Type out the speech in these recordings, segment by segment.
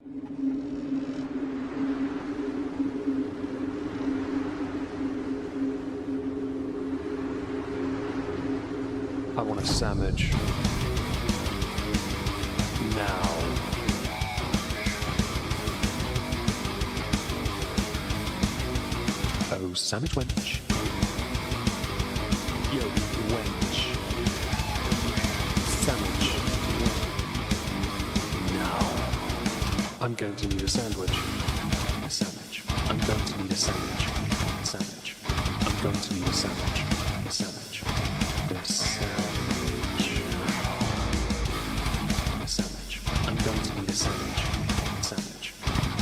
I want a sandwich. Now. Oh, sandwich wench. Yo, wench. Sandwich. Now. I'm going to need a sandwich. A sandwich. I'm going to need a sandwich. A sandwich. I'm going to need a sandwich. A sandwich. A sandwich. A sandwich. I'm going to need a sandwich. A sandwich.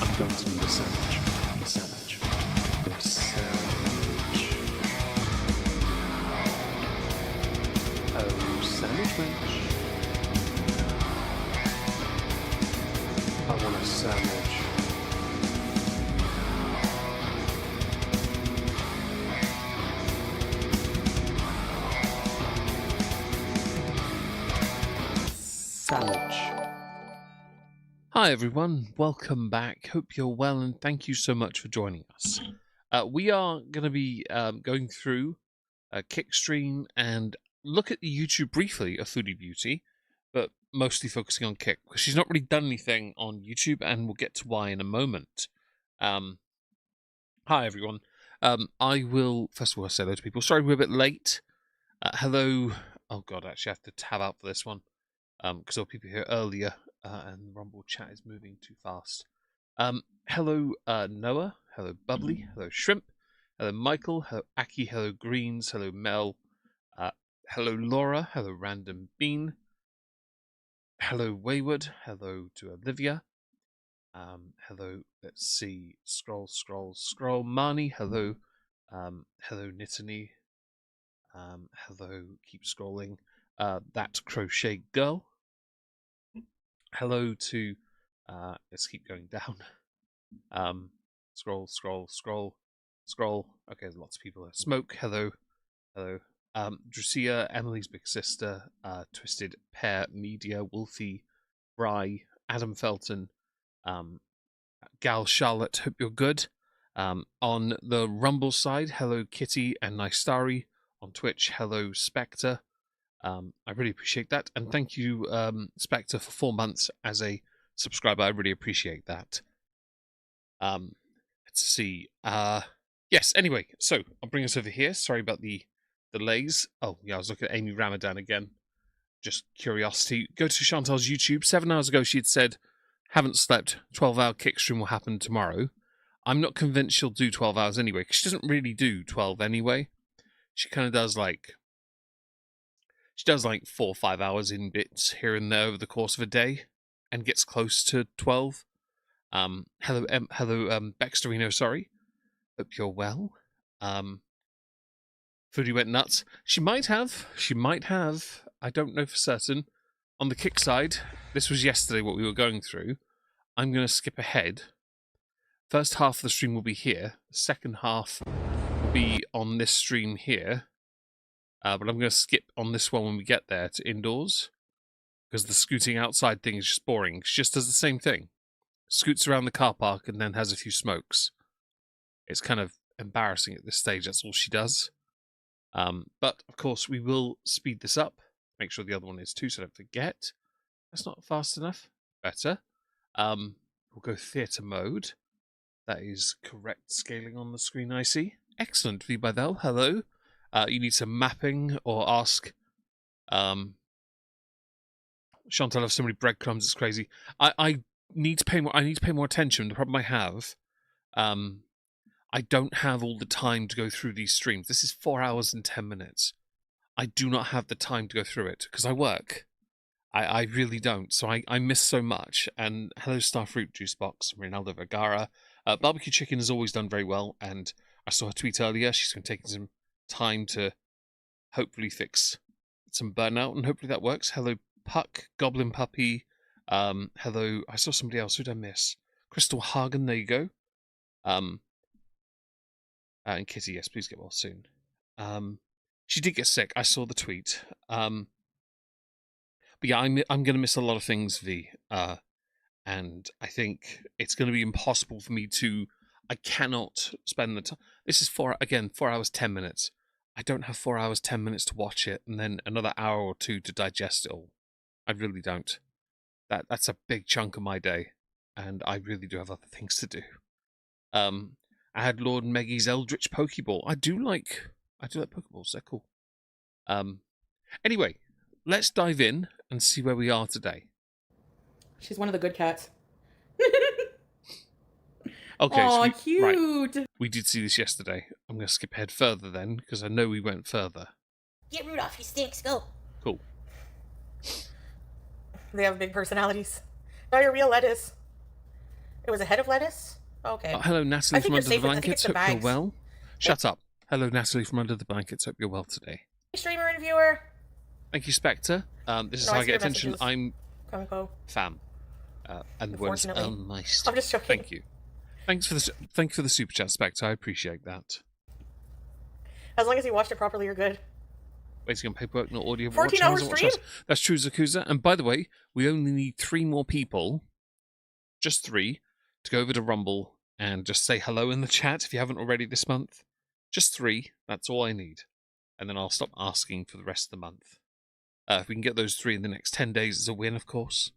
I'm going to need a sandwich. A sandwich. A sandwich. Oh, sandwich wench. I want a sandwich. Sandwich. Hi everyone, welcome back. Hope you're well and thank you so much for joining us. We are going to be going through a Kick stream and look at the YouTube briefly of Foodie Beauty, but mostly focusing on Kick because she's not really done anything on YouTube, and we'll get to why in a moment. Hi everyone. I will first of all say hello to people. Sorry we're a bit late. Hello. Oh god, actually I have to tab out for this one because there were people here earlier and the Rumble chat is moving too fast. Hello Noah. Hello Bubbly. Hello Shrimp. Hello Michael. Hello Aki. Hello Greens. Hello Mel. Hello Laura. Hello Random Bean. Hello Wayward. Hello to Olivia. Hello, let's see. Scroll. Marnie. Hello. Hello Nittany. Hello, keep scrolling. That crochet girl. Hello to let's keep going down. Scroll. Okay, there's lots of people there. Smoke, hello. Drusia, Emily's big sister, Twisted Pear Media, Wolfie, Bry, Adam Felton, Gal Charlotte, hope you're good. On the Rumble side, hello Kitty and Nice Starry. On Twitch, hello Spectre. I really appreciate that, and thank you, Spectre, for 4 months as a subscriber. I really appreciate that. Let's see. Yes. Anyway, so I'll bring us over here. Sorry about the delays. Oh yeah, I was looking at Amy Ramadan again. Just curiosity. Go to Chantal's YouTube. 7 hours ago, she had said, "Haven't slept. 12-hour kick stream will happen tomorrow." I'm not convinced she'll do 12 hours anyway, because she doesn't really do 12 anyway. She kind of does like 4 or 5 hours in bits here and there over the course of a day, and gets close to 12. Hello, Bexterino, sorry. Hope you're well. Foodie went nuts. She might have. I don't know for certain. On the Kick side, this was yesterday what we were going through. I'm going to skip ahead. First half of the stream will be here. The second half will be on this stream here. But I'm going to skip on this one when we get there to indoors, because the scooting outside thing is just boring. She just does the same thing. Scoots around the car park and then has a few smokes. It's kind of embarrassing at this stage. That's all she does. But, of course, we will speed this up. Make sure the other one is too, so don't forget. That's not fast enough. Better. We'll go theatre mode. That is correct scaling on the screen, I see. Excellent, V. Bidell. Hello. You need some mapping, or ask. Chantal has so many breadcrumbs, it's crazy. I need to pay more. I need to pay more attention. The problem I have, I don't have all the time to go through these streams. This is 4 hours and 10 minutes. I do not have the time to go through it because I work. I really don't. So I miss so much. And hello, Starfruit Juice Box, Ronaldo Vergara. Barbecue Chicken has always done very well, and I saw her tweet earlier. She's going to take some time to hopefully fix some burnout, and hopefully that works. Hello, Puck, Goblin Puppy. Hello, I saw somebody else. Who did I miss? Crystal Hagen, there you go. And Kitty, yes, please get well soon. She did get sick. I saw the tweet. But yeah, I'm going to miss a lot of things, V. and I think it's going to be impossible for me to. I cannot spend the time. This is 4 hours 10 minutes. I don't have 4 hours 10 minutes to watch it, and then another hour or two to digest it all. I really don't. That's a big chunk of my day, and I really do have other things to do. I had Lord Meggy's Eldritch Pokeball. I do like Pokeballs. They're cool. Anyway, let's dive in and see where we are today. She's one of the good cats. Okay, Aw, cute. Right. We did see this yesterday. I'm going to skip ahead further then, because I know we went further. Get Rudolph, he stinks, go. Cool. They have big personalities. Diarrhea lettuce. It was a head of lettuce? Okay. Hello, Natalie from Under the Blankets. Hope you're well. Yep. Shut up. Hello, Natalie from Under the Blankets. Hope you're well today. Streamer and viewer. Thank you, Spectre. This is how I get attention. Messages. I'm Comico. fam. And the words unliced. I'm just joking. Thank you. Thank you for the super chat, Spectre. I appreciate that. As long as you watched it properly, you're good. Waiting on paperwork, not audio. 14-hour stream? That's true, Zakuza. And by the way, we only need 3 more people, just 3, to go over to Rumble and just say hello in the chat if you haven't already this month. Just 3. That's all I need. And then I'll stop asking for the rest of the month. If we can get those 3 in the next 10 days, it's a win, of course.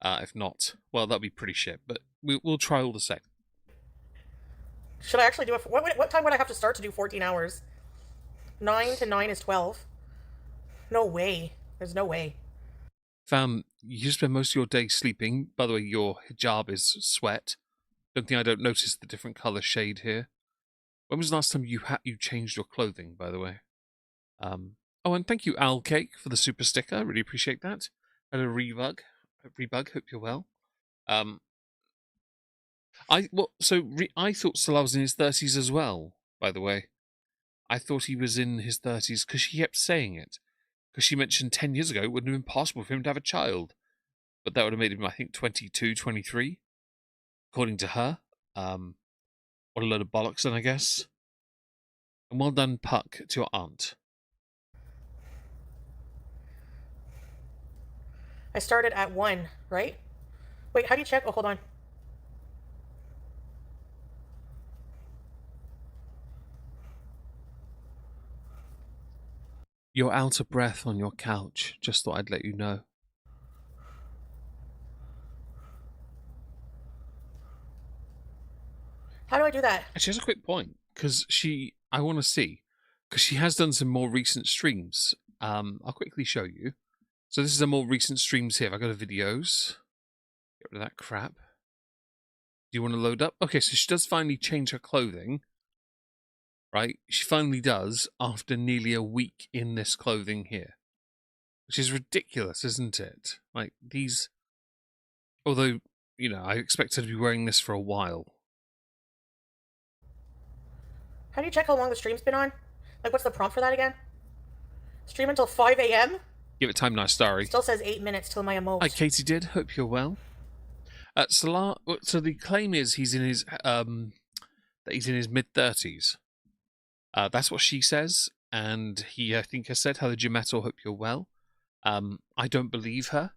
If not, well, that'll be pretty shit. But we'll try all the same. Should I actually do it? What time would I have to start to do 14 hours? 9 to 9 is 12. No way. There's no way. Fam, you spend most of your day sleeping. By the way, your hijab is sweat. Don't think I don't notice the different colour shade here. When was the last time you changed your clothing, by the way? Oh, and thank you, Al Cake, for the super sticker. I really appreciate that. Hello, Rebug. Hope you're well. I thought Salah was in his 30s as well, by the way. I thought he was in his 30s because she kept saying it. Because she mentioned 10 years ago it wouldn't have been possible for him to have a child. But that would have made him, I think, 22, 23, according to her. What a load of bollocks then, I guess. And well done, Puck, to your aunt. I started at 1, right? Wait, how do you check? Oh, hold on. You're out of breath on your couch. Just thought I'd let you know. How do I do that? Actually, that's a quick point. Because I want to see. Because she has done some more recent streams. I'll quickly show you. So this is a more recent streams here. If I go to videos. Get rid of that crap. Do you want to load up? Okay, so she does finally change her clothing. Right? She finally does after nearly a week in this clothing here. Which is ridiculous, isn't it? Like, these... Although, you know, I expect her to be wearing this for a while. How do you check how long the stream's been on? Like, what's the prompt for that again? Stream until 5 a.m.? Give it time, nice story. Still says 8 minutes till my emotes. Hi, Katie did. Hope you're well. Salah, so the claim is he's in his mid-30s. That's what she says, and he, I think, has said, "Hello, Jimetal, hope you're well." I don't believe her,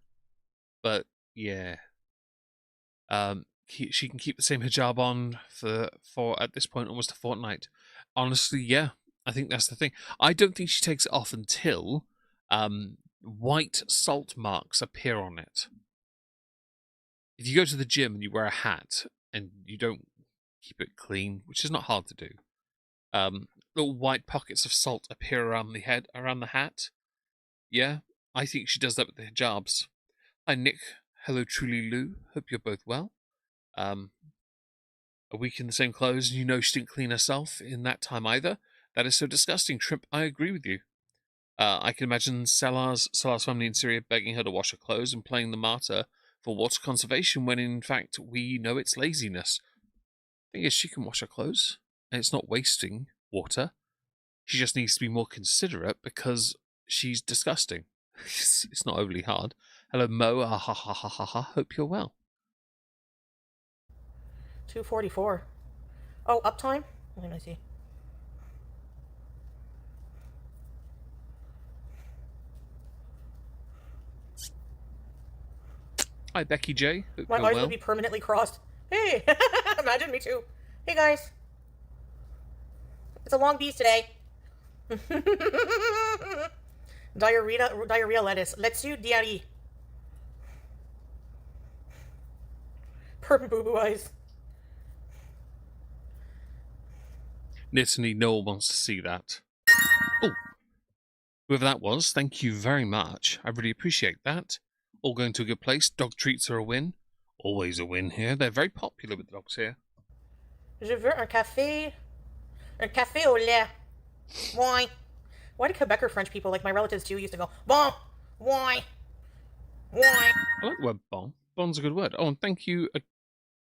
but yeah. She can keep the same hijab on for at this point almost a fortnight. Honestly, yeah, I think that's the thing. I don't think she takes it off until white salt marks appear on it. If you go to the gym and you wear a hat and you don't keep it clean, which is not hard to do, little white pockets of salt appear around the hat. Yeah, I think she does that with the hijabs. Hi, Nick. Hello, Truly Lou. Hope you're both well. A week in the same clothes, and you know she didn't clean herself in that time either. That is so disgusting, Shrimp. I agree with you. I can imagine Salah's family in Syria begging her to wash her clothes and playing the martyr for water conservation when in fact we know it's laziness. The thing is, she can wash her clothes, and it's not wasting water. She just needs to be more considerate because she's disgusting. It's not overly hard. Hello, Mo. Ha ha ha ha ha. Hope you're well. 2:44. Oh, uptime? Let me see. Hi, Becky J. Hope My you're eyes well. would be permanently crossed. Hey, imagine me too. Hey guys, it's a long bees today. Diarrhea lettuce. Let's do diarrhea. Perp boo boo eyes. Nittany, no one wants to see that. Oh, whoever that was, thank you very much. I really appreciate that. All going to a good place. Dog treats are a win. Always a win here. They're very popular with dogs here. Je veux un café. Un café au lait. Why? Why do Quebecer French people, like my relatives too, used to go, bon, why? Why? I like the word bon. Bon's a good word. Oh, and thank you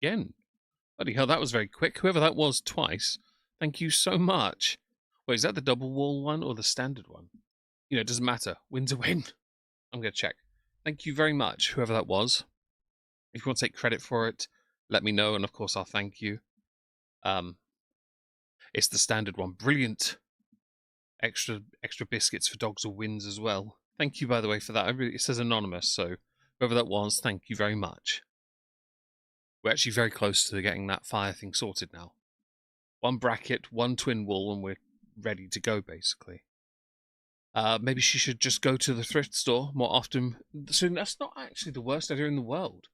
again. Bloody hell, that was very quick. Whoever that was twice, thank you so much. Wait, is that the double wall one or the standard one? You know, it doesn't matter. Win's a win. I'm going to check. Thank you very much, whoever that was. If you want to take credit for it, let me know, and of course I'll thank you. It's the standard one. Brilliant. Extra biscuits for dogs or wins as well. Thank you, by the way, for that. It says anonymous, so whoever that was, thank you very much. We're actually very close to getting that fire thing sorted now. One bracket, one twin wall, and we're ready to go, basically. Maybe she should just go to the thrift store more often. So that's not actually the worst idea in the world.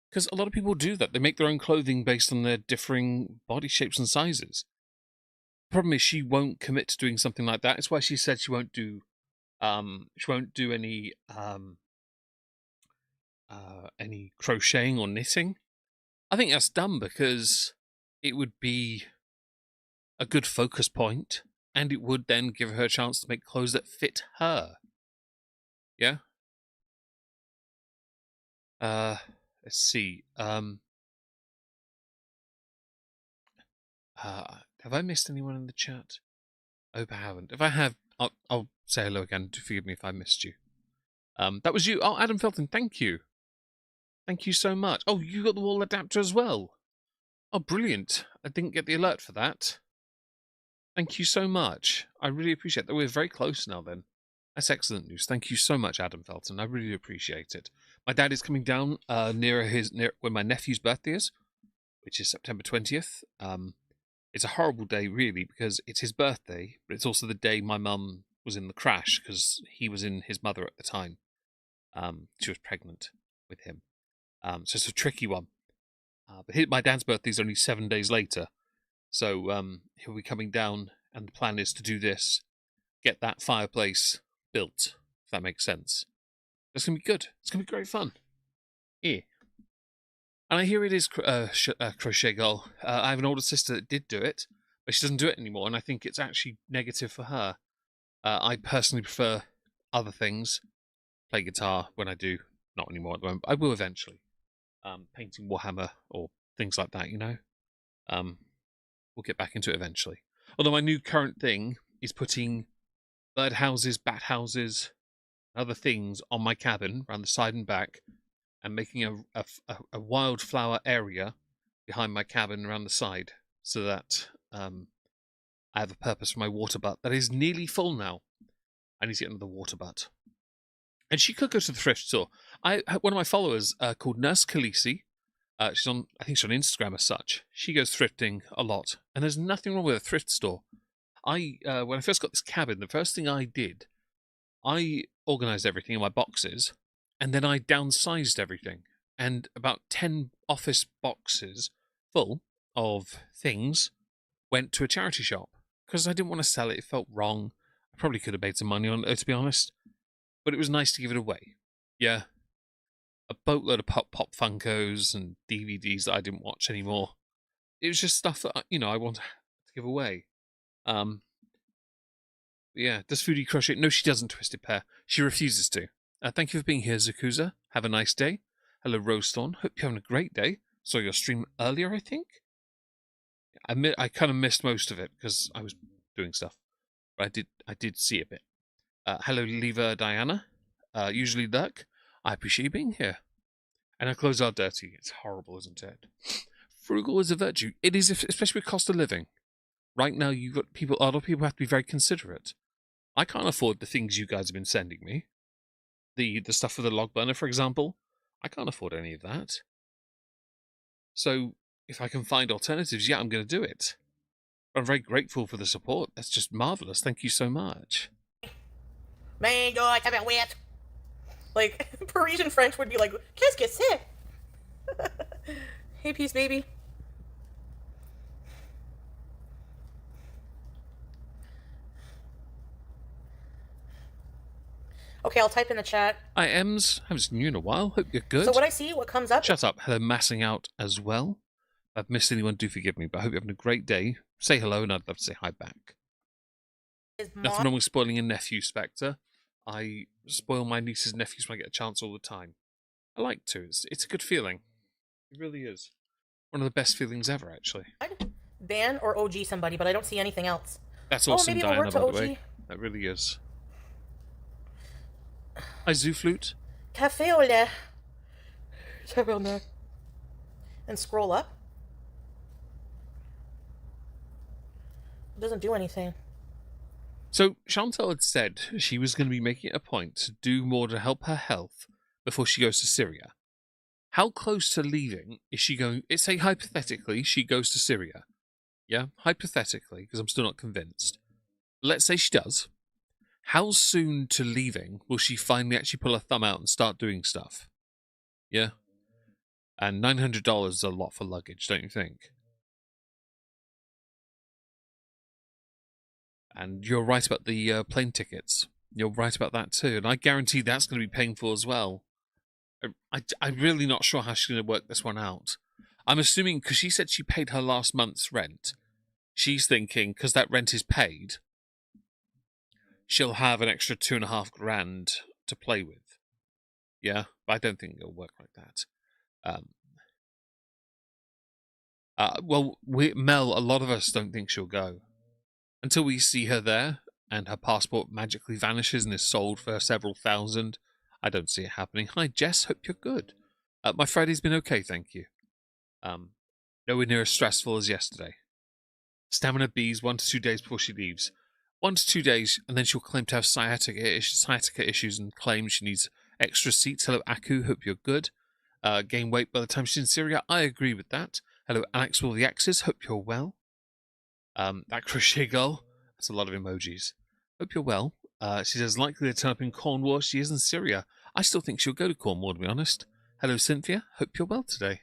Because a lot of people do that. They make their own clothing based on their differing body shapes and sizes. The problem is she won't commit to doing something like that. It's why she said she won't do any crocheting or knitting. I think that's dumb because it would be a good focus point, and it would then give her a chance to make clothes that fit her. Yeah? Let's see. Have I missed anyone in the chat? I hope I haven't. If I have, I'll say hello again. Do forgive me if I missed you. That was you. Oh, Adam Felton, thank you. Thank you so much. Oh, you got the wall adapter as well. Oh, brilliant. I didn't get the alert for that. Thank you so much. I really appreciate that. We're very close now then. That's excellent news. Thank you so much, Adam Felton. I really appreciate it. My dad is coming down near when my nephew's birthday is, which is September 20th. It's a horrible day, really, because it's his birthday, but it's also the day my mum was in the crash because he was in his mother at the time. She was pregnant with him. So it's a tricky one. But my dad's birthday is only 7 days later. So he'll be coming down, and the plan is to do this, get that fireplace built, if that makes sense. It's going to be good. It's going to be great fun. Yeah. And I hear it is Crochet Girl. I have an older sister that did do it, but she doesn't do it anymore, and I think it's actually negative for her. I personally prefer other things. Play guitar when I do. Not anymore at the moment, but I will eventually. Painting Warhammer or things like that, you know? We'll get back into it eventually. Although my new current thing is putting bird houses, bat houses, other things on my cabin, around the side and back, and making a wildflower area behind my cabin around the side, so that I have a purpose for my water butt that is nearly full now. I need to get another water butt. And she could go to the thrift store. One of my followers called Nurse Khaleesi, I think she's on Instagram as such. She goes thrifting a lot, and there's nothing wrong with a thrift store. When I first got this cabin, the first thing I did, I organised everything in my boxes, and then I downsized everything. And about 10 office boxes full of things went to a charity shop because I didn't want to sell it. It felt wrong. I probably could have made some money on it, to be honest, but it was nice to give it away. Yeah. A boatload of pop Funkos and DVDs that I didn't watch anymore. It was just stuff that I want to give away. Yeah, does Foodie crochet? No, she doesn't, Twisted Pear. She refuses to. Thank you for being here, Zakuza. Have a nice day. Hello, Rosethorn. Hope you're having a great day. Saw your stream earlier, I think. I kind of missed most of it because I was doing stuff, but I did see a bit. Hello, Lever Diana. Usually Duck. I appreciate you being here. And our clothes are dirty. It's horrible, isn't it? Frugal is a virtue. It is, especially with cost of living. Right now, you've got people. A lot of people have to be very considerate. I can't afford the things you guys have been sending me. The stuff for the log burner, for example. I can't afford any of that. So if I can find alternatives, yeah, I'm going to do it. I'm very grateful for the support. That's just marvelous. Thank you so much. Man, God, have it wet. Like, Parisian French would be like, qu'est-ce que c'est? Hey, Peace Baby. Okay, I'll type in the chat. Hi, Ems. Haven't seen you in a while. Hope you're good. So what I see, what comes up... Shut up. Hello, massing out as well. If I've missed anyone, do forgive me, but I hope you're having a great day. Say hello, and I'd love to say hi back. Nothing wrong with spoiling a nephew, Spectre. I spoil my nieces and nephews when I get a chance all the time. I like to. It's a good feeling. It really is. One of the best feelings ever, actually. I'd ban or OG somebody, but I don't see anything else. That's awesome, maybe Diana, it'll by work the to way. OG. That really is. Hi, Zoo Flute. Café au lait. And scroll up. It doesn't do anything. So, Chantal had said she was going to be making it a point to do more to help her health before she goes to Syria. How close to leaving is she going? Say, hypothetically, she goes to Syria. Yeah, hypothetically, because I'm still not convinced. Let's say she does. How soon to leaving will she finally actually pull her thumb out and start doing stuff? Yeah? And $900 is a lot for luggage, don't you think? And you're right about the plane tickets. You're right about that too. And I guarantee that's going to be painful as well. I'm really not sure how she's going to work this one out. I'm assuming, because she said she paid her last month's rent, she's thinking, because that rent is paid, she'll have an extra $2,500 to play with. Yeah? But I don't think it'll work like that. Mel, a lot of us don't think she'll go. Until we see her there, and her passport magically vanishes and is sold for several thousand, I don't see it happening. Hi, Jess. Hope you're good. My Friday's been okay, thank you. Nowhere near as stressful as yesterday. Stamina bees 1 to 2 days before she leaves. 1 to 2 days, and then she'll claim to have sciatica issues and claim she needs extra seats. Hello, Aku. Hope you're good. Gain weight by the time she's in Syria. I agree with that. Hello, Alex with all the X's. Hope you're well. That crochet girl. That's a lot of emojis. Hope you're well. She says likely to turn up in Cornwall. She is in Syria. I still think she'll go to Cornwall, to be honest. Hello, Cynthia. Hope you're well today.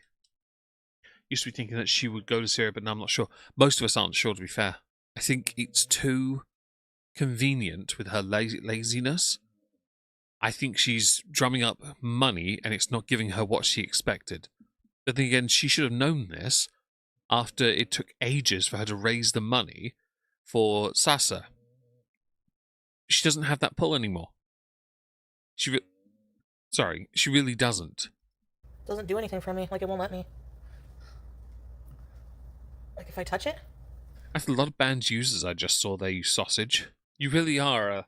Used to be thinking that she would go to Syria, but now I'm not sure. Most of us aren't sure, to be fair. I think it's too convenient with her laziness. I think she's drumming up money, and it's not giving her what she expected. But then again, she should have known this after it took ages for her to raise the money for Sasa. She doesn't have that pull anymore. She really doesn't. Doesn't do anything for me. Like, it won't let me. Like, if I touch it? After a lot of banned users I just saw there, you sausage. You really are a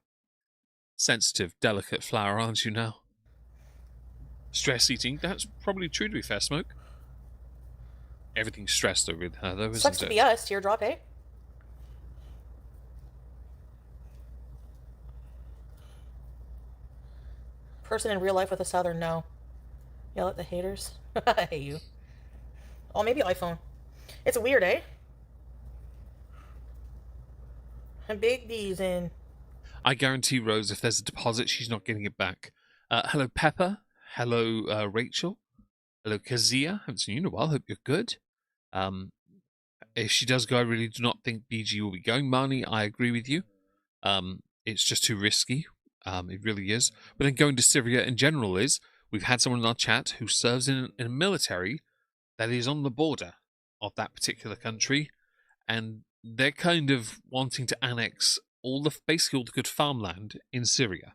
sensitive, delicate flower, aren't you now? Stress eating, that's probably true, to be fair, Smoke. Everything's stressed over with her, though, isn't it? Sucks to be us, teardrop, eh? Person in real life with a southern no. Yell at the haters. I hate you. Oh, maybe iPhone. It's weird, eh? And Big D's in. I guarantee, Rose, if there's a deposit, she's not getting it back. Hello, Pepper. Hello, Rachel. Hello, Kazia. Haven't seen you in a while. Hope you're good. If she does go, I really do not think BG will be going. Marnie, I agree with you. It's just too risky. It really is. But then going to Syria in general is, we've had someone in our chat who serves in a military that is on the border of that particular country, and they're kind of wanting to annex basically all the good farmland in Syria.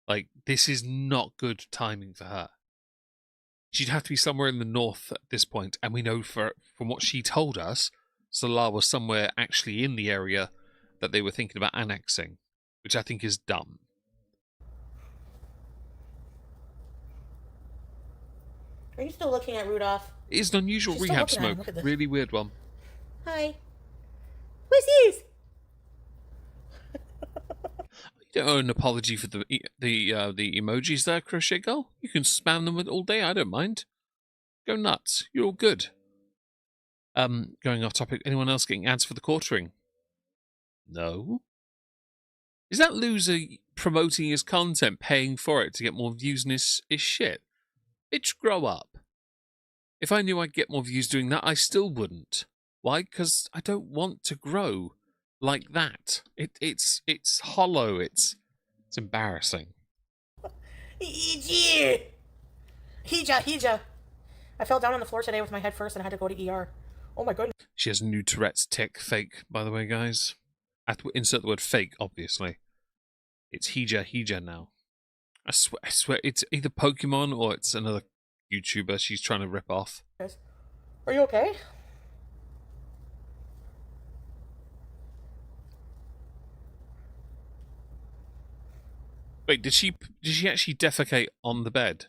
Like, this is not good timing for her. She'd have to be somewhere in the north at this point, and we know from what she told us, Salah was somewhere actually in the area that they were thinking about annexing, which I think is dumb. Are you still looking at Rudolph? It is an unusual She's still rehab looking at him. smoke. Look at this. Really weird one. Hi. Who's this? You don't owe an apology for the emojis there, Crochet Girl. You can spam them all day. I don't mind. Go nuts. You're all good. Going off topic. Anyone else getting ads for the quartering? No. Is that loser promoting his content, paying for it to get more views in his shit? Bitch, grow up. If I knew I'd get more views doing that, I still wouldn't. Why? Because I don't want to grow like that. It's hollow. It's embarrassing. Hija! I fell down on the floor today with my head first and I had to go to ER. Oh my goodness. She has a new Tourette's tick. Fake, by the way, guys. I have to insert the word fake, obviously. It's Hija now. I swear, it's either Pokemon or it's another YouTuber she's trying to rip off. Are you okay? Wait, did she actually defecate on the bed?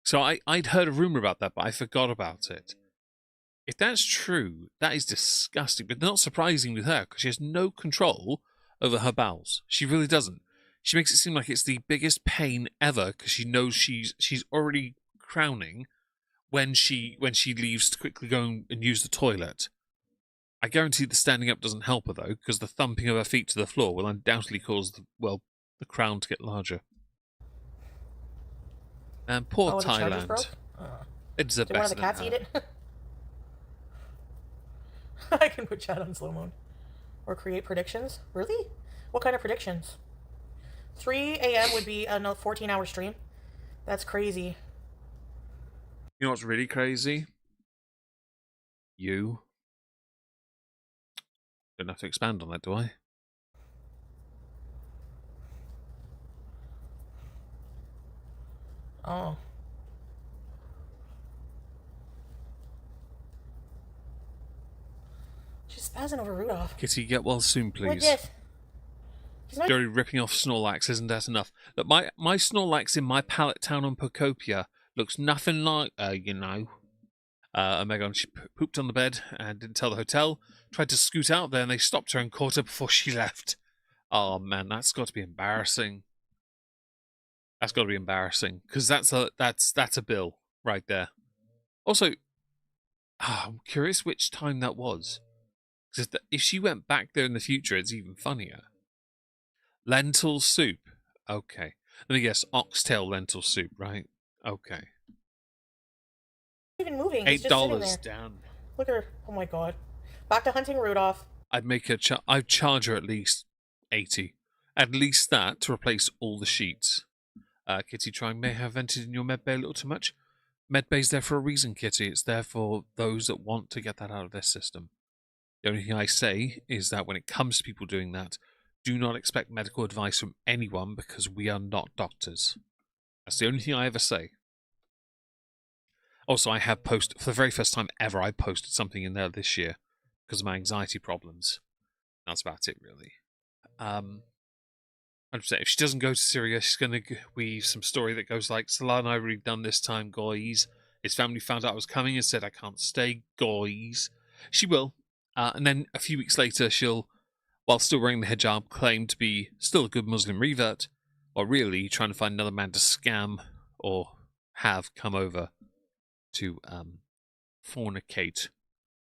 So I'd heard a rumor about that, but I forgot about it. If that's true, that is disgusting, but not surprising with her, because she has no control over her bowels. She really doesn't. She makes it seem like it's the biggest pain ever, because she knows she's already crowning when she leaves to quickly go and use the toilet. I guarantee the standing up doesn't help her, though, because the thumping of her feet to the floor will undoubtedly cause the crown to get larger. And poor Thailand. It deserves better than one of the cats eat it? I can put chat on slow mode. Or create predictions. Really? What kind of predictions? 3 a.m. would be a 14-hour stream. That's crazy. You know what's really crazy? You. Don't have to expand on that, do I? Oh. She's spazzing over Rudolph. Kitty, get well soon, please. What's this? He's not... You're already ripping off Snorlax, isn't that enough? Look, my Snorlax in my pallet town on Pocopia looks nothing like, Omega, she pooped on the bed and didn't tell the hotel. Tried to scoot out there and they stopped her and caught her before she left. Oh man, that's got to be embarrassing. That's got to be embarrassing because that's a bill right there. Also, I'm curious which time that was. Because if she went back there in the future, it's even funnier. Lentil soup. Okay. Let me guess, oxtail lentil soup, right? Okay. Even moving. $8 down. Look at her. Oh my god. Back to hunting Rudolph. I'd make her. I'd charge her at least 80. At least that to replace all the sheets. Kitty, trying may have vented in your medbay a little too much. Medbay's there for a reason, Kitty. It's there for those that want to get that out of their system. The only thing I say is that when it comes to people doing that, do not expect medical advice from anyone because we are not doctors. That's the only thing I ever say. Also, I have posted, for the very first time ever, I posted something in there this year because of my anxiety problems. That's about it, really. 100%. If she doesn't go to Syria, she's going to weave some story that goes like, Salah and I really done this time, guys. His family found out I was coming and said, I can't stay, guys. She will. And then a few weeks later, she'll, while still wearing the hijab, claim to be still a good Muslim revert, or really trying to find another man to scam or have come over to fornicate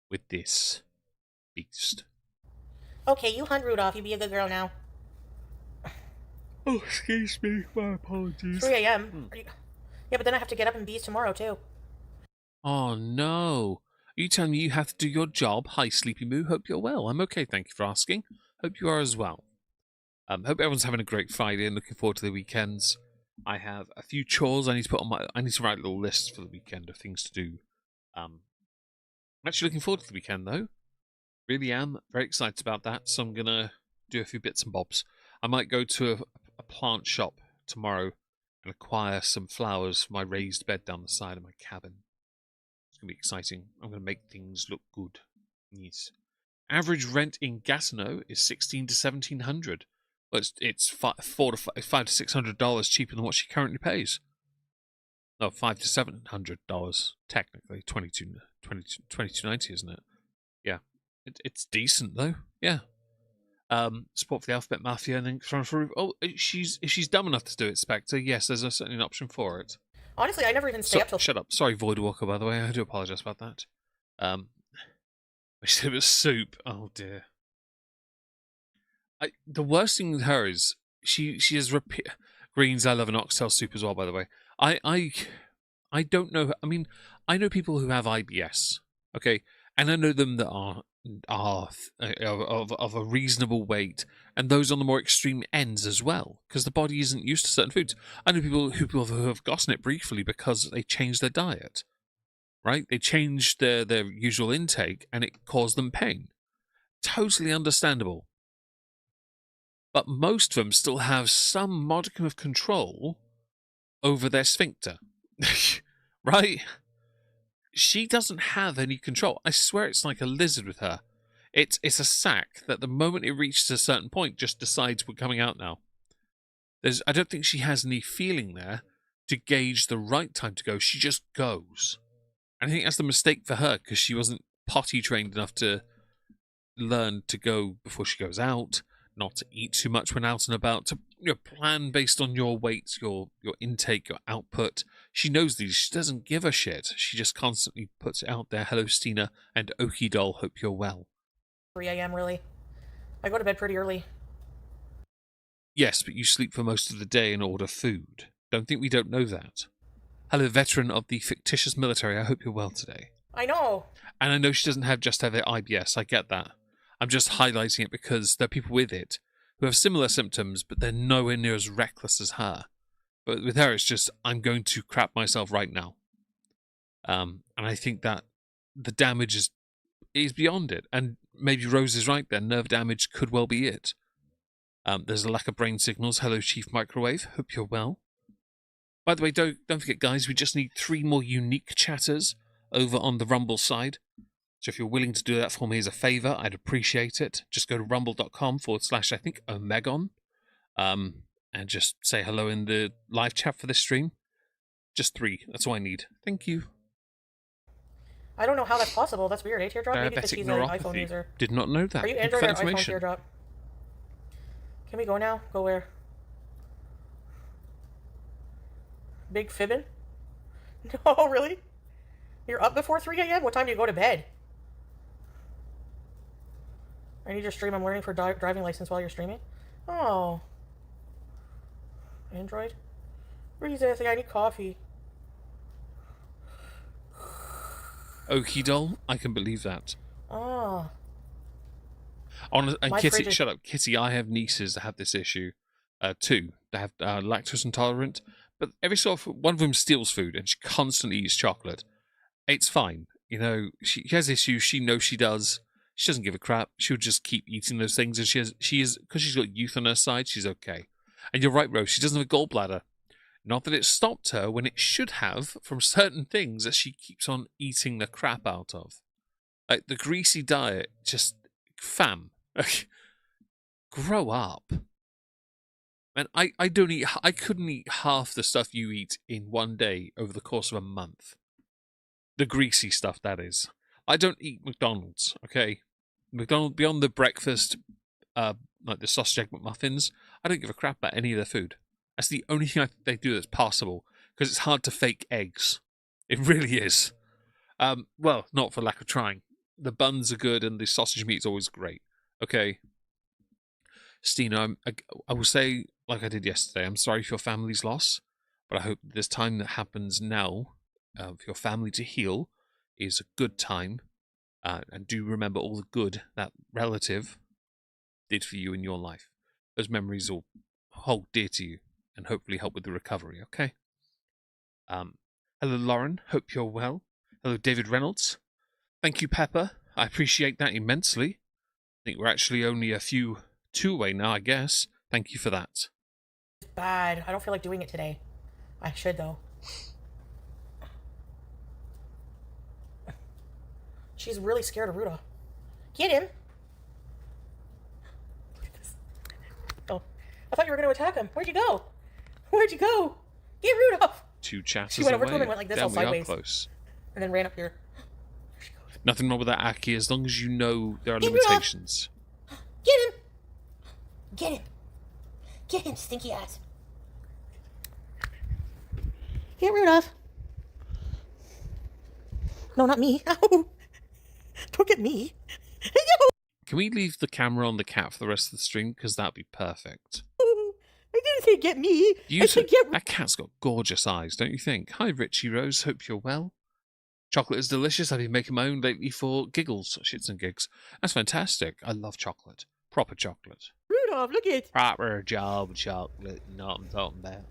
with this beast. Okay, you hunt Rudolph. You be a good girl now. Oh, excuse me. My apologies. 3 a.m. Yeah, but then I have to get up and bees tomorrow, too. Oh, no. Are you telling me you have to do your job? Hi, Sleepy Moo. Hope you're well. I'm okay, thank you for asking. Hope you are as well. Hope everyone's having a great Friday and looking forward to the weekends. I have a few chores I need to put on I need to write little lists for the weekend of things to do. I'm actually looking forward to the weekend, though. Really am. Very excited about that, so I'm going to do a few bits and bobs. I might go to a plant shop tomorrow and acquire some flowers for my raised bed down the side of my cabin. It's going to be exciting. I'm going to make things look good. Yes. Average rent in Gatineau is $1,600 to $1,700. Well, it's $500 to $600 cheaper than what she currently pays. No, $500 to $700 technically. $22.90, isn't it? Yeah, it's decent though. Yeah. support for the Alphabet Mafia, and then trying to. Oh, if she's dumb enough to do it, Spectre. Yes, there's certainly an option for it. Honestly, I never even stay up till... Shut up. Sorry, Voidwalker, by the way. I do apologise about that. She said it was soup. Oh, dear. The worst thing with her is she has greens. I love an oxtail soup as well, by the way. I don't know. I mean, I know people who have IBS, okay, and I know them that are of a reasonable weight, and those on the more extreme ends as well, because the body isn't used to certain foods. I know people who have gotten it briefly because they changed their diet, right? They changed their usual intake, and it caused them pain. Totally understandable. But most of them still have some modicum of control over their sphincter, right? She doesn't have any control. I swear it's like a lizard with her. It's a sack that the moment it reaches a certain point just decides we're coming out now. I don't think she has any feeling there to gauge the right time to go. She just goes. And I think that's the mistake for her, because she wasn't potty trained enough to learn to go before she goes out, not to eat too much when out and about, to plan based on your weight, your intake, your output. She knows these. She doesn't give a shit. She just constantly puts it out there. Hello, Stina and Okie Doll. Hope you're well. 3 a.m. really. I go to bed pretty early. Yes, but you sleep for most of the day and order food. Don't think we don't know that. Hello, veteran of the fictitious military. I hope you're well today. I know. And I know she doesn't have IBS. I get that. I'm just highlighting it because there are people with it who have similar symptoms, but they're nowhere near as reckless as her. But with her, it's just, I'm going to crap myself right now. And I think that the damage is beyond it. And maybe Rose is right there. Nerve damage could well be it. There's a lack of brain signals. Hello, Chief Microwave. Hope you're well. By the way, don't forget, guys, we just need 3 more unique chatters over on the Rumble side. So if you're willing to do that for me as a favour, I'd appreciate it. Just go to rumble.com/, I think, Omegon. And just say hello in the live chat for this stream. Just 3. That's all I need. Thank you. I don't know how that's possible. That's weird. Teardrop? Maybe because Diabetic he's an iPhone user. Did not know that. Are you Android or iPhone, Teardrop? Can we go now? Go where? Big fibbin'? No, really? You're up before 3 a.m.? What time do you go to bed? I need your stream. I'm learning for driving license while you're streaming. Oh. Android? Reason, I need coffee. Okie doll, I can believe that. Oh. And Kitty, is... shut up. Kitty, I have nieces that have this issue, too. They have lactose intolerant, but every so often, one of them steals food and she constantly eats chocolate. It's fine. She has issues. She knows she does. She doesn't give a crap. She'll just keep eating those things, and she is because she's got youth on her side. She's okay. And you're right, Rose. She doesn't have a gallbladder. Not that it stopped her when it should have from certain things that she keeps on eating the crap out of, like the greasy diet. Just fam, grow up. And I don't eat. I couldn't eat half the stuff you eat in one day over the course of a month. The greasy stuff, that is. I don't eat McDonald's, okay? McDonald's, beyond the breakfast, like the sausage egg McMuffins, I don't give a crap about any of their food. That's the only thing I think they do that's passable, because it's hard to fake eggs. It really is. Well, not for lack of trying. The buns are good, and the sausage meat's always great. Okay? Stina, I will say, like I did yesterday, I'm sorry for your family's loss, but I hope this time that happens now, for your family to heal, is a good time, and do remember all the good that relative did for you in your life. Those memories will hold dear to you and hopefully help with the recovery, okay? Hello, Lauren. Hope you're well. Hello, David Reynolds. Thank you, Pepper. I appreciate that immensely. I think we're actually only a few 2 away now, I guess. Thank you for that. It's bad. I don't feel like doing it today. I should, though. She's really scared of Rudolph. Get him! Look at this. Oh, I thought you were going to attack him. Where'd you go? Where'd you go? Get Rudolph! 2 chatters She went over away. to him and went like this, Damn, all sideways. we are close. And then ran up here. There she goes. Nothing wrong with that, Aki, as long as you know there are Get Rudolph! limitations. Get him! Get him. Get him, stinky ass. Get Rudolph. No, not me. Ow. Don't get me. Can we leave the camera on the cat for the rest of the stream? Because that'd be perfect. I didn't say get me. I said get... That cat's got gorgeous eyes, don't you think? Hi, Richie Rose. Hope you're well. Chocolate is delicious. I've been making my own lately for giggles, shits and gigs. That's fantastic. I love chocolate. Proper chocolate. Rudolph, look it. Proper job chocolate. Not what I'm talking about.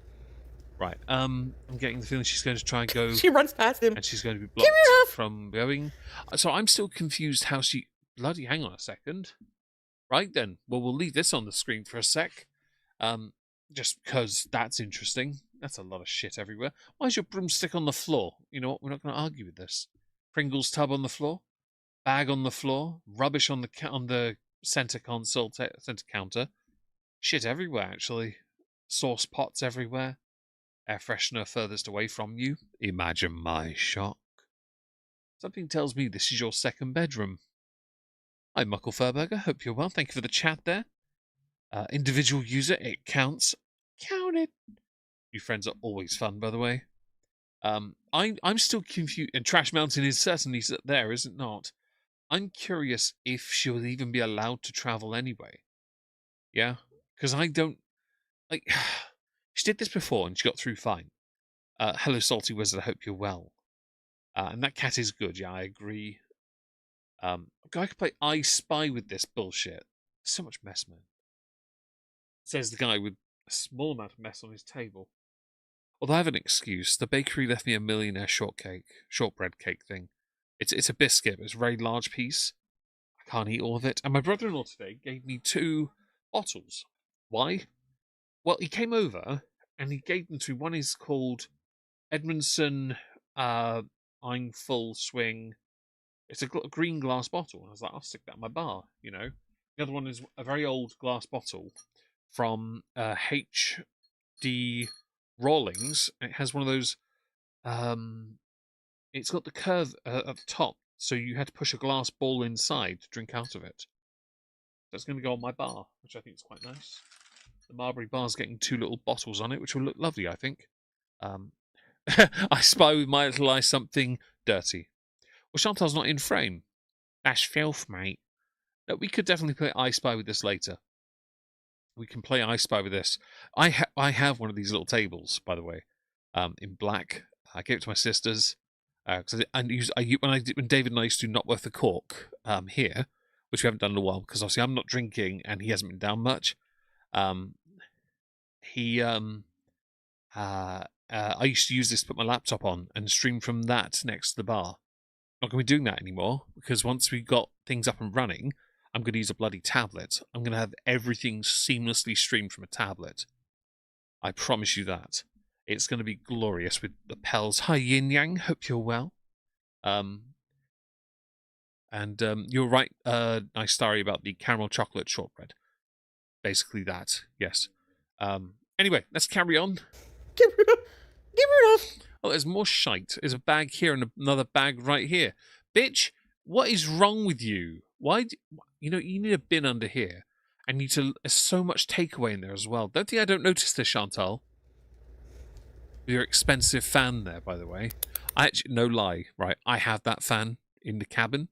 Right. I'm getting the feeling she's going to try and go. She runs past him. And she's going to be blocked from going. So I'm still confused how she... Bloody hang on a second. Right then. Well, we'll leave this on the screen for a sec. Just because that's interesting. That's a lot of shit everywhere. Why is your broomstick on the floor? You know what? We're not going to argue with this. Pringles tub on the floor. Bag on the floor. Rubbish on the center console, center counter. Shit everywhere, actually. Sauce pots everywhere. Air freshener furthest away from you. Imagine my shock. Something tells me this is your second bedroom. Hi, Muckle Furburger. Hope you're well. Thank you for the chat there. Individual user, it counts. Counted. New friends are always fun, by the way. I'm still confused. And Trash Mountain is certainly there, is it not? I'm curious if she'll even be allowed to travel anyway. Yeah? Because I don't... Like, she did this before and she got through fine. Hello, Salty Wizard. I hope you're well. And that cat is good. Yeah, I agree. I could play I Spy with this bullshit. So much mess, man. Says the guy with a small amount of mess on his table. Although I have an excuse. The bakery left me a millionaire shortbread cake thing. It's a biscuit, but it's a very large piece. I can't eat all of it. And my brother-in-law today gave me 2 bottles. Why? Well, he came over and he gave them to... One is called Edmondson I'm Full Swing. It's a green glass bottle. I was like, I'll stick that in my bar, you know. The other one is a very old glass bottle from H.D. Rawlings. It has one of those... it's got the curve at the top, so you had to push a glass ball inside to drink out of it. That's going to go on my bar, which I think is quite nice. The Marbury bar's getting 2 little bottles on it, which will look lovely, I think. I spy with my little eye something dirty. Well, Chantal's not in frame. That's filth, mate. No, we could definitely play I Spy with this later. We can play I Spy with this. I have one of these little tables, by the way, in black. I gave it to my sisters. When David and I used to do Not Worth the Cork here, which we haven't done in a while, because obviously I'm not drinking and he hasn't been down much. I used to use this to put my laptop on and stream from that next to the bar. Not going to be doing that anymore, because once we got things up and running, I'm going to use a bloody tablet. I'm going to have everything seamlessly streamed from a tablet. I promise you that. It's going to be glorious with the pels. Hi, Yin Yang. Hope you're well. You're right, nice story about the caramel chocolate shortbread. Basically that, yes. Anyway, let's carry on. Get rid of. Oh, there's more shite. There's a bag here and another bag right here. Bitch, what is wrong with you? Why? You need a bin under here. And there's so much takeaway in there as well. Don't think I don't notice this, Chantal. Your expensive fan there, by the way. No lie, right? I have that fan in the cabin.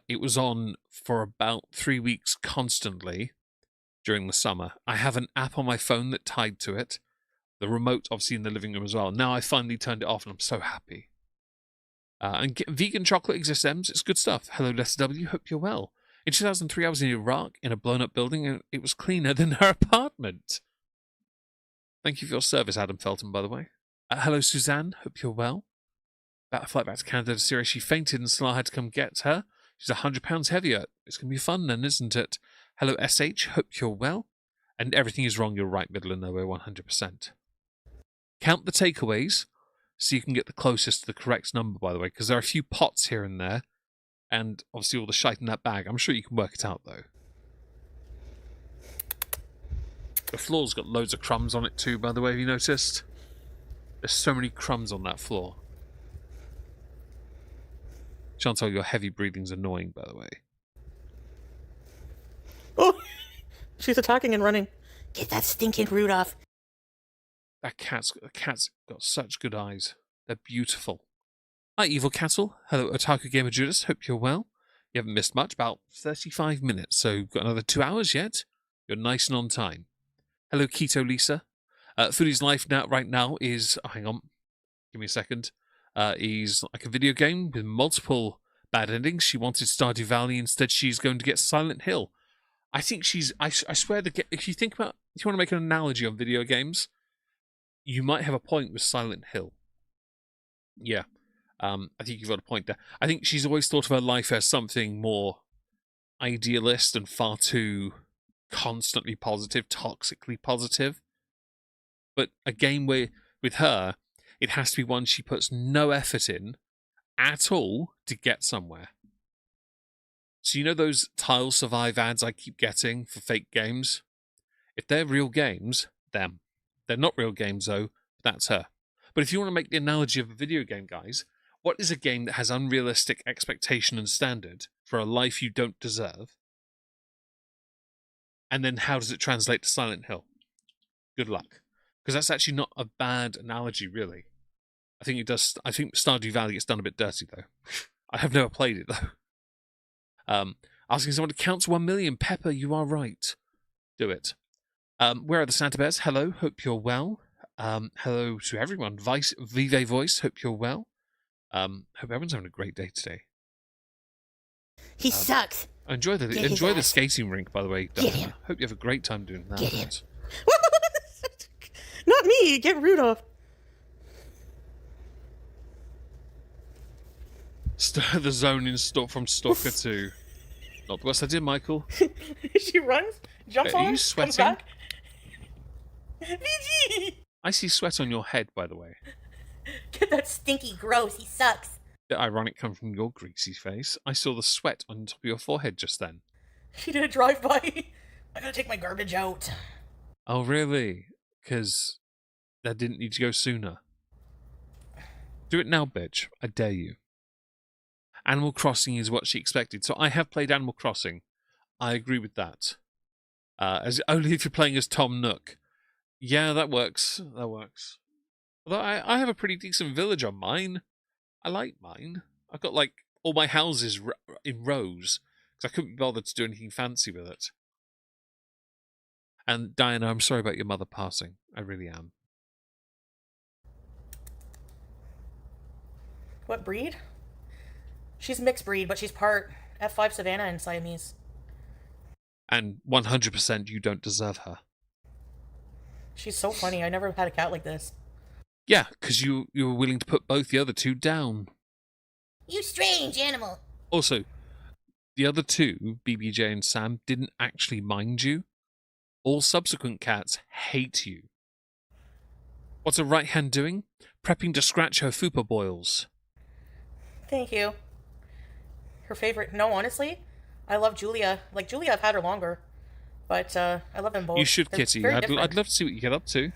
It was on for about 3 weeks constantly during the summer. I have an app on my phone that tied to it. The remote, obviously, in the living room as well. Now I finally turned it off, and I'm so happy. Vegan chocolate exists, Ems. It's good stuff. Hello, Lester W. Hope you're well. In 2003, I was in Iraq in a blown-up building, and it was cleaner than her apartment. Thank you for your service, Adam Felton, by the way. Hello, Suzanne. Hope you're well. About a flight back to Canada to Syria, she fainted, and Sla had to come get her. She's 100 pounds heavier. It's going to be fun then, isn't it? Hello, SH. Hope you're well. And everything is wrong. You're right, middle of nowhere, 100%. Count the takeaways so you can get the closest to the correct number, by the way, because there are a few pots here and there, and obviously all the shite in that bag. I'm sure you can work it out, though. The floor's got loads of crumbs on it too, by the way, have you noticed? There's so many crumbs on that floor. Chantal, your heavy breathing's annoying, by the way. Oh, She's attacking and running. Get that stinking root off. That cat's got such good eyes. They're beautiful. Hi, Evil Cattle. Hello, Otaku Gamer Judas. Hope you're well. You haven't missed much, about 35 minutes, so you've got another 2 hours yet. You're nice and on time. Hello, Keto Lisa. Foodie's life right now is... Oh, hang on. Give me a second. Is like a video game with multiple bad endings. She wanted Stardew Valley. Instead, she's going to get Silent Hill. I think she's... I swear, if you think about... If you want to make an analogy on video games, you might have a point with Silent Hill. Yeah. I think you've got a point there. I think she's always thought of her life as something more idealist and far too constantly positive, toxically positive. But a game where, with her, it has to be one she puts no effort in at all to get somewhere. So you know those Tile Survive ads I keep getting for fake games? If they're real games, them. They're not real games, though. That's her. But if you want to make the analogy of a video game, guys, what is a game that has unrealistic expectation and standard for a life you don't deserve? And then how does it translate to Silent Hill? Good luck. Because that's actually not a bad analogy, really. I think it does. I think Stardew Valley gets done a bit dirty, though. I have never played it, though. Asking someone to count to 1 million. Pepper, you are right. Do it. Where are the Santa Bears? Hello, hope you're well. Hello to everyone. Vive Voice, hope you're well. Hope everyone's having a great day today. He sucks. Enjoy the skating rink, by the way. Get him. Hope you have a great time doing that. Get him. Not me. Get Rudolph. Stir the zone in from Stalker 2. Not the worst idea, Michael. She runs, jumps Are on you him, sweating? comes back. VG! I see sweat on your head, by the way. Get that stinky gross. He sucks. Bit ironic coming from your greasy face. I saw the sweat on top of your forehead just then. She did a drive-by. I gotta take my garbage out. Oh, really? Because that didn't need to go sooner. Do it now, bitch. I dare you. Animal Crossing is what she expected. So I have played Animal Crossing. I agree with that. As only if you're playing as Tom Nook. Yeah, that works. That works. Although I have a pretty decent village on mine. I like mine. I've got like all my houses in rows because I couldn't be bothered to do anything fancy with it. And Diana, I'm sorry about your mother passing. I really am. What breed? She's mixed breed, but she's part F5 Savannah and Siamese. And 100% you don't deserve her. She's so funny. I never had a cat like this. Yeah, because you were willing to put both the other two down. You strange animal. Also, the other two, BBJ and Sam, didn't actually mind you. All subsequent cats hate you. What's a right hand doing? Prepping to scratch her fupa boils. Thank you. Her favorite... No, honestly, I love Julia. Like, Julia, I've had her longer. But I love them both. You should, They're Kitty. very I'd different. love to see what you get up to.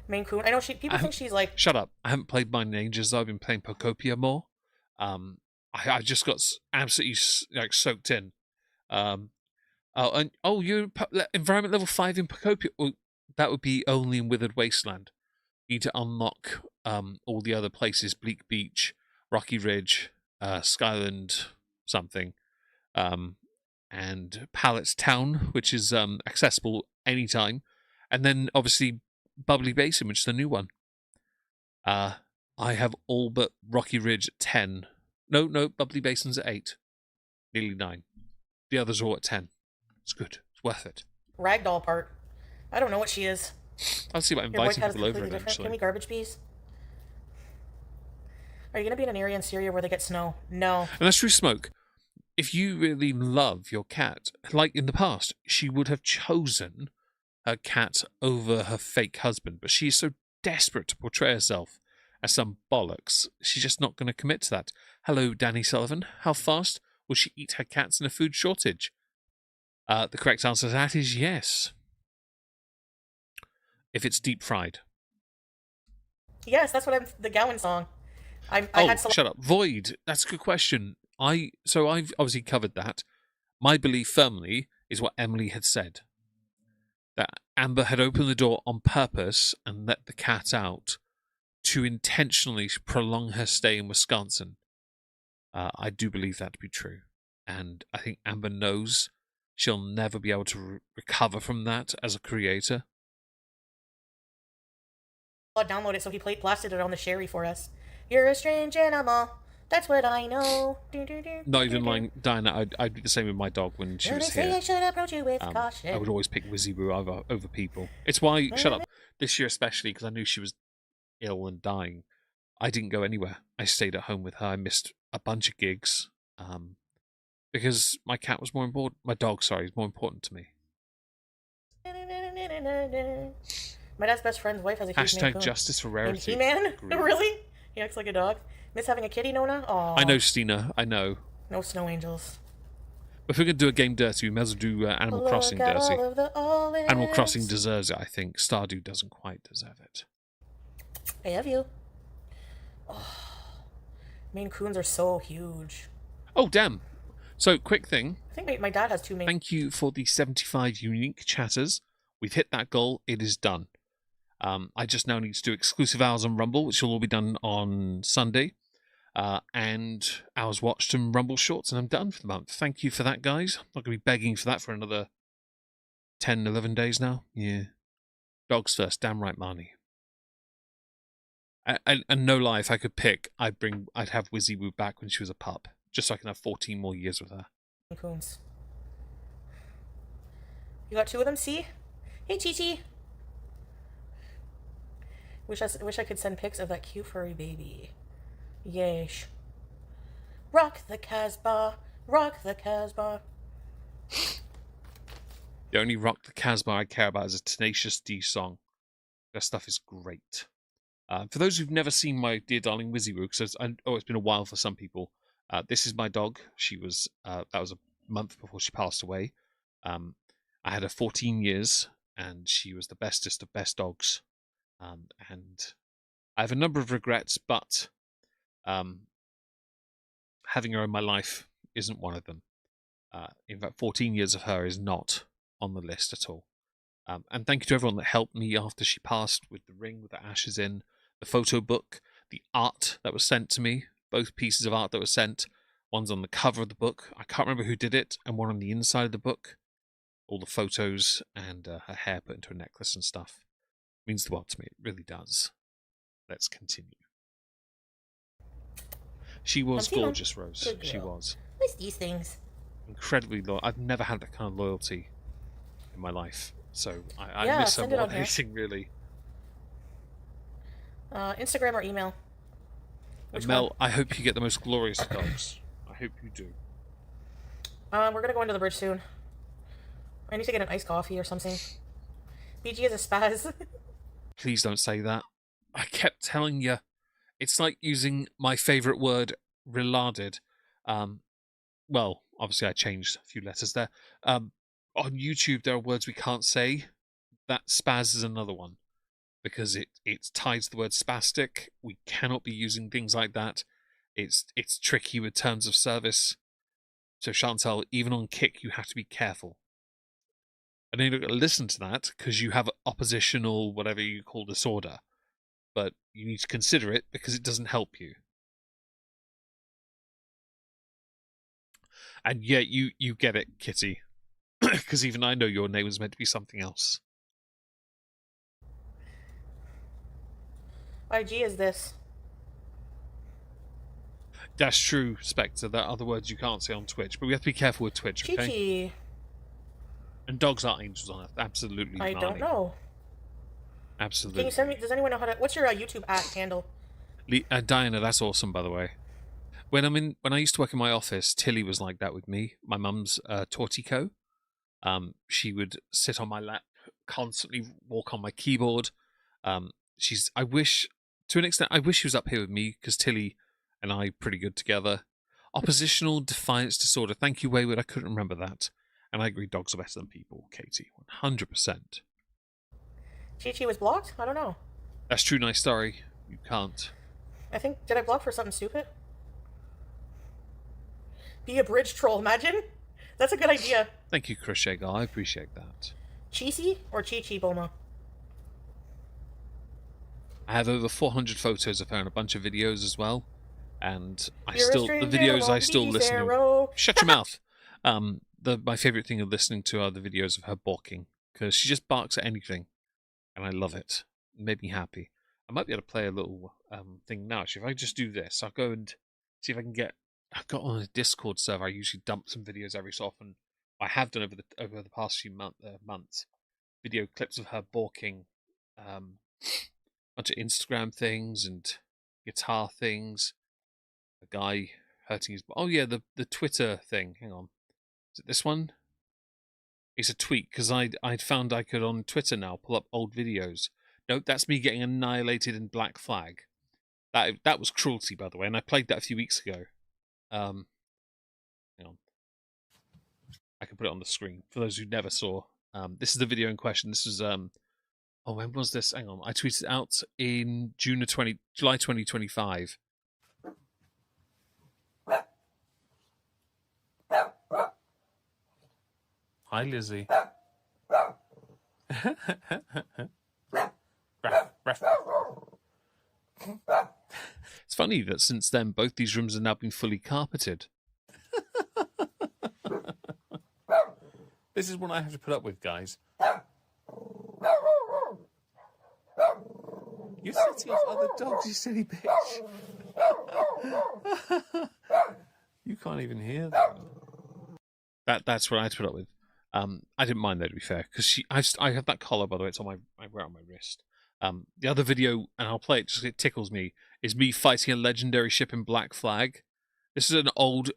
Maine Coon. I know people think she's like... Shut up. I haven't played mine in ages, though. I've been playing Pocopia more. I just got absolutely like soaked in. You're environment level 5 in Pocopia. Well, that would be only in Withered Wasteland. You need to unlock all the other places: Bleak Beach, Rocky Ridge, Skyland, something, and Pallet's Town, which is accessible anytime, and then obviously Bubbly Basin, which is the new one. I have all but Rocky Ridge at 10. No, Bubbly Basin's at 8. Nearly 9. The others are all at 10. It's good. It's worth it. Ragdoll part. I don't know what she is. I'll see about Your voice inviting has people over completely different. Can we eventually. garbage bees? Are you going to be in an area in Syria where they get snow? No. And that's true, Smoke. If you really love your cat, like in the past, she would have chosen her cat over her fake husband, but she is so desperate to portray herself as some bollocks, she's just not going to commit to that. Hello, Danny Sullivan. How fast will she eat her cats in a food shortage? The correct answer to that is yes. If it's deep fried. Yes, that's what the Gowan song. I had Shut up. Void. That's a good question. I've obviously covered that. My belief firmly is what Emily had said. that Amber had opened the door on purpose and let the cat out to intentionally prolong her stay in Wisconsin. I do believe that to be true. And I think Amber knows she'll never be able to recover from that as a creator. I'll download it, so he blasted it on the Sherry for us. You're a strange animal. That's what I know. Not even lying, Diana, I'd do the same with my dog when she was here. I should approach you with caution. I would always pick Wizzy Woo over people. It's why, shut up, this year especially, because I knew she was ill and dying, I didn't go anywhere. I stayed at home with her. I missed a bunch of gigs because my cat was more important. My dog, sorry, is more important to me. My dad's best friend's wife has a huge Hashtag justice for rarity. He-Man? Really? He acts like a dog. Miss having a kitty, Nona? Aww. I know, Stina. I know. No snow angels. But if we're going to do a game dirty, we may as well do Animal Crossing dirty. Animal Crossing deserves it, I think. Stardew doesn't quite deserve it. I have you. Oh, Maine Coons are so huge. Oh, damn. So, quick thing. I think my dad has 2 Maine. Thank you for the 75 unique chatters. We've hit that goal. It is done. I just now need to do exclusive hours on Rumble, which will all be done on Sunday. And hours watched and Rumble shorts, and I'm done for the month. Thank you for that, guys. I'm not going to be begging for that for another 10, 11 days now. Yeah. Dogs first. Damn right, Marnie. And no lie, if I could pick, I'd have Wizzy Woo back when she was a pup, just so I can have 14 more years with her. Coons. You got 2 of them, see? Hey, Chi-Chi. Wish I could send pics of that cute furry baby. Yeesh. Rock the Casbah. Rock the Casbah. The only Rock the Casbah I care about is a Tenacious D song. That stuff is great. For those who've never seen my dear darling Wizzy Woo, because it's been a while for some people. This is my dog. She was that was a month before she passed away. I had her 14 years, and she was the bestest of best dogs. And I have a number of regrets, but having her in my life isn't one of them. In fact, 14 years of her is not on the list at all. And thank you to everyone that helped me after she passed with the ring with the ashes in, the photo book, the art that was sent to me, both pieces of art that were sent. One's on the cover of the book. I can't remember who did it, and one on the inside of the book. All the photos and her hair put into a necklace and stuff. Means the world to me. It really does. Let's continue. She was gorgeous, Rose. She was. What's these things? Incredibly loyal. I've never had that kind of loyalty in my life. So I miss her more than anything, really. Instagram or email? And Mel, I hope you get the most glorious of dogs. I hope you do. We're going to go into the bridge soon. I need to get an iced coffee or something. BG is a spaz. Please don't say that. I kept telling you. It's like using my favourite word, relarded. Well, obviously I changed a few letters there. On YouTube, there are words we can't say. That spaz is another one. Because it ties the word spastic. We cannot be using things like that. It's tricky with terms of service. So Chantal, even on Kick, you have to be careful. And then you're going to listen to that because you have oppositional, whatever you call disorder. But you need to consider it because it doesn't help you. And yeah, you get it, Kitty. Because even I know your name was meant to be something else. IG is this? That's true, Spectre. There are other words you can't say on Twitch, but we have to be careful with Twitch, okay? Chi-Chi. And dogs are angels on earth. Absolutely. I don't know. Absolutely. Can you send me? Does anyone know how to? What's your YouTube handle? Diana, that's awesome, by the way. When I used to work in my office, Tilly was like that with me. My mum's Tortico. She would sit on my lap, constantly walk on my keyboard. I wish she was up here with me because Tilly and I are pretty good together. Oppositional defiance disorder. Thank you, Wayward. I couldn't remember that. And I agree, dogs are better than people, Katie. 100%. Chi-Chi was blocked? I don't know. That's true, nice story. You can't. I think, did I block for something stupid? Be a bridge troll, imagine? That's a good idea. Thank you, Crochet Girl. I appreciate that. Cheesy or Chi-Chi, Bulma? I have over 400 photos of her and a bunch of videos as well. And You're a strange the videos animal, I still BG listen to. Zero. Shut your mouth. My favorite thing of listening to are the videos of her balking, because she just barks at anything, and I love it. It made me happy. I might be able to play a little thing now. Actually, if I just do this, I'll go and see if I can get. I've got on a Discord server. I usually dump some videos every so often. I have done over the past few months. Video clips of her balking, bunch of Instagram things and guitar things. A guy hurting his. Oh yeah, the Twitter thing. Hang on, is it this one? It's a tweet because I'd found I could on Twitter now pull up old videos. No, that's me getting annihilated in Black Flag. That was cruelty, by the way, and I played that a few weeks ago. Hang on, I can put it on the screen for those who never saw. This is the video in question. This is oh, when was this? Hang on, I tweeted it out in July 2025. Hi, Lizzie. It's funny that since then, both these rooms have now been fully carpeted. This is what I have to put up with, guys. You're setting off other dogs, you silly bitch. You can't even hear that. That's what I had to put up with. I didn't mind though, to be fair, because I have that collar, by the way. It's on I wear it on my wrist. The other video, and I'll play it just 'cause it tickles me, is me fighting a legendary ship in Black Flag. This is an old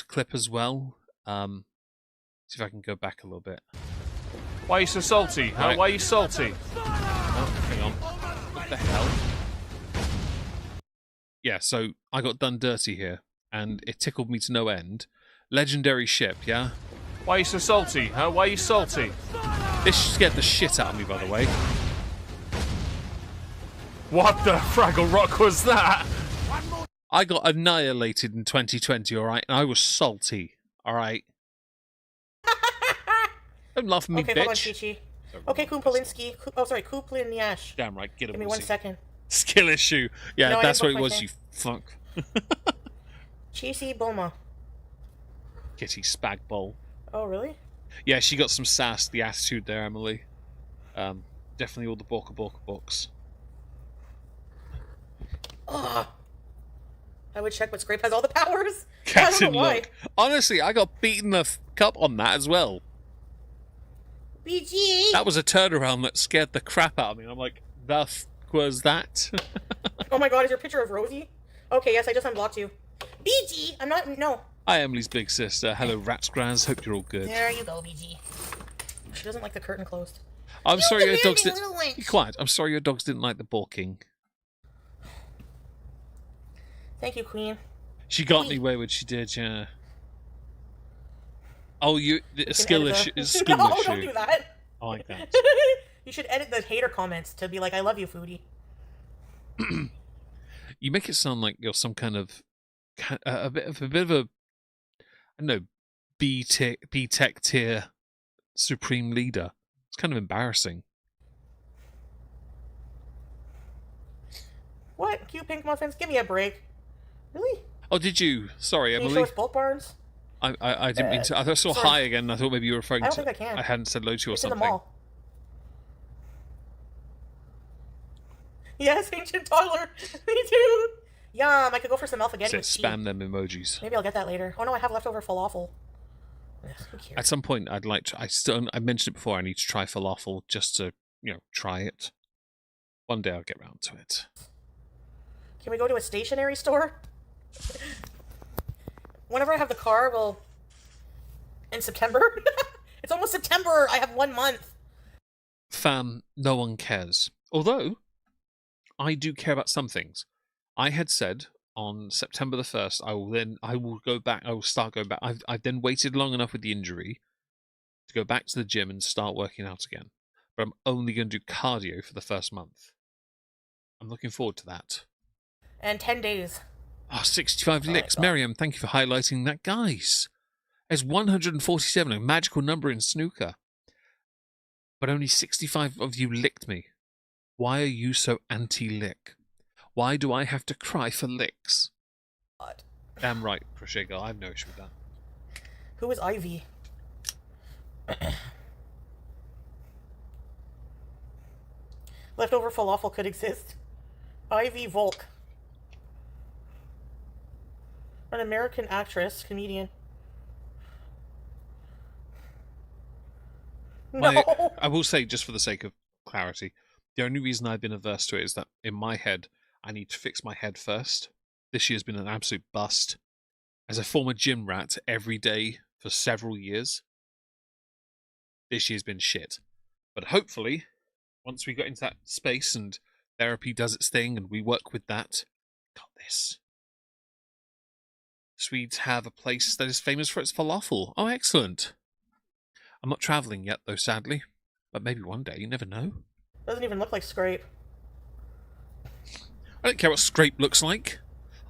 clip as well. See if I can go back a little bit. Why are you so salty? Huh? Right. Why are you salty? Oh, hang on. What the hell? Yeah, so I got done dirty here, and it tickled me to no end. Legendary ship, yeah? Why are you so salty? Huh? Why are you salty? This scared the shit out of me, by the way. What the Fraggle Rock was that? I got annihilated in 2020, alright? And I was salty, alright? Don't laugh at me, Okay, bitch. hold on, Chi-Chi. Okay, Kumpalinsky. Oh, sorry, Kuplin-Yash. Damn right, get him. Give me 1 second. Skill issue. Yeah, No, I that's what didn't it book was, my you fuck. Chi-Chi Bulma. Kitty spag bowl. Oh, really? Yeah, she got some sass, the attitude there, Emily. Definitely all the Borka books. Ugh. I would check, but Scrape has all the powers. I Captain don't know why. Look. Honestly, I got beaten the cup on that as well. BG! That was a turnaround that scared the crap out of me. I'm like, the f was that? Oh my god, is your picture of Rosie? Okay, yes, I just unblocked you. BG! I'm not, no. Hi, Emily's big sister. Hello, Ratsgraz. Hope you're all good. There you go, BG. She doesn't like the curtain closed. I'm You sorry your demanding dogs didn't. little wench. Be quiet. I'm sorry your dogs didn't like the balking. Thank you, Queen. She got me wayward. She did, yeah. Oh, You can skill edit issue. the- Skill no, issue. don't do that. I like that. You should edit the hater comments to be like, I love you, Foodie. You make it sound like you're some kind of a bit of a I don't know, B tech tier supreme leader. It's kind of embarrassing. What? Cute pink muffins? Give me a break. Really? Oh, did you? Sorry, Can you show Emily. us Bolt Barns? I didn't mean to. I saw sorry. hi again. I thought maybe you were referring I don't to. think I can. I hadn't said hello to you or It's in the something. mall. Yes, ancient toddler. Me too. Yum, I could go for some alphagetti Say with tea. spam them emojis. Maybe I'll get that later. Oh no, I have leftover falafel. Ugh, who cares? At some point, I'd like to. I mentioned it before. I need to try falafel just to try it. One day I'll get round to it. Can we go to a stationery store? Whenever I have the car, well, in September. It's almost September. I have 1 month. Fam, no one cares. Although, I do care about some things. I had said on September the 1st, I will go back. I will start going back. I've then waited long enough with the injury to go back to the gym and start working out again. But I'm only going to do cardio for the first month. I'm looking forward to that. And 10 days. Oh, 65 my licks. God. Miriam, thank you for highlighting that, guys. There's 147, a magical number in snooker. but only 65 of you licked me. Why are you so anti-lick? Why do I have to cry for licks? God. Damn right, Crochet Girl. I have no issue with that. Who is Ivy? Leftover falafel could exist. Ivy Volk. An American actress, comedian. No. I will say, just for the sake of clarity, the only reason I've been averse to it is that in my head, I need to fix my head first. This year's been an absolute bust. As a former gym rat every day for several years, this year's been shit. But hopefully, once we get into that space and therapy does its thing and we work with that, got this. Swedes have a place that is famous for its falafel. Oh, excellent. I'm not travelling yet, though, sadly. But maybe one day, you never know. Doesn't even look like scrape. I don't care what scrape looks like.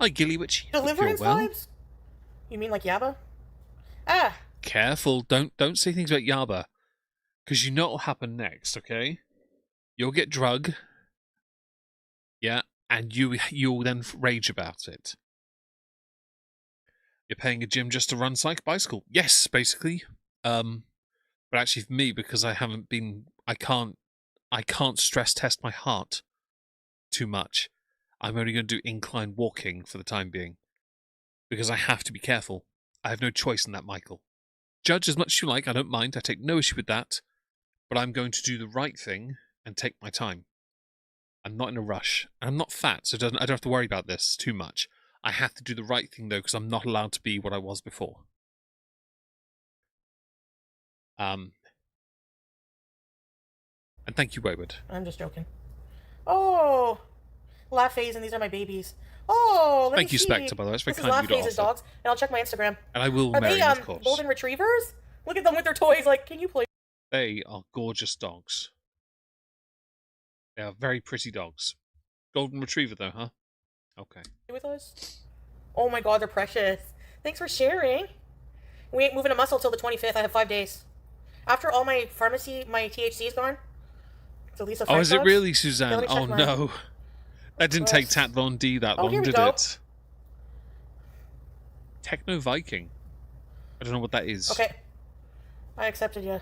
Hi, Gilly-witch. Deliverance vibes? You mean like Yaba? Ah! Careful, don't say things about Yaba. Because you know what will happen next, okay? You'll get drug. Yeah, and you'll then rage about it. You're paying a gym just to run bicycle. Yes, basically. But actually for me, because I can't stress test my heart too much. I'm only going to do incline walking for the time being. Because I have to be careful. I have no choice in that, Michael. Judge as much as you like, I don't mind. I take no issue with that. But I'm going to do the right thing and take my time. I'm not in a rush. I'm not fat, so I don't have to worry about this too much. I have to do the right thing, though, because I'm not allowed to be what I was before. And thank you, Wayward. I'm just joking. Oh! Laugh-Phase, and these are my babies. Oh, let Thank me you, see. Spectre, by the way. It's very This is kind of you to Laugh-Phase's offer. dogs, and I'll check my Instagram. And I will Are marry they, them, of course. golden retrievers? Look at them with their toys, like, can you play? They are gorgeous dogs. They are very pretty dogs. Golden Retriever, though, huh? Okay. With us? Oh my god, they're precious. Thanks for sharing. We ain't moving a muscle till the 25th. I have 5 days. After all my pharmacy, my THC is gone. So Lisa. Oh, is it dogs? really, Suzanne? let me check Oh, mine. no. That didn't take Tatlon D that Oh, long, here we did go. it? Techno Viking. I don't know what that is. Okay. I accepted you.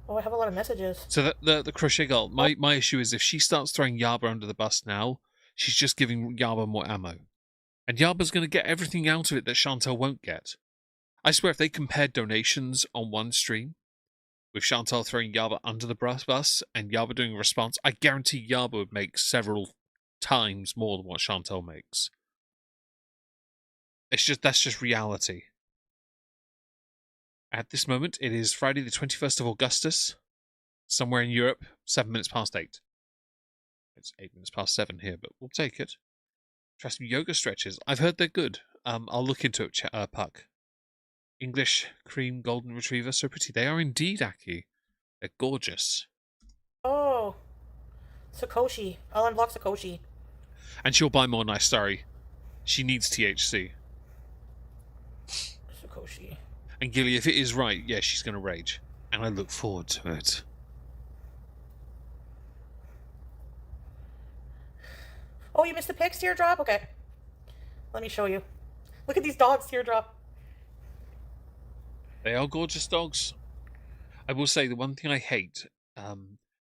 Oh, I have a lot of messages. So the Crochet Girl, my issue is if she starts throwing Yaba under the bus now, she's just giving Yaba more ammo. And Yaba's going to get everything out of it that Chantal won't get. I swear if they compared donations on one stream, with Chantal throwing Yaba under the bus and Yaba doing a response, I guarantee Yaba would make several times more than what Chantal makes. That's just reality. At this moment, it is Friday the 21st of Augustus, somewhere in Europe, 7 minutes past 8. It's 8 minutes past 7 here, but we'll take it. Try some yoga stretches. I've heard they're good. I'll look into it, Puck. English cream golden retriever, so pretty. They are indeed, Aki. They're gorgeous. Oh. Sakoshi. I'll unblock Sakoshi. And she'll buy more nice, sorry. She needs THC. Sakoshi. And Gilly, if it is right, yeah, she's going to rage. And I look forward to it. Oh, you missed the pics, Teardrop? Okay. Let me show you. Look at these dogs, Teardrop. They are gorgeous dogs. I will say the one thing I hate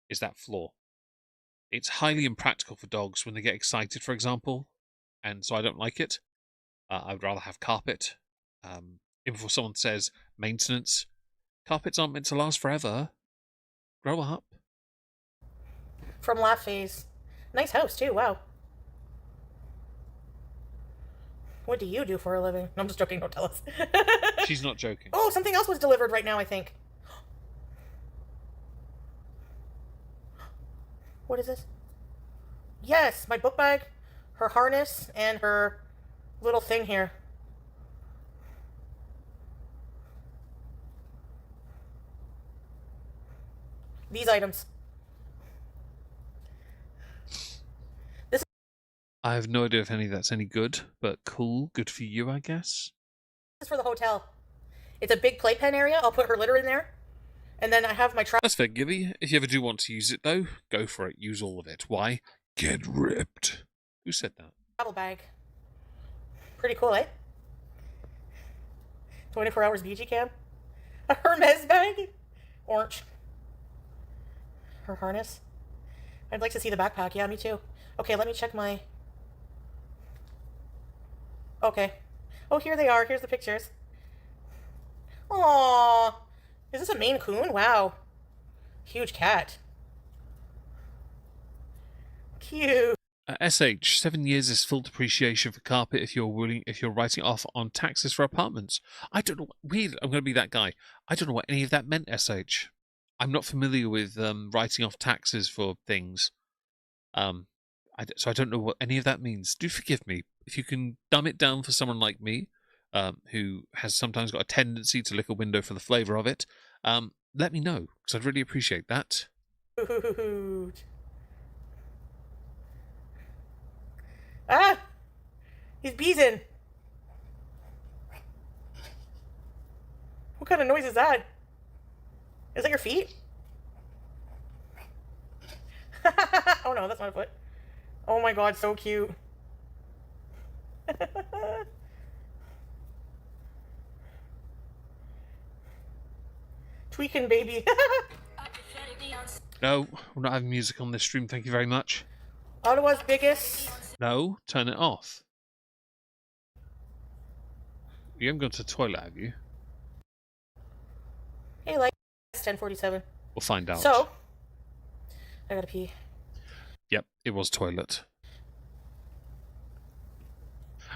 is that floor. It's highly impractical for dogs when they get excited, for example. And so I don't like it. I would rather have carpet. Even before someone says maintenance, carpets aren't meant to last forever. Grow up. From Laugh-Phase. Nice house, too. Wow. What do you do for a living? No, I'm just joking. Don't tell us. She's not joking. Oh, something else was delivered right now, I think. What is this? Yes, my book bag, her harness, and her little thing here. These items. I have no idea if any of that's any good, but cool. Good for you, I guess. This is for the hotel. It's a big playpen area. I'll put her litter in there. And then I have my That's fair, Gibby. If you ever do want to use it, though, go for it. Use all of it. Why? Get ripped. Who said that? travel bag. Pretty cool, eh? 24 hours BG cam. A Hermes bag. Orange. Her harness. I'd like to see the backpack. Yeah, me too. Okay, let me check my... Okay. Oh, here they are. Here's the pictures. Aww. Is this a Maine Coon? Wow. Huge cat. Cute. SH, 7 years is full depreciation for carpet if you're writing off on taxes for apartments. I don't know. Weird. I'm going to be that guy. I don't know what any of that meant, SH. I'm not familiar with writing off taxes for things. So I don't know what any of that means. Do forgive me. If you can dumb it down for someone like me, who has sometimes got a tendency to lick a window for the flavour of it, let me know, because I'd really appreciate that. Ah! He's beezing. What kind of noise is that? Is that your feet? Oh no, that's not a foot. Oh my god, so cute. Tweaking, baby. No, we're not having music on this stream, thank you very much. Ottawa's biggest. No, turn it off. You haven't gone to the toilet, have you? Hey, like, it's 10:47. We'll find out. So, I gotta pee. Yep, it was toilet.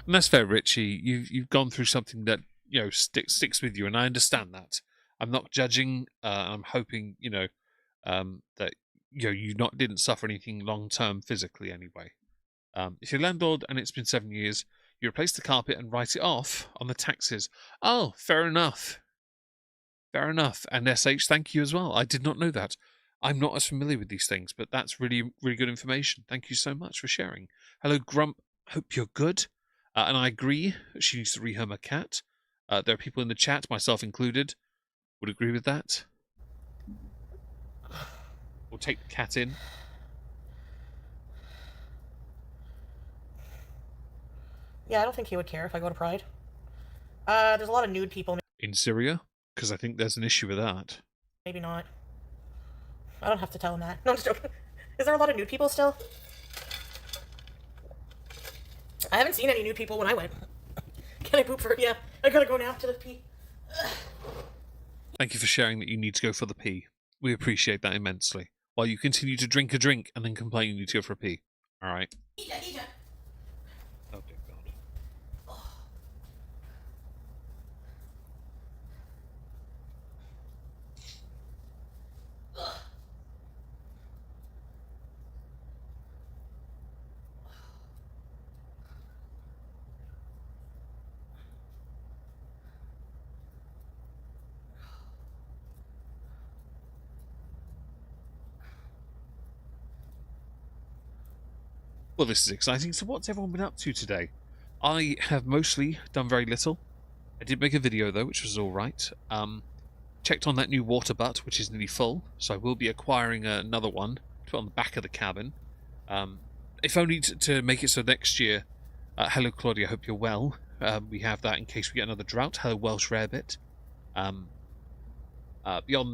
And that's fair, Richie. You've gone through something that, you know, sticks with you, and I understand that. I'm not judging. I'm hoping, that you didn't suffer anything long term physically anyway. If you're a landlord and it's been 7 years, you replace the carpet and write it off on the taxes. Oh, fair enough. Fair enough. And SH, thank you as well. I did not know that. I'm not as familiar with these things, but that's really, really good information. Thank you so much for sharing. Hello, Grump. Hope you're good. And I agree. She needs to rehome her cat. There are people in the chat, myself included, would agree with that. We'll take the cat in. Yeah, I don't think he would care if I go to Pride. There's a lot of nude people. In Syria? Because I think there's an issue with that. Maybe not. I don't have to tell him that. No, I'm just joking. Is there a lot of nude people still? I haven't seen any nude people when I went. Can I poop for... Yeah, I gotta go now to the pee. Thank you for sharing that you need to go for the pee. We appreciate that immensely. While you continue to drink a drink and then complain you need to go for a pee. Alright? Oh, dear God. Well, this is exciting. So what's everyone been up to today? I have mostly done very little. I did make a video, though, which was alright. Checked on that new water butt, which is nearly full, so I will be acquiring another one to put on the back of the cabin. If only to make it so next year... hello, Claudia, hope you're well. We have that in case we get another drought. Hello, Welsh Rarebit. Beyond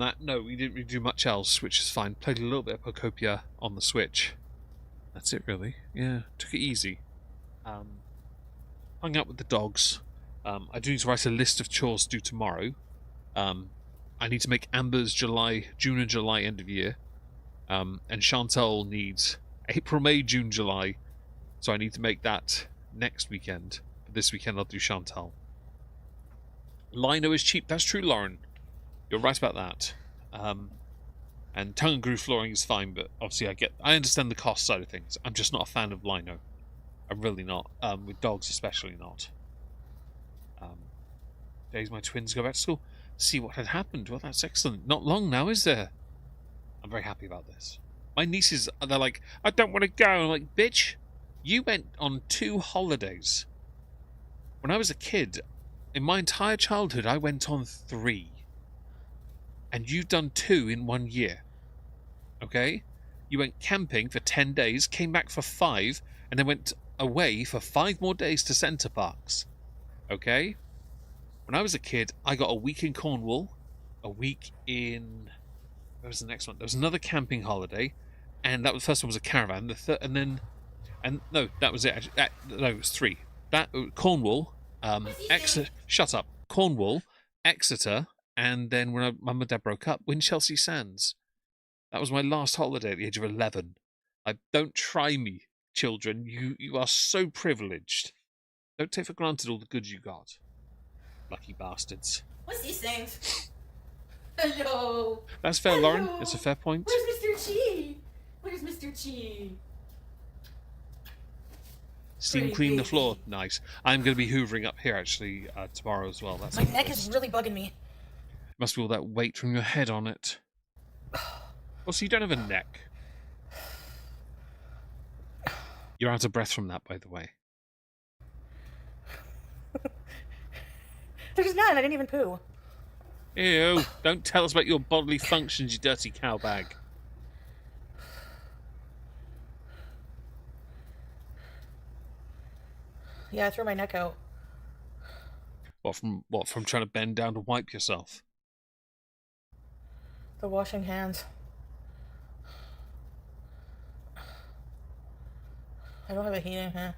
that, no, we didn't really do much else, which is fine. Played a little bit of Pocopia on the Switch. That's it, really. Yeah, took it easy. Hung out with the dogs. I do need to write a list of chores to do tomorrow. I need to make Amber's June and July end of year. And Chantal needs April, May, June, July. So I need to make that next weekend. But this weekend I'll do Chantal. Lino is cheap. That's true, Lauren. You're right about that. And tongue and groove flooring is fine, but obviously I understand the cost side of things. I'm just not a fan of lino. I'm really not. With dogs especially not. Days my twins go back to school. See what had happened. Well, that's excellent. Not long now, is there? I'm very happy about this. My nieces, they're like, I don't want to go. I'm like, bitch, you went on 2 holidays. When I was a kid, in my entire childhood, I went on 3. and you've done 2 in 1 year. Okay? You went camping for 10 days, came back for 5, and then went away for 5 more days to centre parks. Okay? When I was a kid, I got a week in Cornwall, a week in... Where was the next one? There was another camping holiday, and that was, the first one was a caravan. The third, and then... And no, that was it. No, it was 3. That Cornwall, Exeter... Shut up. Cornwall, Exeter, and then when Mum and Dad broke up, Winchelsea Sands. That was my last holiday at the age of 11. Don't try me, children. You are so privileged. Don't take for granted all the goods you got. Lucky bastards. What's these things? Hello. That's fair, Hello. Lauren. It's a fair point. Where's Mr. Chi? Where's Mr. Chi? Steam Pretty clean the baby. floor. Nice. I'm going to be hoovering up here, actually, tomorrow as well. That's My on the neck is list. really bugging me. Must be all that weight from your head on it. Also, you don't have a neck. You're out of breath from that, by the way. There's none. I didn't even poo. Ew. Don't tell us about your bodily functions, you dirty cow bag. Yeah, I threw my neck out. What, from trying to bend down to wipe yourself? The washing hands. I don't have a heating, huh?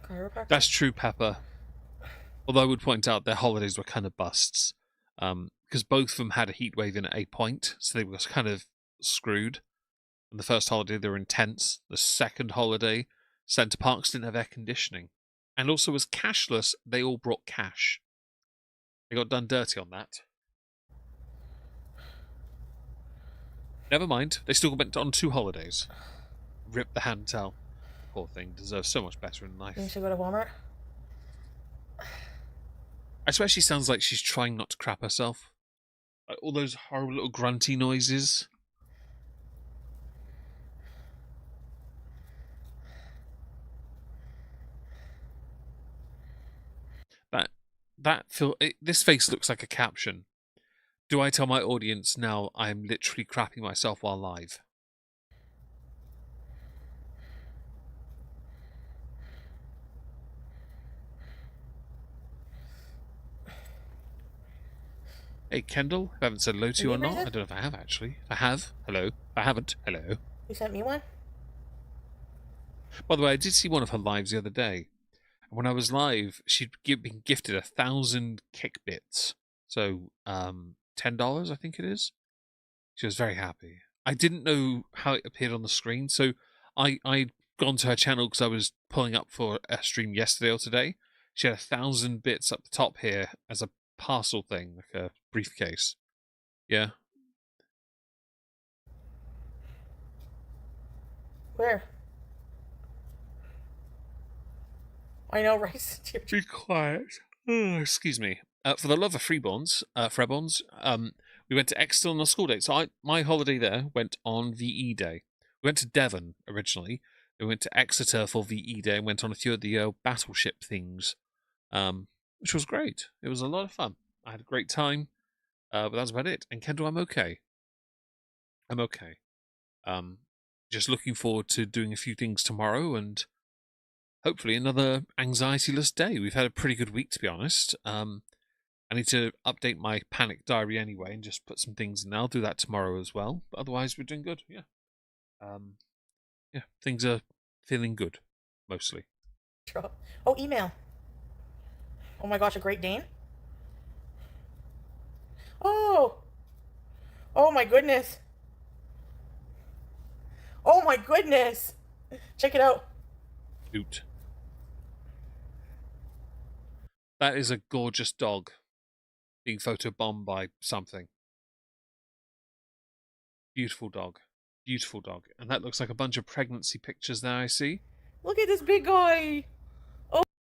Chiropractor? That's true, Pepper. Although I would point out their holidays were kind of busts. Because both of them had a heat wave in at a point, so they were kind of screwed. And the first holiday, they were intense. The second holiday, Centre Parks didn't have air conditioning. And also, as cashless, they all brought cash. They got done dirty on that. Never mind, they still went on 2 holidays. Rip the hand towel. Poor thing, deserves so much better in life. You should go to Walmart. I swear she sounds like she's trying not to crap herself. Like all those horrible little grunty noises. This face looks like a caption. Do I tell my audience now I am literally crapping myself while live? Hey, Kendall, I haven't said hello to you or need my not. I head? don't know if I have, actually. If I have, hello. If I haven't, hello. You sent me one? By the way, I did see one of her lives the other day. And when I was live, she'd been gifted 1,000 kick bits. So, $10, I think it is. She was very happy. I didn't know how it appeared on the screen, so I'd gone to her channel because I was pulling up for a stream yesterday or today. She had 1,000 bits up the top here as a parcel thing, like a briefcase. Yeah. Where? I know, right? Be quiet. Oh, excuse me. For the love of Freebonds, we went to Exeter on a school date. So my holiday there went on VE Day. We went to Devon originally. We went to Exeter for VE Day and went on a few of the battleship things, which was great. It was a lot of fun. I had a great time, but that's about it. And Kendall, I'm okay. I'm okay. Just looking forward to doing a few things tomorrow and hopefully another anxiety-less day. We've had a pretty good week, to be honest. I need to update my panic diary anyway and just put some things in. I'll do that tomorrow as well. But otherwise, we're doing good. Yeah. Yeah, things are feeling good, mostly. Oh, email. Oh my gosh, a Great Dane? Oh! Oh my goodness. Oh my goodness! Check it out. Oot. That is a gorgeous dog being photobombed by something. Beautiful dog. Beautiful dog. And that looks like a bunch of pregnancy pictures there, I see. Look at this big guy!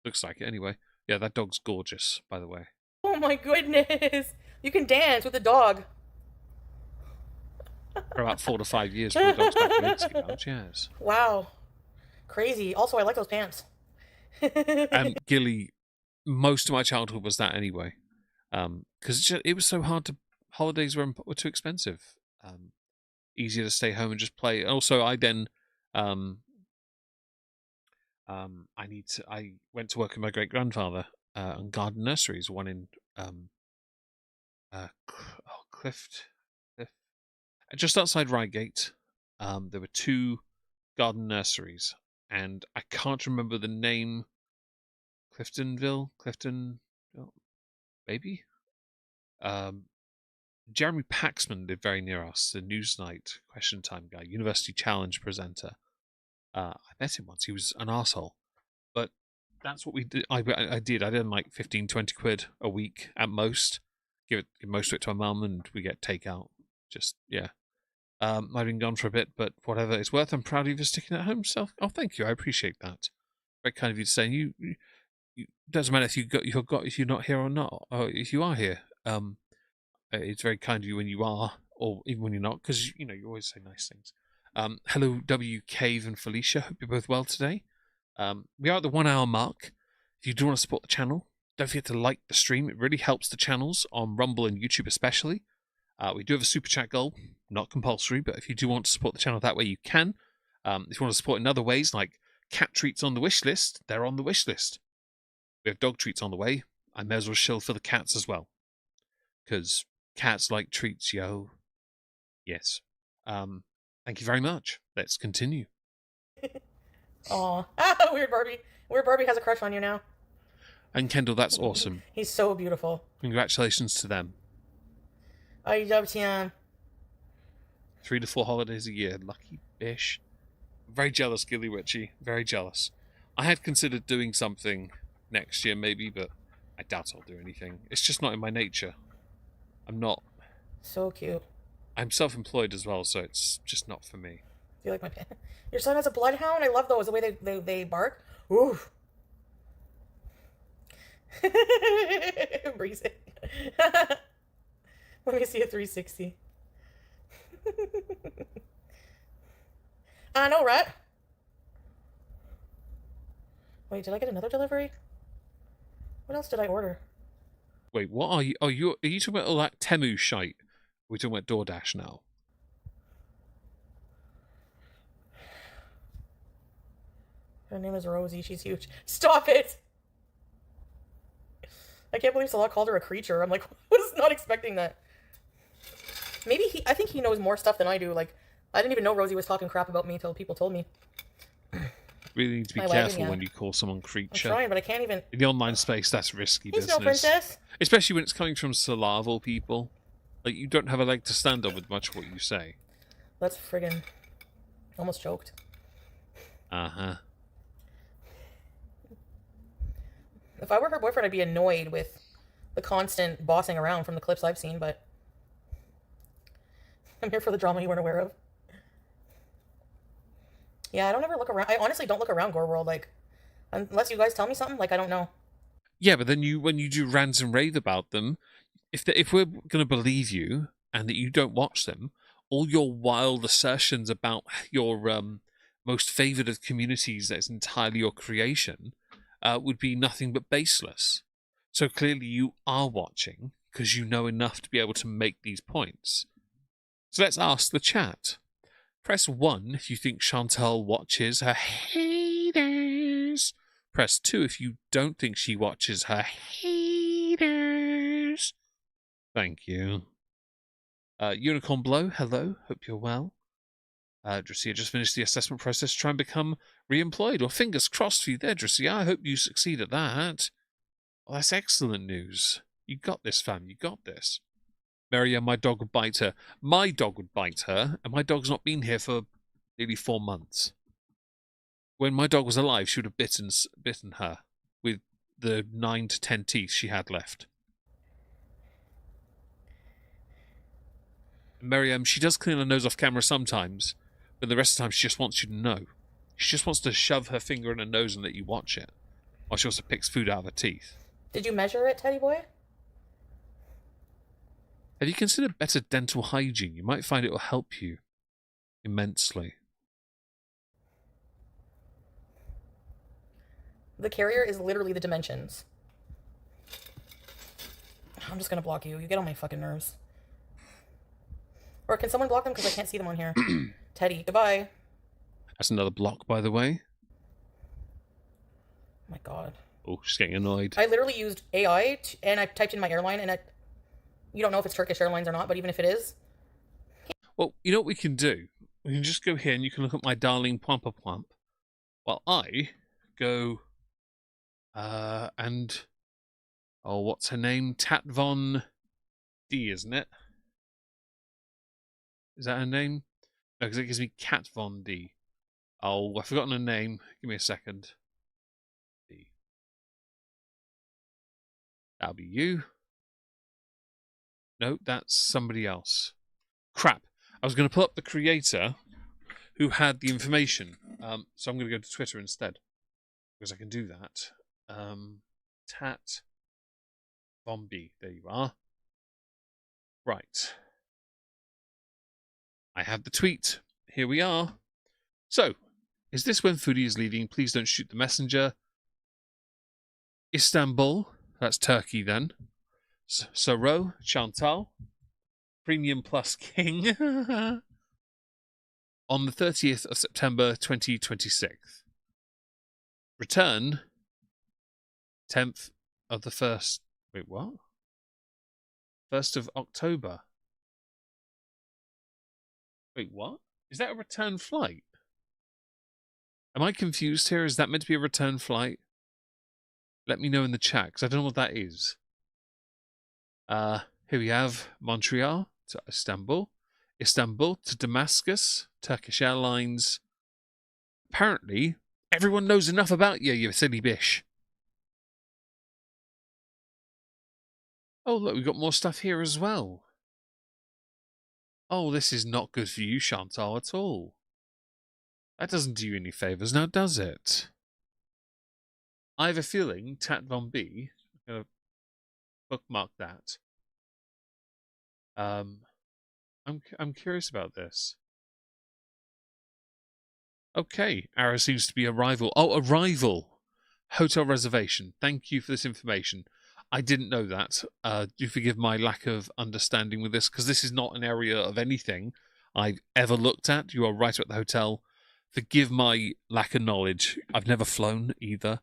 Looks like it anyway. Yeah, that dog's gorgeous, by the way. Oh my goodness! You can dance with the dog. For about 4 to 5 years for the dog's back in Ipswich, yes. Wow. Crazy. Also, I like those pants. And Gilly, most of my childhood was that anyway. Because it was so hard to. Holidays were too expensive. Easier to stay home and just play. Also, I then I went to work with my great grandfather on garden nurseries, one in Clift, just outside Reigate. There were two garden nurseries, and I can't remember the name. Clifton, maybe. Jeremy Paxman lived very near us, the Newsnight Question Time guy, University Challenge presenter. I met him once. He was an arsehole. But that's what we did. I did. I did like 15, 20 quid a week at most. Give most of it to my mum, and we get takeout. Just, yeah. I've been gone for a bit, but whatever it's worth, I'm proud of you for sticking at home. So, thank you. I appreciate that. Very kind of you to say. You doesn't matter if if you're not here or not, or if you are here. It's very kind of you when you are, or even when you're not, because you always say nice things. Hello, W Cave and Felicia. Hope you're both well today. We are at the 1 hour mark. If you do want to support the channel, don't forget to like the stream. It really helps the channels on Rumble and YouTube especially. We do have a super chat goal, not compulsory, but if you do want to support the channel that way, you can. If you want to support in other ways, like cat treats on the wish list, they're on the wish list. We have dog treats on the way. I may as well shill for the cats as well, because cats like treats, yo. Yes. Thank you very much. Let's continue. Aw. Weird Barbie. Weird Barbie has a crush on you now. And Kendall, that's awesome. He's so beautiful. Congratulations to them. I love him. 3 to 4 holidays a year. Lucky bish. Very jealous, Gilly Witchy. Very jealous. I had considered doing something next year, maybe, but I doubt I'll do anything. It's just not in my nature. I'm not. So cute. I'm self-employed as well, so it's just not for me. Do you like my pen? Your son has a bloodhound? I love those, the way they bark. Ooh. Breeze it. Let me see a 360. I know, right? Wait, did I get another delivery? What else did I order? Wait, what are you? Oh, are you talking about all that Temu shite? We're talking about DoorDash now. Her name is Rosie. She's huge. Stop it! I can't believe Salah called her a creature. I'm like, I was not expecting that. Maybe I think he knows more stuff than I do. Like, I didn't even know Rosie was talking crap about me until people told me. Really need to be careful when you call someone creature. I'm trying, but I can't even. In the online space, that's risky He's business. no princess. Especially when it's coming from Salah of all people. Like, you don't have a leg to stand on with much of what you say. That's friggin' almost choked. Uh-huh. If I were her boyfriend, I'd be annoyed with the constant bossing around from the clips I've seen, but I'm here for the drama you weren't aware of. Yeah, I don't ever look around. I honestly don't look around Gore World, like, unless you guys tell me something, like, I don't know. Yeah, but then when you do rant and rave about them, if we're going to believe you and that you don't watch them, all your wild assertions about your most favoured of communities that's entirely your creation would be nothing but baseless. So clearly you are watching because you know enough to be able to make these points. So let's ask the chat. Press 1 if you think Chantal watches her haters. Press 2 if you don't think she watches her haters. Thank you. Unicorn Blow, hello. Hope you're well. Dressia just finished the assessment process to try and become re-employed. Well, fingers crossed for you there, Dressia. I hope you succeed at that. Well, that's excellent news. You got this, fam. You got this. Maria, my dog would bite her. My dog would bite her, and my dog's not been here for nearly 4 months. When my dog was alive, she would have bitten her with the 9 to 10 teeth she had left. Miriam, she does clean her nose off camera sometimes, but the rest of the time she just wants you to know. She just wants to shove her finger in her nose and let you watch it, while she also picks food out of her teeth. Did you measure it, Teddy boy? Have you considered better dental hygiene? You might find it will help you immensely. The carrier is literally the dimensions. I'm just gonna block you. You get on my fucking nerves. Or can someone block them because I can't see them on here? Teddy, goodbye. That's another block, by the way. Oh my god. Oh, she's getting annoyed. I literally used AI and I typed in my airline and you don't know if it's Turkish Airlines or not, but even if it is. Well, you know what we can do? We can just go here and you can look at my darling Pwampa Pwamp. While I go and... Oh, what's her name? Tat Von D, isn't it? Is that her name? No, because it gives me Cat Von D. Oh, I've forgotten her name. Give me a second. D. That'll be you. No, that's somebody else. Crap. I was going to pull up the creator who had the information. So I'm going to go to Twitter instead. Because I can do that. Tat Von B. There you are. Right. I have the tweet. Here we are. So, is this when Foodie is leaving? Please don't shoot the messenger. Istanbul. That's Turkey then. Saro, Chantal. Premium Plus King. On the 30th of September 2026. Return 10th of the 1st. Wait, what? 1st of October. Wait, what? Is that a return flight? Am I confused here? Is that meant to be a return flight? Let me know in the chat, because I don't know what that is. Here we have Montreal to Istanbul. Istanbul to Damascus. Turkish Airlines. Apparently, everyone knows enough about you, you silly bish. Oh, look, we've got more stuff here as well. Oh, this is not good for you, Chantal, at all. That doesn't do you any favours now, does it? I have a feeling Tat Von B, I'm going to bookmark that. I'm curious about this. Okay, Ara seems to be arrival. Oh, arrival! Hotel reservation. Thank you for this information. I didn't know that. Do forgive my lack of understanding with this, because this is not an area of anything I've ever looked at. You are right about the hotel. Forgive my lack of knowledge. I've never flown either,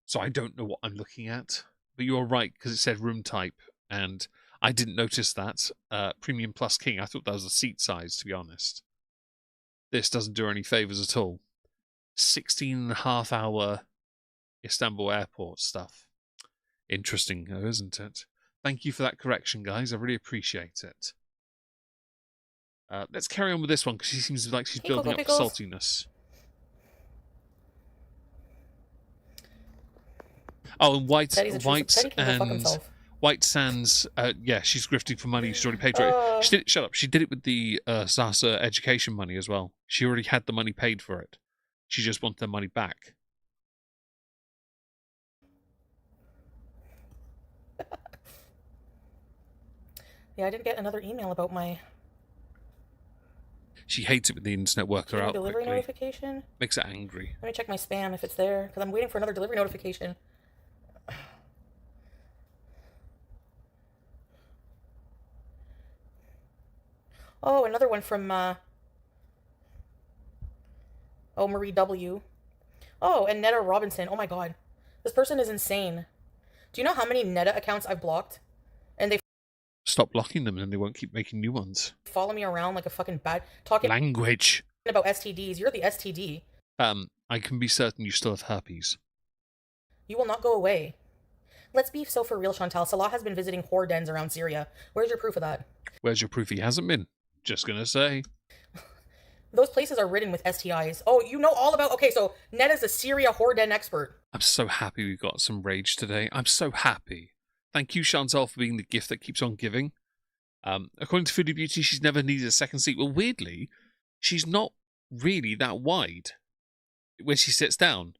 so I don't know what I'm looking at. But you are right, because it said room type, and I didn't notice that. Premium Plus King, I thought that was the seat size, to be honest. This doesn't do any favours at all. 16.5 hour Istanbul airport stuff. Interesting, though, isn't it? Thank you for that correction, guys. I really appreciate it. Let's carry on with this one, because she seems like she's building up saltiness. Oh, and White Sands, yeah, she's grifting for money. She's already paid for it. She did, shut up. She did it with the Sasa education money as well. She already had the money paid for it. She just wanted the money back. Yeah, I didn't get another email about my... She hates it when the internet works her out delivery quickly. Notification? Makes her angry. Let me check my spam if it's there, because I'm waiting for another delivery notification. Oh, another one from, oh, Marie W. Oh, and Netta Robinson. Oh my god. This person is insane. Do you know how many Netta accounts I've blocked? And they stop blocking them and they won't keep making new ones. Follow me around like a fucking bad... Talking language about STDs. You're the STD. I can be certain you still have herpes. You will not go away. Let's be so for real, Chantal. Salah has been visiting whore dens around Syria. Where's your proof of that? Where's your proof he hasn't been? Just gonna say. Those places are ridden with STIs. Oh, you know all about... Okay, so Ned is a Syria whore den expert. I'm so happy we got some rage today. I'm so happy. Thank you, Chantal, for being the gift that keeps on giving. According to Foodie Beauty, she's never needed a second seat. Well, weirdly, she's not really that wide when she sits down.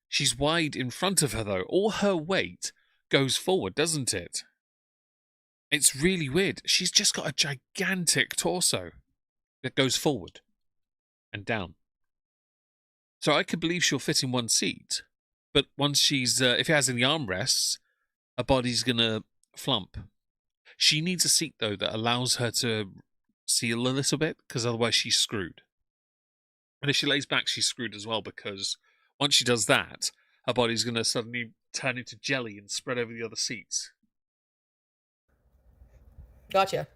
She's wide in front of her, though. All her weight goes forward, doesn't it? It's really weird. She's just got a gigantic torso that goes forward and down. So I could believe she'll fit in one seat. But once she's, if it has any armrests, her body's going to flump. She needs a seat, though, that allows her to seal a little bit, because otherwise she's screwed. And if she lays back, she's screwed as well, because once she does that, her body's going to suddenly turn into jelly and spread over the other seats. Gotcha.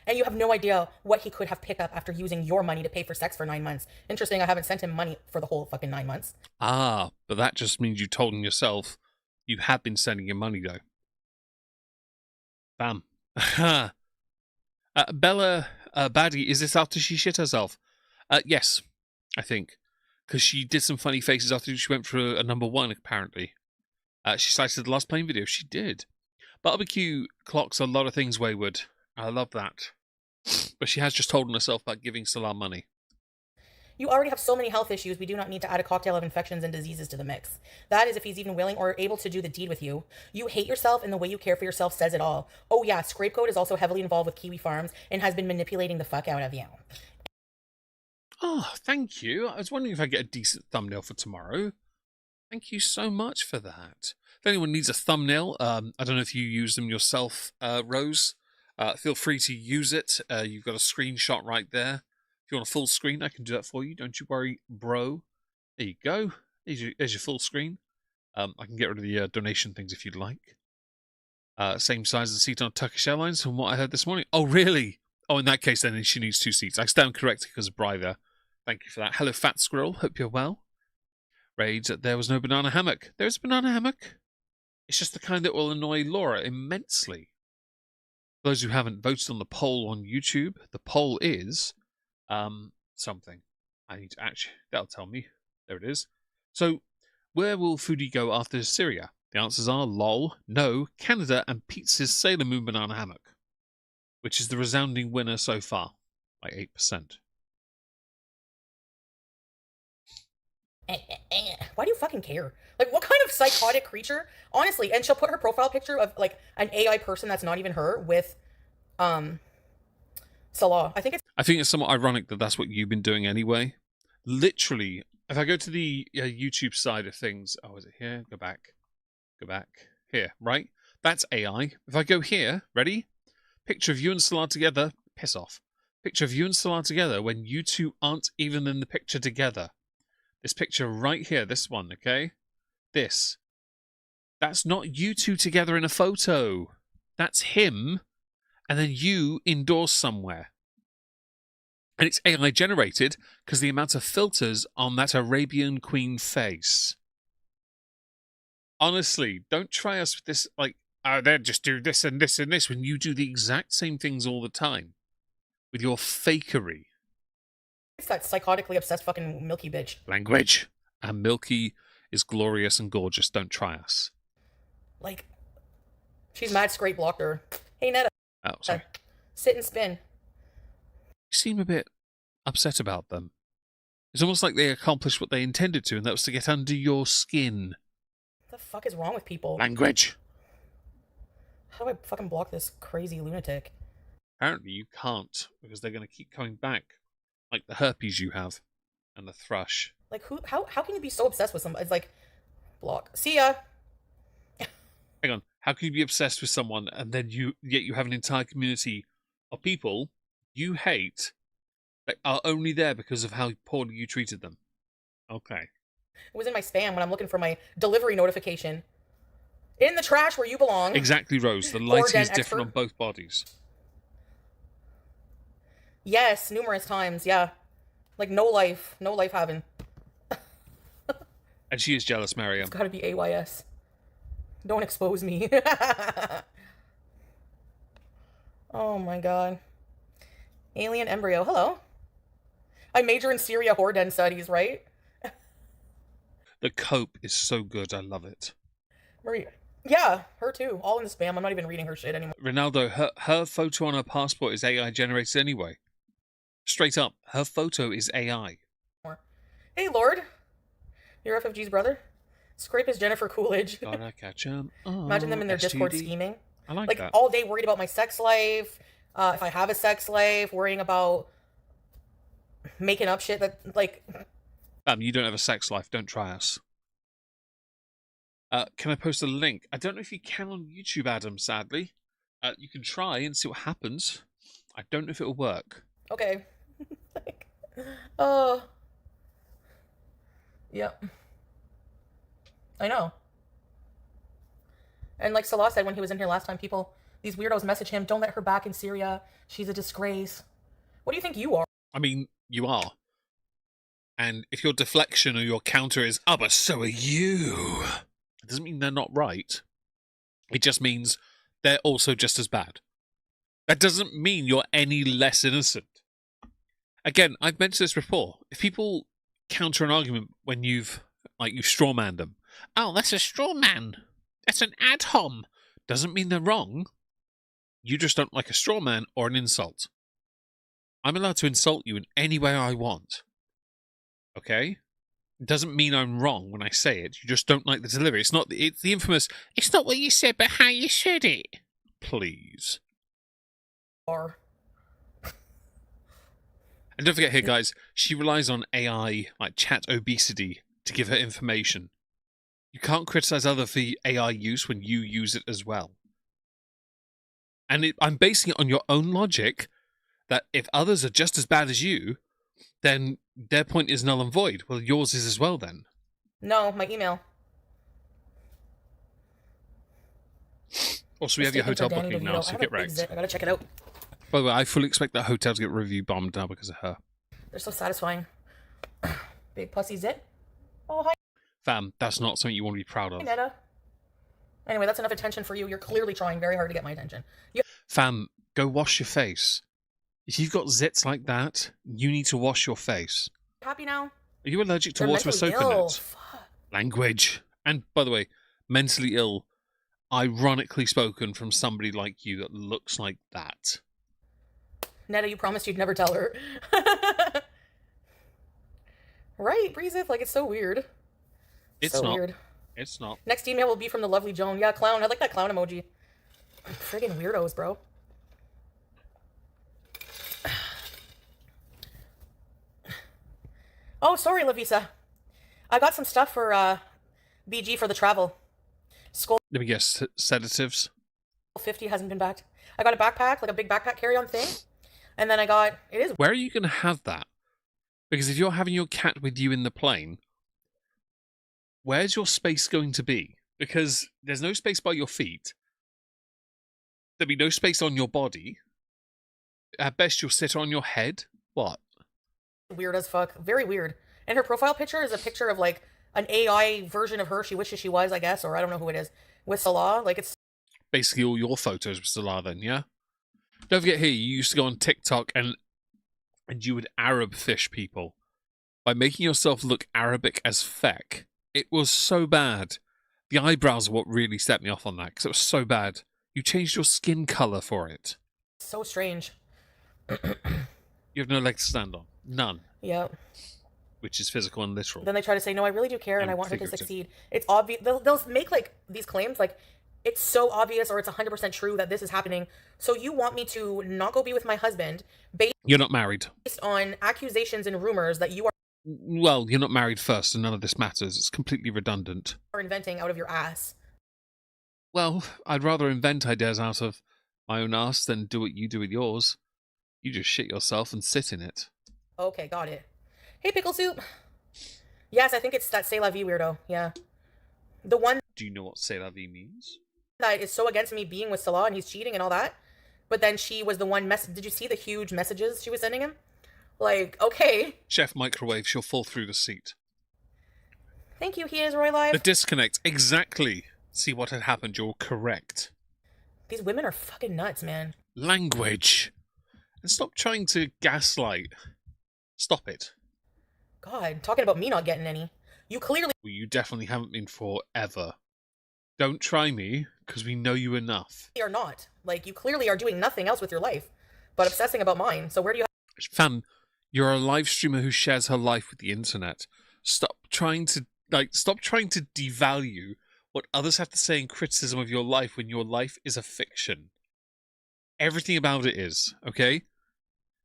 And you have no idea what he could have picked up after using your money to pay for sex for 9 months. Interesting, I haven't sent him money for the whole fucking 9 months. Ah, but that just means you told him yourself you have been sending him money, though. Bam. Bella Baddie, is this after she shit herself? Yes, I think. Because she did some funny faces after she went for a number 1, apparently. She cited the last playing video. She did. Barbecue clocks a lot of things wayward. I love that. But she has just told on herself about giving Salah money. You already have so many health issues, we do not need to add a cocktail of infections and diseases to the mix. That is if he's even willing or able to do the deed with you. You hate yourself, and the way you care for yourself says it all. Oh yeah, Scrapegoat is also heavily involved with Kiwi Farms and has been manipulating the fuck out of you. Oh, thank you. I was wondering if I get a decent thumbnail for tomorrow. Thank you so much for that. If anyone needs a thumbnail, I don't know if you use them yourself, Rose. Feel free to use it. You've got a screenshot right there. If you want a full screen, I can do that for you. Don't you worry, bro. There you go. There's your full screen. I can get rid of the donation things if you'd like. Same size as the seat on Turkish Airlines from what I heard this morning. Oh, really? Oh, in that case, then she needs 2 seats. I stand corrected because of Bri there. Thank you for that. Hello, Fat Squirrel. Hope you're well. Raids, there was no banana hammock. There's a banana hammock. It's just the kind that will annoy Laura immensely. For those who haven't voted on the poll on YouTube, the poll is something. I need to actually, that'll tell me. There it is. So, where will Foodie go after Syria? The answers are LOL, no, Canada, and Pete's Sailor Moon banana hammock, which is the resounding winner so far by 8%. Why do you fucking care? Like, what kind of psychotic creature? Honestly, and she'll put her profile picture of, like, an AI person that's not even her with, Salah. I think it's somewhat ironic that that's what you've been doing anyway. Literally, if I go to the YouTube side of things, oh, is it here? Go back. Here, right? That's AI. If I go here, ready? Picture of you and Salah together. Piss off. Picture of you and Salah together when you two aren't even in the picture together. This picture right here, this one, okay? This. That's not you two together in a photo. That's him, and then you indoors somewhere. And it's AI generated because the amount of filters on that Arabian Queen face. Honestly, don't try us with this, like, they just do this and this and this when you do the exact same things all the time with your fakery. It's that psychotically obsessed fucking Milky bitch. Language. And Milky is glorious and gorgeous. Don't try us. Like, she's mad Scrape blocked her. Hey, Netta. Oh, sorry. Sit and spin. You seem a bit upset about them. It's almost like they accomplished what they intended to, and that was to get under your skin. What the fuck is wrong with people? Language. How do I fucking block this crazy lunatic? Apparently you can't, because they're going to keep coming back. Like the herpes you have. And the thrush. Like, how can you be so obsessed with somebody? It's like, block. See ya! Hang on. How can you be obsessed with someone, and then yet you have an entire community of people you hate that are only there because of how poorly you treated them? Okay. It was in my spam when I'm looking for my delivery notification. In the trash where you belong. Exactly, Rose. The lighting is different on both bodies. Yes, numerous times, yeah. Like, no life having. And she is jealous, Mariam. It's gotta be AYS. Don't expose me. Oh my god. Alien embryo, hello. I major in Syria Horden studies, right? The cope is so good, I love it. Maria. Yeah, her too. All in the spam. I'm not even reading her shit anymore. Ronaldo, her photo on her passport is AI generated anyway. Straight up, her photo is AI. Hey, Lord. You're FFG's brother? Scrape is Jennifer Coolidge. Gotta catch 'em. Oh, Imagine them in their STD. Discord scheming. I like that. All day worried about my sex life. If I have a sex life, worrying about making up shit that, like... You don't have a sex life. Don't try us. Can I post a link? I don't know if you can on YouTube, Adam, sadly. You can try and see what happens. I don't know if it'll work. Okay. Like, oh. Yep. I know. And like Salah said when he was in here last time, these weirdos message him, don't let her back in Syria. She's a disgrace. What do you think you are? I mean, you are. And if your deflection or your counter is, oh, but so are you, it doesn't mean they're not right. It just means they're also just as bad. That doesn't mean you're any less innocent. Again, I've mentioned this before. If people counter an argument when you've strawmanned them, oh, that's a straw man. That's an ad hom. Doesn't mean they're wrong. You just don't like a straw man or an insult. I'm allowed to insult you in any way I want. Okay? It doesn't mean I'm wrong when I say it. You just don't like the delivery. It's the infamous, it's not what you said, but how you said it. Please. Or. And don't forget here, guys, she relies on AI, like chat obesity, to give her information. You can't criticize other for AI use when you use it as well. And I'm basing it on your own logic that if others are just as bad as you, then their point is null and void. Well, yours is as well then. No, my email. Also, we have your hotel booking now, so get wrecked. I gotta check it out. By the way, I fully expect that hotel to get review bombed now because of her. They're so satisfying. Big pussy zit. Oh, hi. Fam, that's not something you want to be proud of. Hey, Netta. Anyway, that's enough attention for you. You're clearly trying very hard to get my attention. Fam, go wash your face. If you've got zits like that, you need to wash your face. Happy now? Are you allergic to You're water with soap mentally in ill. it? Fuck. Language. And, by the way, mentally ill, ironically spoken from somebody like you that looks like that. Netta, you promised you'd never tell her. Right, Breezeth? Like, it's so weird. It's so not. Weird. It's not. Next email will be from the lovely Joan. Yeah, clown. I like that clown emoji. Friggin' weirdos, bro. Oh, sorry, Lavisa. I got some stuff for BG for the travel. Skull Let me guess, sedatives? 50 hasn't been backed. I got a backpack, like a big backpack carry-on thing. And then I got... It is... Where are you going to have that? Because if you're having your cat with you in the plane, where's your space going to be? Because there's no space by your feet. There'll be no space on your body. At best, you'll sit on your head. What? Weird as fuck. Very weird. And her profile picture is a picture of, like, an AI version of her she wishes she was, I guess, or I don't know who it is, with Salah. Like, it's... Basically all your photos with Salah then, yeah? Don't forget here, you used to go on TikTok and you would Arab fish people by making yourself look Arabic as feck. It was so bad. The eyebrows are what really set me off on that, because it was so bad. You changed your skin colour for it. So strange. You have no leg to stand on. None. Yeah. Which is physical and literal. Then they try to say, no, I really do care and I want her to succeed. It's obvious. They'll make, like, these claims, like, it's so obvious or it's 100% true that this is happening. So you want me to not go be with my husband You're not married. based on accusations and rumors that you Well, you're not married first, and none of this matters. It's completely redundant. are inventing out of your ass. Well, I'd rather invent ideas out of my own ass than do what you do with yours. You just shit yourself and sit in it. Okay, got it. Hey, Pickle Soup. Yes, I think it's that C'est La Vie weirdo. Yeah. The one Do you know what c'est la vie means? that is so against me being with Salah and he's cheating and all that. But then she was the one Did you see the huge messages she was sending him? Like, okay. Chef Microwave, she'll fall through the seat. Thank you, he is Roy Live. The disconnect. Exactly. See what had happened. You're correct. These women are fucking nuts, man. Language. And stop trying to gaslight. Stop it. God, talking about me not getting any. You clearly Well, you definitely haven't been forever. Don't try me, because we know you enough. are not. Like, you clearly are doing nothing else with your life but obsessing about mine. So where do you Fam, you're a live streamer who shares her life with the internet. Stop trying to devalue what others have to say in criticism of your life when your life is a fiction. Everything about it is, okay?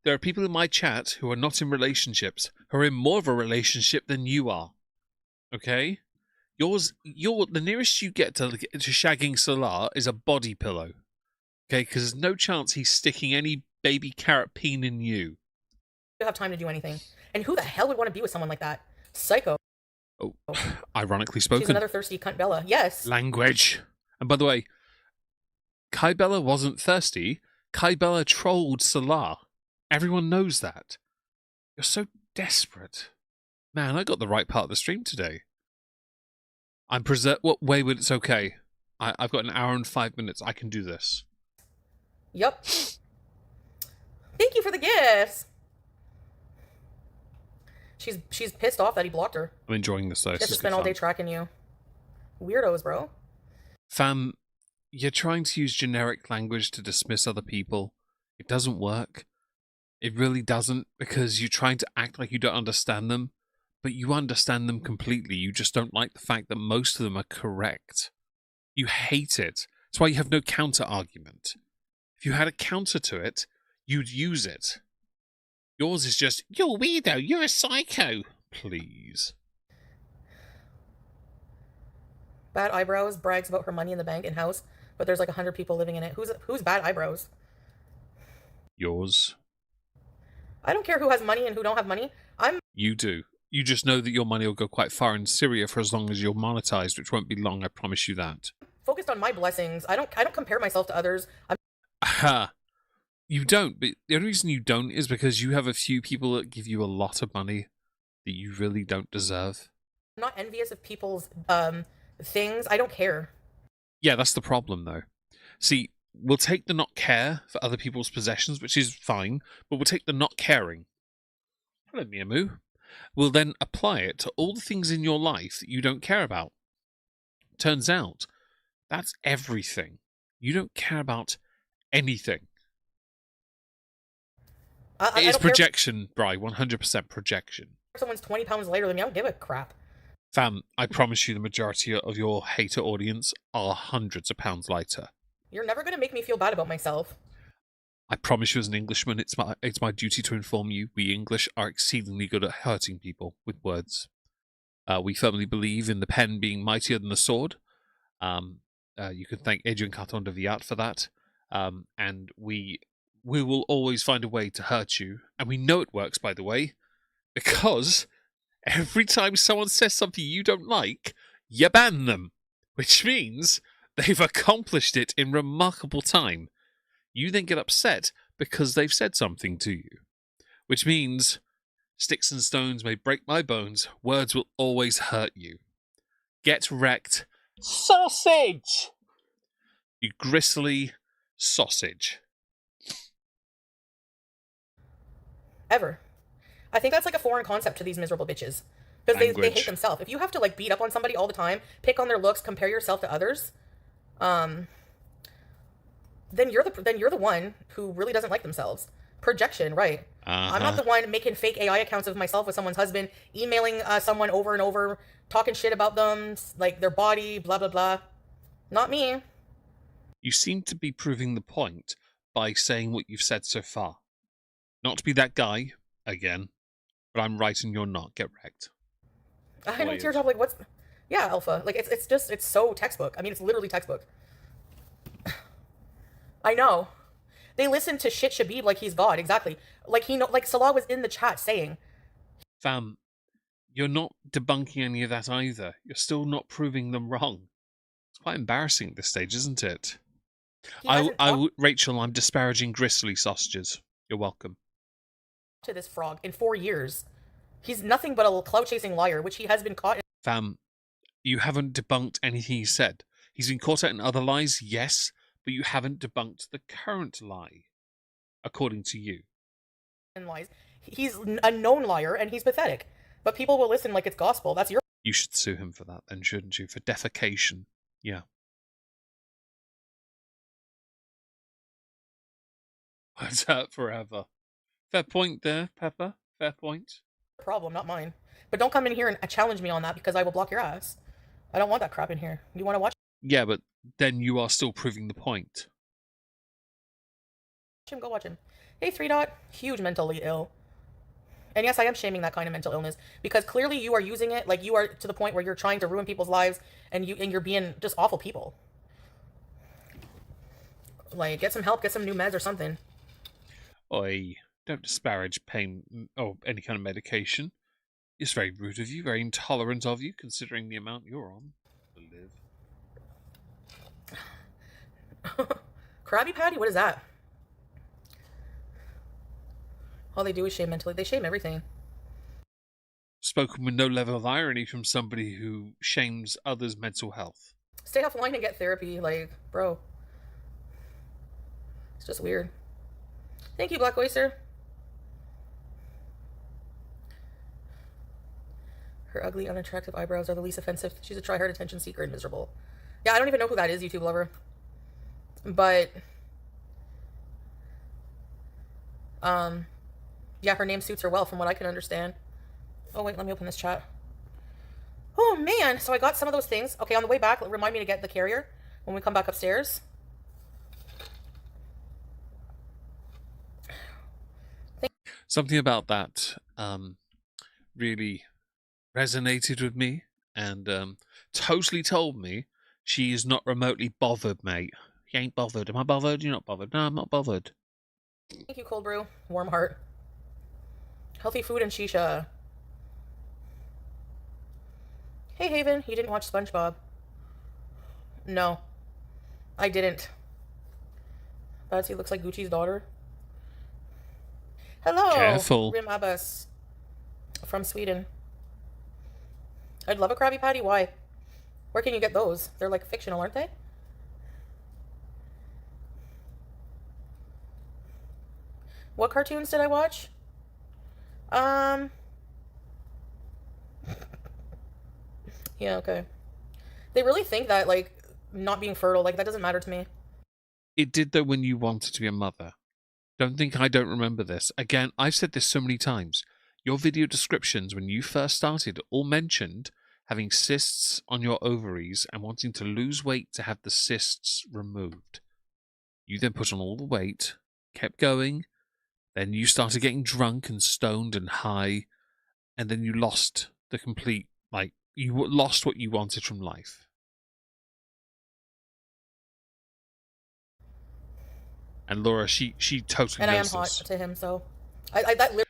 There are people in my chat who are not in relationships, who are in more of a relationship than you are. Okay? The nearest you get to shagging Salah is a body pillow. Okay, because there's no chance he's sticking any baby carrot peen in you. You have time to do anything. And who the hell would want to be with someone like that? Psycho. Oh, ironically She's spoken. another thirsty cunt Bella. Yes. Language. And by the way, Kai Bella wasn't thirsty. Kai Bella trolled Salah. Everyone knows that. You're so desperate. Man, I got the right part of the stream today. I'm What way would it's okay? I've got an hour and 5 minutes. I can do this. Yep. Thank you for the gifts. She's pissed off that he blocked her. I'm enjoying this though. She has to spend all day tracking you. Weirdos, bro. Fam, you're trying to use generic language to dismiss other people. It doesn't work. It really doesn't, because you're trying to act like you don't understand them, but you understand them completely. You just don't like the fact that most of them are correct. You hate it. That's why you have no counter argument. If you had a counter to it, you'd use it. Yours is just, you're a weirdo, you're a psycho. Please. Bad eyebrows brags about her money in the bank and house, but there's like 100 people living in it. Who's bad eyebrows? Yours. I don't care who has money and who don't have money. You do. You just know that your money will go quite far in Syria for as long as you're monetized, which won't be long, I promise you that. Focused on my blessings. I don't compare myself to others. Aha. You don't, but the only reason you don't is because you have a few people that give you a lot of money that you really don't deserve. I'm not envious of people's things. I don't care. Yeah, that's the problem, though. See, we'll take the not care for other people's possessions, which is fine, but we'll take the not caring. Hello, Miamu. We'll then apply it to all the things in your life that you don't care about. Turns out, that's everything. You don't care about anything. It's projection, Bri. 100% projection. If someone's 20 pounds lighter than me, I don't give a crap. Fam, I promise you the majority of your hater audience are hundreds of pounds lighter. You're never going to make me feel bad about myself. I promise you as an Englishman, it's my duty to inform you, we English are exceedingly good at hurting people with words. We firmly believe in the pen being mightier than the sword. You can thank Adrian Carton de Viat for that. And we will always find a way to hurt you. And we know it works, by the way, because every time someone says something you don't like, you ban them, which means they've accomplished it in remarkable time. You then get upset because they've said something to you, which means sticks and stones may break my bones, words will always hurt you. Get wrecked, sausage! You gristly sausage. Ever. I think that's like a foreign concept to these miserable bitches. Because they hate themselves. If you have to like beat up on somebody all the time, pick on their looks, compare yourself to others, then you're the one who really doesn't like themselves. Projection, right? I'm not the one making fake AI accounts of myself with someone's husband, emailing someone over and over, talking shit about them, like their body, blah blah blah. Not me. You seem to be proving the point by saying what you've said so far. Not to be that guy, again, but I'm right and you're not. Get wrecked. I know teardrop, like what's... Yeah, Alpha. Like, it's so textbook. I mean, it's literally textbook. I know. They listen to shit Shabib like he's God, exactly. Like Salah was in the chat saying. Fam, you're not debunking any of that either. You're still not proving them wrong. It's quite embarrassing at this stage, isn't it? Rachel, I'm disparaging gristly sausages. You're welcome. To this frog in 4 years. He's nothing but a clout-chasing liar, which he has been caught in. Fam, you haven't debunked anything he said. He's been caught out in other lies, yes, but you haven't debunked the current lie, according to you. Lies. He's a known liar, and he's pathetic. But people will listen like it's gospel. That's your... You should sue him for that, then, shouldn't you? For defecation. Yeah. Words hurt forever. Fair point there, Pepper. Fair point. Problem, not mine. But don't come in here and challenge me on that because I will block your ass. I don't want that crap in here. You want to watch? Yeah, but then you are still proving the point. Him, go watch him. Hey, 3 Dot, huge mentally ill. And yes, I am shaming that kind of mental illness because clearly you are using it like you are to the point where you're trying to ruin people's lives and you're being just awful people. Like, get some help, get some new meds or something. Oi, don't disparage pain or any kind of medication. It's very rude of you, very intolerant of you, considering the amount you're on to live. Krabby Patty? What is that? All they do is shame mentally. They shame everything. Spoken with no level of irony from somebody who shames others' mental health. Stay offline and get therapy. Like, bro. It's just weird. Thank you, Black Oyster. Her ugly, unattractive eyebrows are the least offensive. She's a try-hard attention seeker and miserable. Yeah, I don't even know who that is, YouTube lover. But, yeah, her name suits her well from what I can understand. Oh, wait, let me open this chat. Oh, man. So I got some of those things. Okay, on the way back, remind me to get the carrier when we come back upstairs. Something about that really resonated with me and totally told me she is not remotely bothered, mate. He ain't bothered. Am I bothered? You're not bothered. No, I'm not bothered. Thank you, Cold Brew. Warm heart. Healthy food and shisha. Hey, Haven. You didn't watch SpongeBob? No. I didn't. Betsy looks like Gucci's daughter. Hello. Careful. Rim Abbas. From Sweden. I'd love a Krabby Patty. Why? Where can you get those? They're like fictional, aren't they? What cartoons did I watch? Yeah, okay. They really think that, like, not being fertile, like, that doesn't matter to me. It did, though, when you wanted to be a mother. Don't think I don't remember this. Again, I've said this so many times. Your video descriptions when you first started all mentioned having cysts on your ovaries and wanting to lose weight to have the cysts removed. You then put on all the weight, kept going, then you started getting drunk and stoned and high, and then you lost the complete, like, you lost what you wanted from life. And Laura, she totally And I am knows hot this. to him, so that literally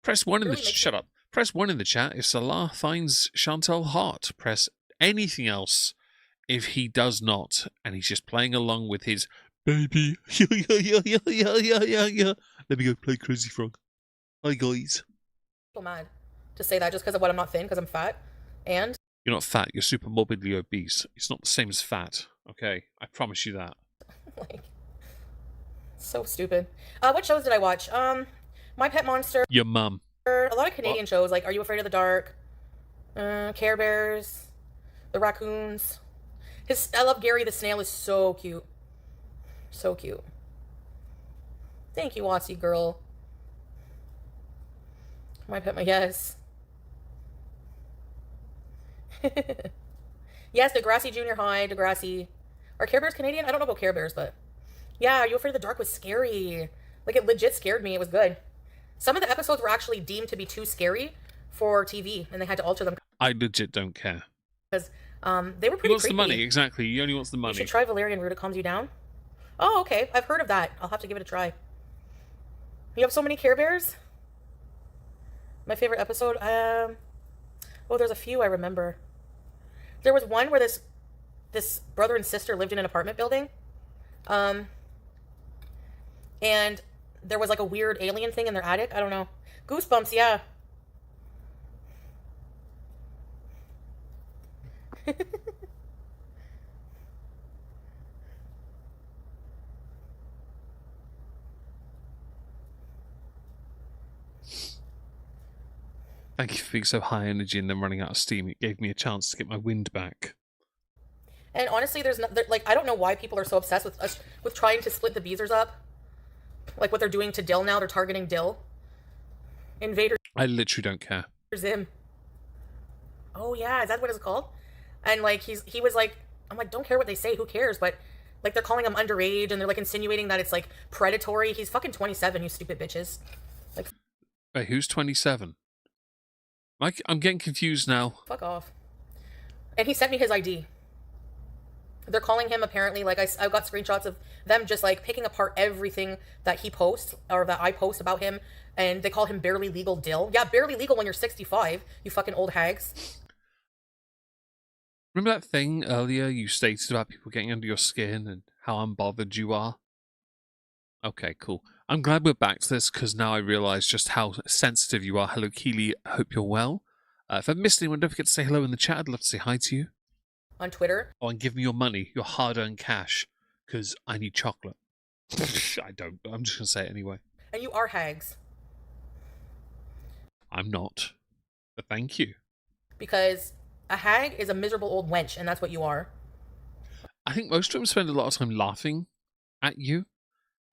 Press 1 in the Really makes shut up. Press 1 in the chat if Salah finds Chantal hot. Press anything else if he does not, and he's just playing along with his baby. Yeah. Let me go play Crazy Frog. Hi guys. mad to say that just because of what I'm not thin, because I'm fat. And You're not fat. You're super morbidly obese. It's not the same as fat. Okay, I promise you that. like, so stupid. What shows did I watch? My Pet Monster. Your mum. A lot of Canadian shows, like Are You Afraid of the Dark? Care Bears. The Raccoons. I love Gary the Snail, is so cute. So cute. Thank you, Watsy girl. My Pet, yes. Yes, Degrassi Junior High, Degrassi. Are Care Bears Canadian? I don't know about Care Bears, but yeah, Are You Afraid of the Dark was scary. Like, it legit scared me. It was good. Some of the episodes were actually deemed to be too scary for TV, and they had to alter them. I legit don't care. Because they were He pretty wants creepy. the money, exactly. He only wants the You money. should try Valerian Root. It calms you down. Oh, okay. I've heard of that. I'll have to give it a try. You have so many Care Bears? My favorite episode? Oh, there's a few I remember. There was one where this brother and sister lived in an apartment building. And there was like a weird alien thing in their attic. I don't know. Goosebumps, yeah. Thank you for being so high energy and then running out of steam. It gave me a chance to get my wind back. And honestly, I don't know why people are so obsessed with us with trying to split the Beezers up. Like what they're doing to Dill now. They're targeting Dill. Invader I literally don't care. Zim. Oh yeah, is that what it's called? And like he was like, I'm like, don't care what they say, who cares? But like they're calling him underage and they're like insinuating that it's like predatory. He's fucking 27, you stupid bitches. Like, Wait, who's 27? I'm getting confused now. fuck off. And he sent me his ID. They're calling him apparently, like, I got screenshots of them just, like, picking apart everything that he posts, or that I post about him, and they call him barely legal dill. Yeah, barely legal when you're 65, you fucking old hags. Remember that thing earlier you stated about people getting under your skin and how unbothered you are? Okay, cool. I'm glad we're back to this because now I realise just how sensitive you are. Hello, Keely. I hope you're well. If I've missed anyone, don't forget to say hello in the chat. I'd love to say hi to you. On Twitter. Oh, and give me your money, your hard-earned cash, because I need chocolate. I don't, but I'm just going to say it anyway. And you are hags. I'm not. But thank you. Because a hag is a miserable old wench, and that's what you are. I think most of them spend a lot of time laughing at you.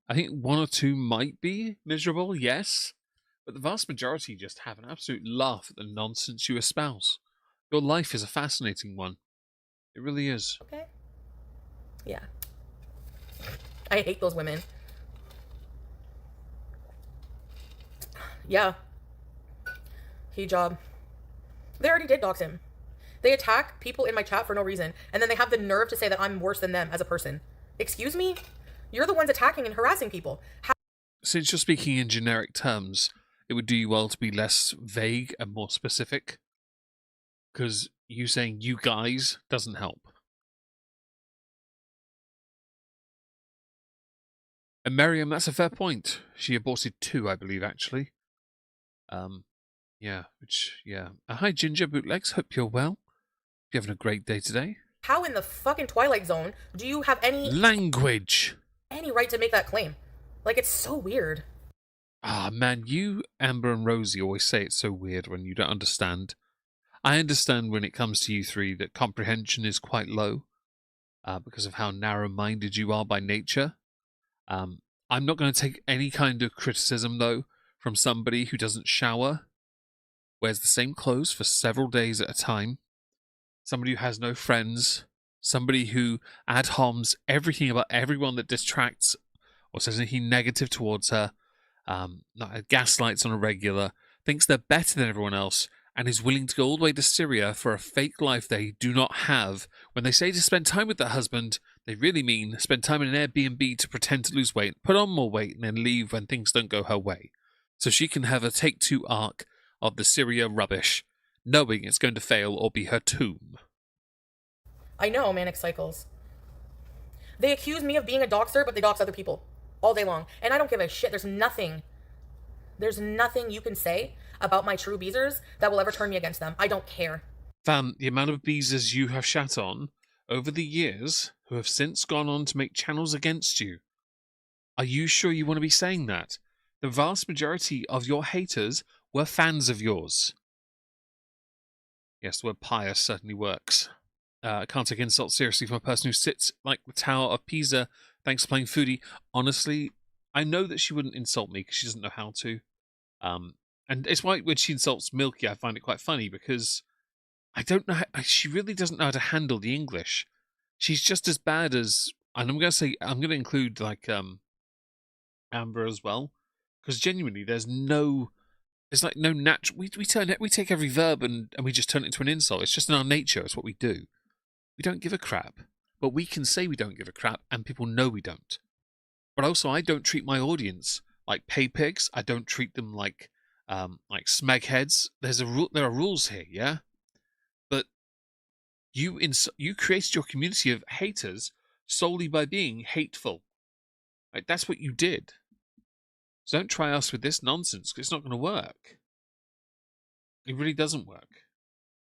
I think one or two might be miserable, yes. But the vast majority just have an absolute laugh at the nonsense you espouse. Your life is a fascinating one. It really is. Okay. Yeah. I hate those women. Yeah. Hijab. They already did dox him. They attack people in my chat for no reason, and then they have the nerve to say that I'm worse than them as a person. Excuse me? You're the ones attacking and harassing people. Since you're speaking in generic terms, it would do you well to be less vague and more specific. Because you saying you guys doesn't help. And Miriam, that's a fair point. She aborted 2, I believe, actually. Yeah. Hi, Ginger Bootlegs. Hope you're well. You're having a great day today. How in the fucking Twilight Zone do you have any right to make that claim? Like, it's so weird. Ah, man, you, Amber, and Rosie always say it's so weird when you don't understand. I understand when it comes to you three that comprehension is quite low because of how narrow-minded you are by nature. I'm not going to take any kind of criticism, though, from somebody who doesn't shower, wears the same clothes for several days at a time, somebody who has no friends, somebody who ad homs everything about everyone that distracts or says anything negative towards her, gaslights on a regular, thinks they're better than everyone else, and is willing to go all the way to Syria for a fake life they do not have. When they say to spend time with their husband, they really mean spend time in an Airbnb to pretend to lose weight, put on more weight, and then leave when things don't go her way. So she can have a take-2 arc of the Syria rubbish, knowing it's going to fail or be her tomb. I know, manic cycles. They accuse me of being a doxer, but they dox other people all day long. And I don't give a shit. There's nothing you can say about my true beezers that will ever turn me against them. I don't care. Fam, the amount of beezers you have shat on over the years who have since gone on to make channels against you. Are you sure you want to be saying that? The vast majority of your haters were fans of yours. Yes, the word pious certainly works. I can't take insults seriously from a person who sits like the Tower of Pisa. Thanks for playing Foodie. Honestly, I know that she wouldn't insult me because she doesn't know how to. And it's why when she insults Milky, I find it quite funny because I don't know. She really doesn't know how to handle the English. She's just as bad as, and I'm going to include like Amber as well, because genuinely, there's no natural. We take every verb and we just turn it into an insult. It's just in our nature. It's what we do. We don't give a crap, but we can say we don't give a crap, and people know we don't. But also, I don't treat my audience like pay pigs. I don't treat them like smegheads. There are rules here, yeah. But you created your community of haters solely by being hateful. Like, that's what you did. So don't try us with this nonsense because it's not going to work. It really doesn't work.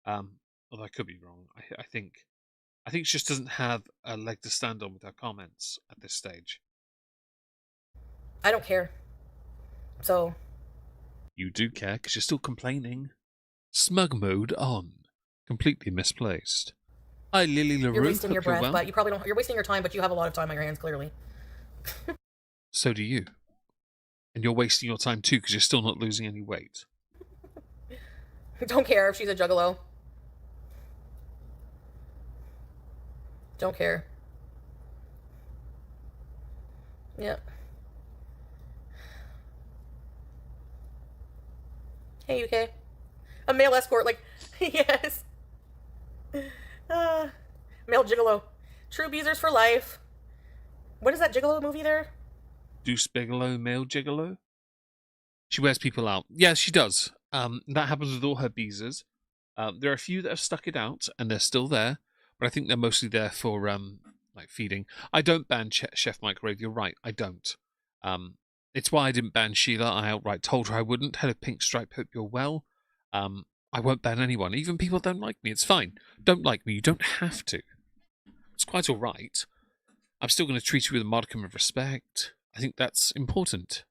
Although I could be wrong. I think she just doesn't have a leg to stand on with her comments at this stage. I don't care. So. You do care because you're still complaining. Smug mode on. Completely misplaced. Hi, Lily LaRue. You're wasting your breath, but you probably don't. You're wasting your time, but you have a lot of time on your hands, clearly. So do you. And you're wasting your time too because you're still not losing any weight. Don't care if she's a juggalo. Don't care. Yep. Hey, UK. A male escort, like, yes. Male gigolo. True Beezers for life. What is that Gigolo movie there? Deuce Bigelow, male gigolo. She wears people out. Yeah, she does. That happens with all her Beezers. There are a few that have stuck it out, and they're still there, but I think they're mostly there for like feeding. I don't ban Chef Microwave. You're right, I don't. It's why I didn't ban Sheila. I outright told her I wouldn't. Had a pink stripe. Hope you're well. I won't ban anyone, even people don't like me. It's fine. Don't like me. You don't have to. It's quite all right. I'm still going to treat you with a modicum of respect. I think that's important.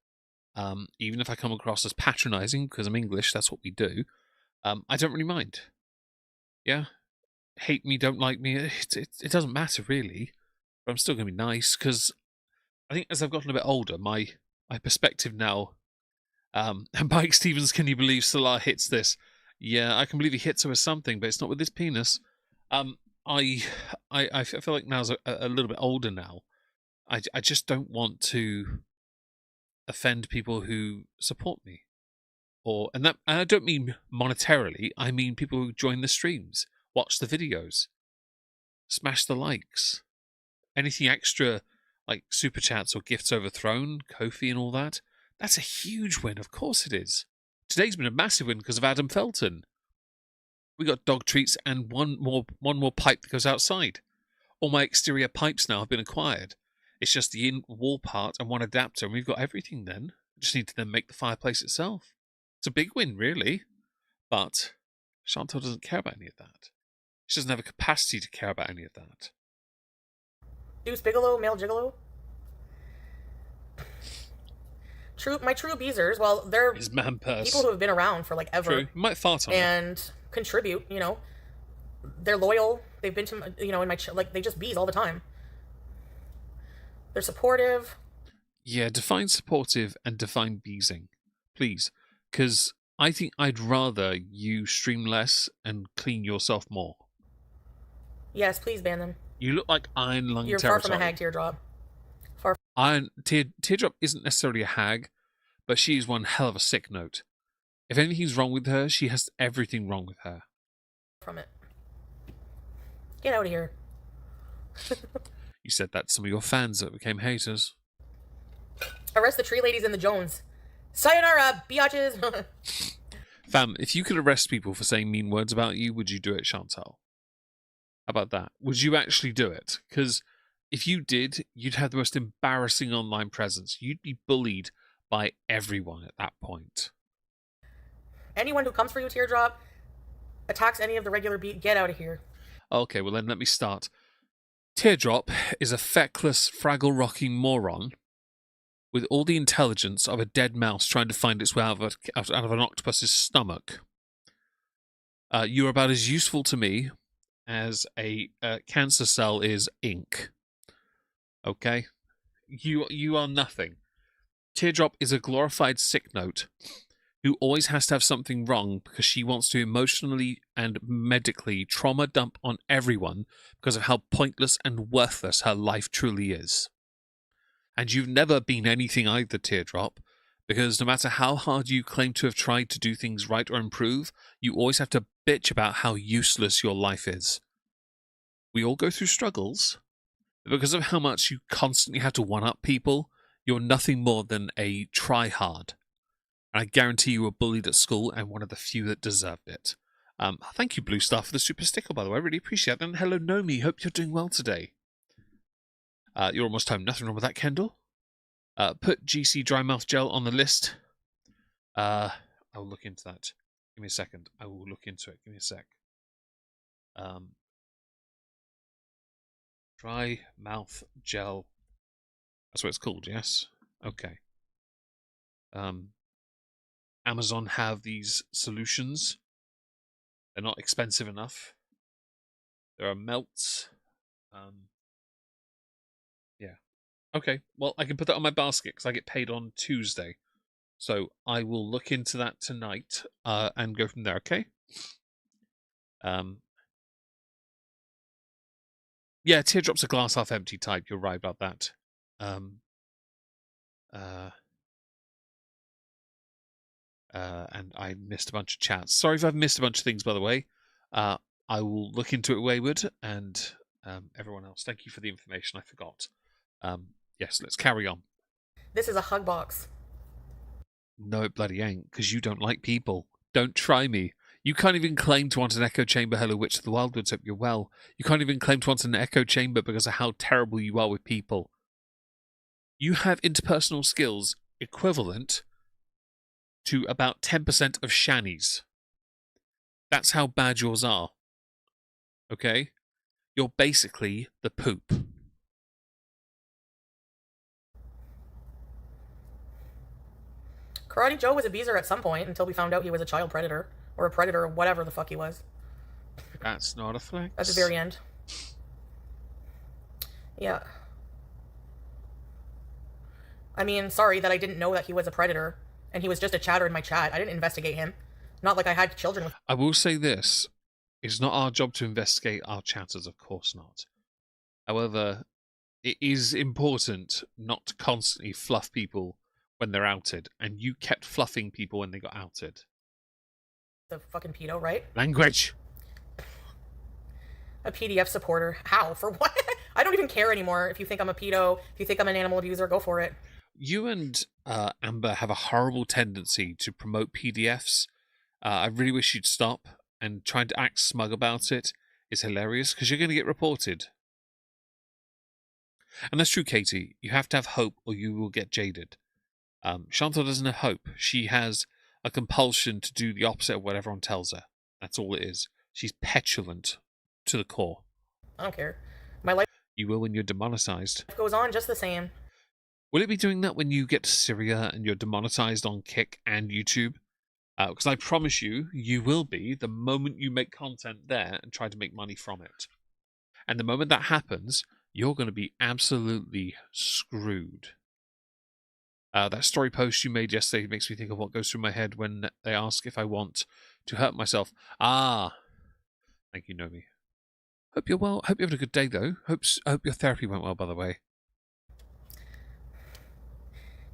Even if I come across as patronising because I'm English, that's what we do. I don't really mind. Yeah, hate me, don't like me. It doesn't matter really. But I'm still going to be nice because I think as I've gotten a bit older, my perspective now. And Mike Stevens, can you believe Salah hits this? Yeah, I can believe he hits her with something, but it's not with his penis. I feel like now's a little bit older now. I just don't want to offend people who support me, and I don't mean monetarily. I mean people who join the streams, watch the videos, smash the likes, anything extra like super chats or gifts overthrown, Kofi and all that. That's a huge win. Of course it is. Today's been a massive win because of Adam Felton. We got dog treats and one more pipe that goes outside. All my exterior pipes now have been acquired. It's just the in-wall part and one adapter, and we've got everything then. We just need to then make the fireplace itself. It's a big win, really. But Chantal doesn't care about any of that. She doesn't have a capacity to care about any of that. Deuce Bigelow, male gigolo. My true Beezers, well, they're His man purse. people who have been around for like ever. True. You might fart on and contribute. They're loyal. They've been to in my like they just bees all the time. They're supportive. Yeah, define supportive and define beezing, please, because I think I'd rather you stream less and clean yourself more. Yes, please ban them. You look like Iron Lung You're territory. far from a hag, Teardrop. Teardrop isn't necessarily a hag, but she is one hell of a sick note. If anything's wrong with her, she has everything wrong with her. From it. Get out of here. You said that to some of your fans that became haters. Arrest the tree ladies and the Jones. Sayonara, biatches. Fam, if you could arrest people for saying mean words about you, would you do it, Chantal? How about that? Would you actually do it? Because if you did, you'd have the most embarrassing online presence. You'd be bullied by everyone at that point. Anyone who comes for you, Teardrop, attacks any of the regular get out of here. Okay, well then let me start. Teardrop is a feckless, fraggle-rocking moron with all the intelligence of a dead mouse trying to find its way out of an octopus's stomach. You're about as useful to me as a cancer cell is ink. Okay? You are nothing. Teardrop is a glorified sick note who always has to have something wrong because she wants to emotionally and medically trauma dump on everyone because of how pointless and worthless her life truly is. And you've never been anything either, Teardrop, because no matter how hard you claim to have tried to do things right or improve, you always have to bitch about how useless your life is. We all go through struggles, but because of how much you constantly have to one-up people, you're nothing more than a try-hard. And I guarantee you were bullied at school and one of the few that deserved it. Thank you, Blue Star, for the super sticker, by the way. I really appreciate it. And hello, Nomi. Hope you're doing well today. You're almost home. Nothing wrong with that, Kendall. Put GC Dry Mouth Gel on the list. I'll look into that. Give me a second. I will look into it. Give me a sec. Dry Mouth Gel. That's what it's called, yes? Okay. Amazon have these solutions. They're not expensive enough. There are melts. Yeah. Okay, well, I can put that on my basket because I get paid on Tuesday. So I will look into that tonight and go from there, okay? Yeah, Teardrop's a glass half empty type. You're right about that. And I missed a bunch of chats. Sorry if I've missed a bunch of things, by the way. I will look into it, Wayward, and everyone else. Thank you for the information. I forgot. Yes, let's carry on. This is a hug box. No, it bloody ain't, because you don't like people. Don't try me. You can't even claim to want an echo chamber. Hello, Witch of the Wildwoods. Hope you're well. You can't even claim to want an echo chamber because of how terrible you are with people. You have interpersonal skills equivalent to about 10% of Shani's. That's how bad yours are. Okay? You're basically the poop. Karate Joe was a beezer at some point until we found out he was a child predator. Or a predator, or whatever the fuck he was. That's not a flex. At the very end. Yeah. I mean, sorry that I didn't know that he was a predator. And he was just a chatter in my chat. I didn't investigate him. Not like I had children with... I will say this. It's not our job to investigate our chatters, of course not. However, it is important not to constantly fluff people when they're outed. And you kept fluffing people when they got outed. The fucking pedo, right? Language! A PDF supporter. How? For what? I don't even care anymore. If you think I'm a pedo, if you think I'm an animal abuser, go for it. You and Amber have a horrible tendency to promote PDFs. I really wish you'd stop, and trying to act smug about it is hilarious, because you're going to get reported. And that's true, Katie. You have to have hope, or you will get jaded. Chantal doesn't have hope. She has a compulsion to do the opposite of what everyone tells her. That's all it is. She's petulant to the core. I don't care. My life You will when you're demonetized. goes on just the same. Will it be doing that when you get to Syria and you're demonetized on Kick and YouTube? Because I promise you, you will be the moment you make content there and try to make money from it. And the moment that happens, you're going to be absolutely screwed. That story post you made yesterday makes me think of what goes through my head when they ask if I want to hurt myself. Ah, thank you, Nomi. Hope you're well. Hope you had a good day, though. Hope your therapy went well, by the way.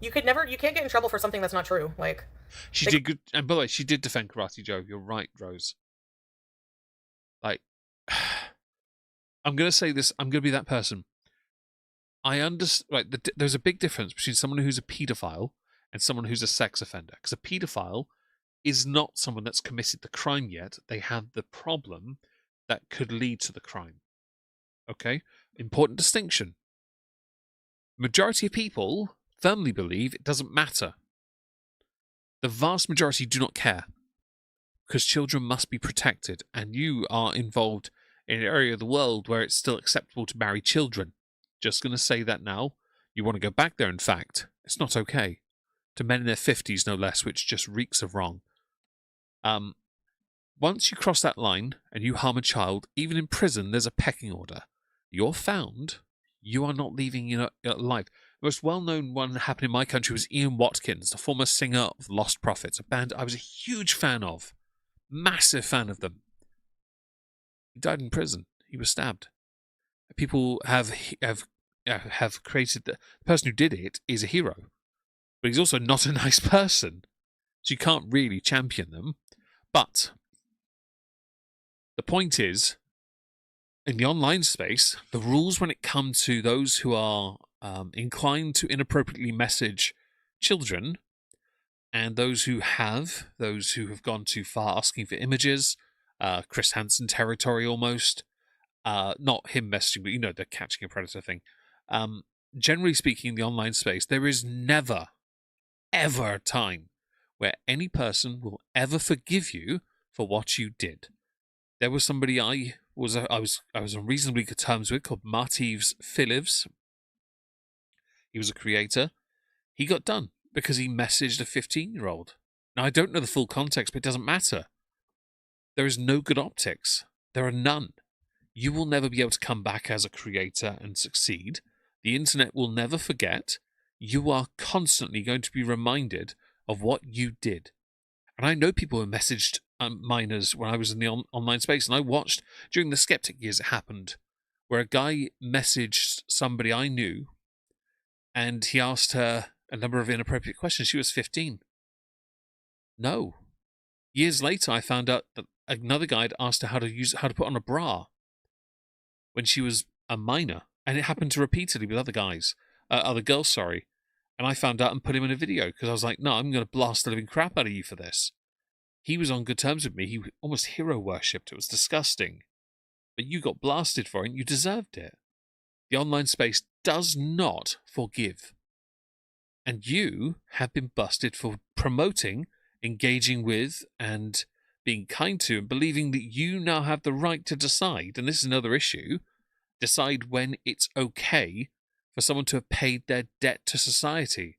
You can't get in trouble for something that's not true. Like, She did good, and by the way, she did defend Karate Joe. You're right, Rose. Like, I'm gonna say this. I'm gonna be that person. I understand. Right, there's a big difference between someone who's a paedophile and someone who's a sex offender. Because a paedophile is not someone that's committed the crime yet. They have the problem that could lead to the crime. Okay? Important distinction. Majority of people firmly believe it doesn't matter. The vast majority do not care. Because children must be protected. And you are involved in an area of the world where it's still acceptable to marry children. Just going to say that now. You want to go back there, in fact. It's not okay. To men in their 50s, no less, which just reeks of wrong. Once you cross that line and you harm a child, even in prison, there's a pecking order. You're found, you are not leaving alive. The most well-known one that happened in my country was Ian Watkins, the former singer of Lost Prophets, a band I was a huge fan of. Massive fan of them. He died in prison. He was stabbed. People have created the person who did it is a hero, but he's also not a nice person, so you can't really champion them. But the point is, in the online space, the rules when it comes to those who are inclined to inappropriately message children, and those who have gone too far asking for images, Chris Hansen territory almost. Not him messaging, but the catching a predator thing. Generally speaking, in the online space, there is never, ever a time where any person will ever forgive you for what you did. There was somebody I was on reasonably good terms with called Martives Phillips. He was a creator. He got done because he messaged a 15-year-old. Now, I don't know the full context, but it doesn't matter. There is no good optics. There are none. You will never be able to come back as a creator and succeed. The internet will never forget. You are constantly going to be reminded of what you did. And I know people who messaged minors when I was in the online space, and I watched during the Skeptic years it happened, where a guy messaged somebody I knew, and he asked her a number of inappropriate questions. She was 15. No. Years later, I found out that another guy had asked her how to put on a bra. when she was a minor, and it happened to repeatedly with other guys, other girls, sorry. And I found out and put him in a video because I was like, no, I'm going to blast the living crap out of you for this. He was on good terms with me. He almost hero worshipped. It was disgusting. But you got blasted for it and you deserved it. The online space does not forgive. And you have been busted for promoting, engaging with, and being kind to, and believing that you now have the right to decide, and this is another issue, decide when it's okay for someone to have paid their debt to society.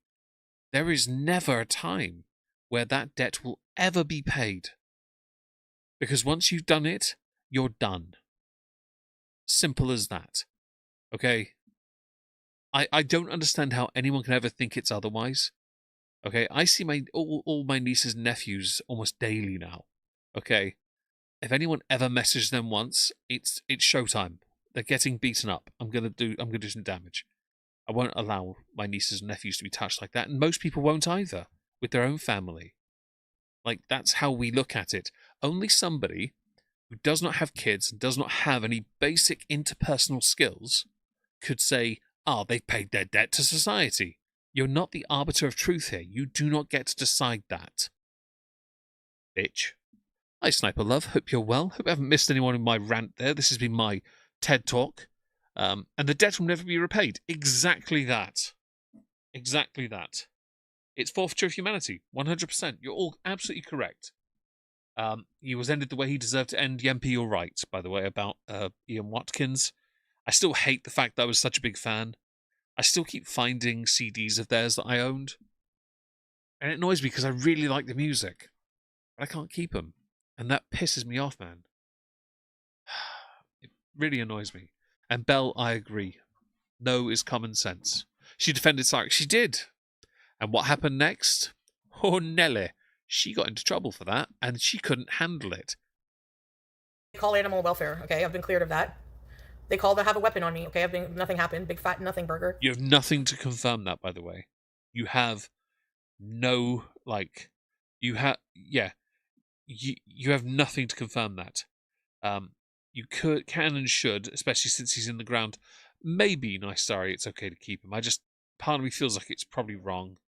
There is never a time where that debt will ever be paid. Because once you've done it, you're done. Simple as that. Okay? I don't understand how anyone can ever think it's otherwise. Okay? I see all my nieces and nephews almost daily now. Okay? If anyone ever messaged them once, it's showtime. They're getting beaten up. I'm gonna do some damage. I won't allow my nieces and nephews to be touched like that, and most people won't either, with their own family. Like, that's how we look at it. Only somebody who does not have kids and does not have any basic interpersonal skills could say, they've paid their debt to society. You're not the arbiter of truth here. You do not get to decide that. Bitch. Hi, Sniper Love. Hope you're well. Hope I haven't missed anyone in my rant there. This has been my TED Talk. And the debt will never be repaid. Exactly that. Exactly that. It's forfeiture of humanity. 100%. You're all absolutely correct. He was ended the way he deserved to end. Yempi, you're right, by the way, about Ian Watkins. I still hate the fact that I was such a big fan. I still keep finding CDs of theirs that I owned. And it annoys me because I really like the music. But I can't keep them. And that pisses me off, man. It really annoys me. And Belle, I agree. No is common sense. She defended Cyrus. She did. And what happened next? Oh, Nelly. She got into trouble for that, and she couldn't handle it. They call animal welfare, okay? I've been cleared of that. They call to have a weapon on me, okay? Nothing happened. Big fat nothing burger. You have nothing to confirm that, by the way. You have no, you have nothing to confirm that. You can and should, especially since he's in the ground. Maybe, nice, sorry, it's okay to keep him. Part of me feels like it's probably wrong.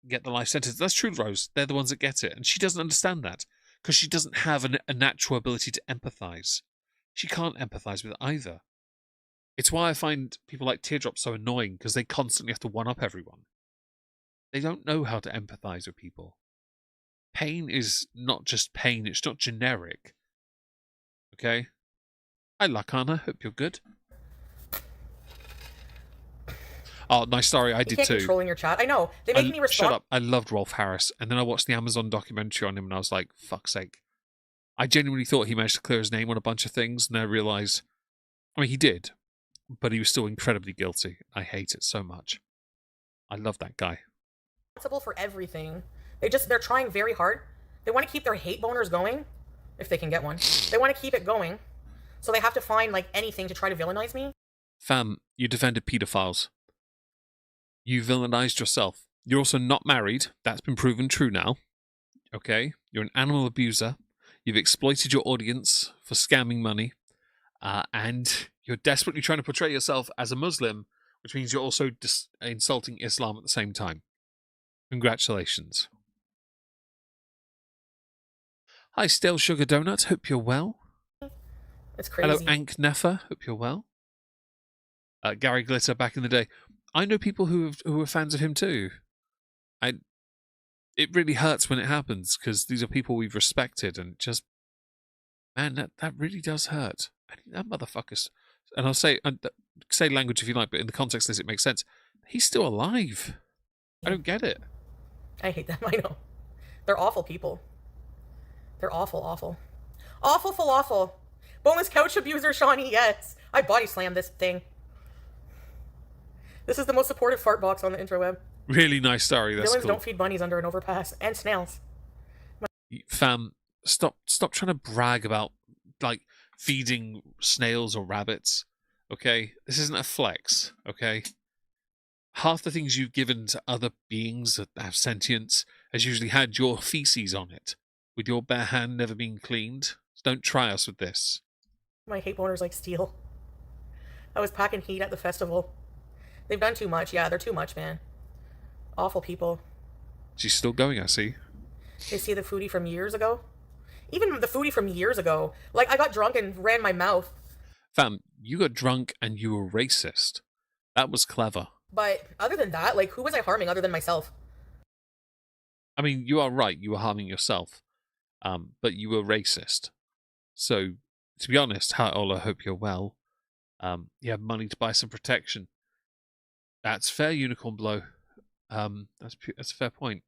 Get the life sentence. That's true, Rose. They're the ones that get it. And she doesn't understand that because she doesn't have a natural ability to empathize. She can't empathize with either. It's why I find people like Teardrop so annoying because they constantly have to one-up everyone. They don't know how to empathize with people. Pain is not just pain. It's not generic. Okay? Hi, Lakana. Hope you're good. Oh, nice. Sorry, I did can't too. Controlling your chat. I know. They make me respond. Shut up. I loved Rolf Harris. And then I watched the Amazon documentary on him and I was like, fuck's sake. I genuinely thought he managed to clear his name on a bunch of things. And then I realized, he did. But he was still incredibly guilty. I hate it so much. I love that guy. Responsible for everything. They're trying very hard. They want to keep their hate boners going. If they can get one. They want to keep it going. So they have to find, anything to try to villainize me. Fam, you defended pedophiles. You villainized yourself. You're also not married. That's been proven true now. Okay? You're an animal abuser. You've exploited your audience for scamming money. And you're desperately trying to portray yourself as a Muslim, which means you're also insulting Islam at the same time. Congratulations. Hi, Stale Sugar Donuts. Hope you're well. It's crazy. Hello, Ank Nefer. Hope you're well. Gary Glitter back in the day. I know people who are fans of him too. It really hurts when it happens because these are people we've respected and just, man, that really does hurt. That motherfucker's, and I'll say language if you like, but in the context of this, it makes sense. He's still alive. I don't get it. I hate them. I know. They're awful people. They're awful, awful. Awful falafel. Boneless couch abuser, Shawnee, yes. I body slammed this thing. This is the most supportive fart box on the interweb. Really nice story. That's Villains cool. don't feed bunnies under an overpass. And snails. Fam, stop trying to brag about, feeding snails or rabbits. Okay? This isn't a flex. Okay? Half the things you've given to other beings that have sentience has usually had your feces on it, with your bare hand never being cleaned. So don't try us with this. My hate boners like steel. I was packing heat at the festival. They've done too much. Yeah, they're too much, man. Awful people. She's still going, I see. They see the foodie from years ago. Even the foodie from years ago. Like, I got drunk and ran my mouth. Fam, you got drunk and you were racist. That was clever. But other than that, like, who was I harming other than myself? I mean, you are right. You were harming yourself. But you were racist. So, to be honest, Ola, I hope you're well. You have money to buy some protection. That's fair, Unicorn Blow. That's a fair point.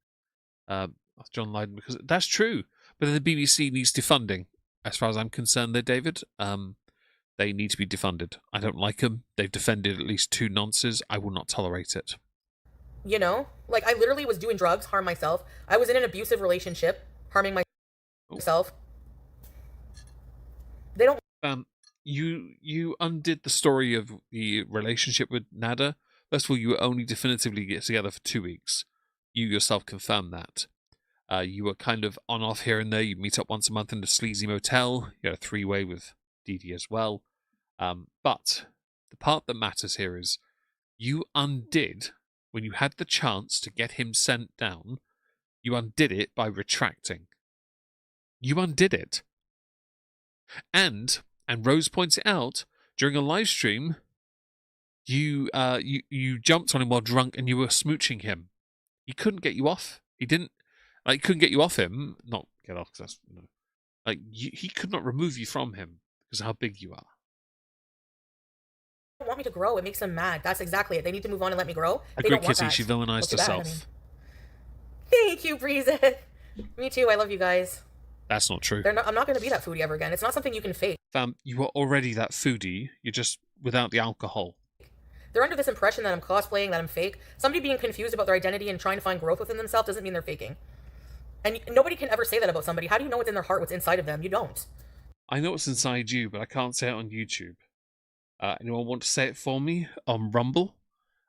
John Lydon, because that's true. But then the BBC needs defunding. As far as I'm concerned, there, David. They need to be defunded. I don't like them. They've defended at least 2 nonces. I will not tolerate it. You know? Like, I literally was doing drugs, harm myself. I was in an abusive relationship, harming myself. They don't... You undid the story of the relationship with Nada. First of all, you were only definitively get together for 2 weeks. You yourself confirmed that. You were kind of on-off here and there. You'd meet up once a month in the sleazy motel. You had a 3-way with Dee Dee as well. But the part that matters here is you undid, when you had the chance to get him sent down, you undid it by retracting. You undid it. And Rose points it out, during a live stream, you jumped on him while drunk and you were smooching him. He couldn't get you off. He didn't, like, couldn't get you off him. Not get off, because that's, like, he could not remove you from him because of how big you are. They don't want me to grow. It makes them mad. That's exactly it. They need to move on and let me grow. Agree, they don't want Kitty. that. She villainized herself. Thank you, Breeze. Me too. I love you guys. That's not true. I'm not going to be that foodie ever again. It's not something you can fake. Fam, you were already that foodie. You're just without the alcohol. They're under this impression that I'm cosplaying, that I'm fake. Somebody being confused about their identity and trying to find growth within themselves doesn't mean they're faking. And nobody can ever say that about somebody. How do you know what's in their heart, what's inside of them? You don't. I know what's inside you, but I can't say it on YouTube. Anyone want to say it for me on Rumble?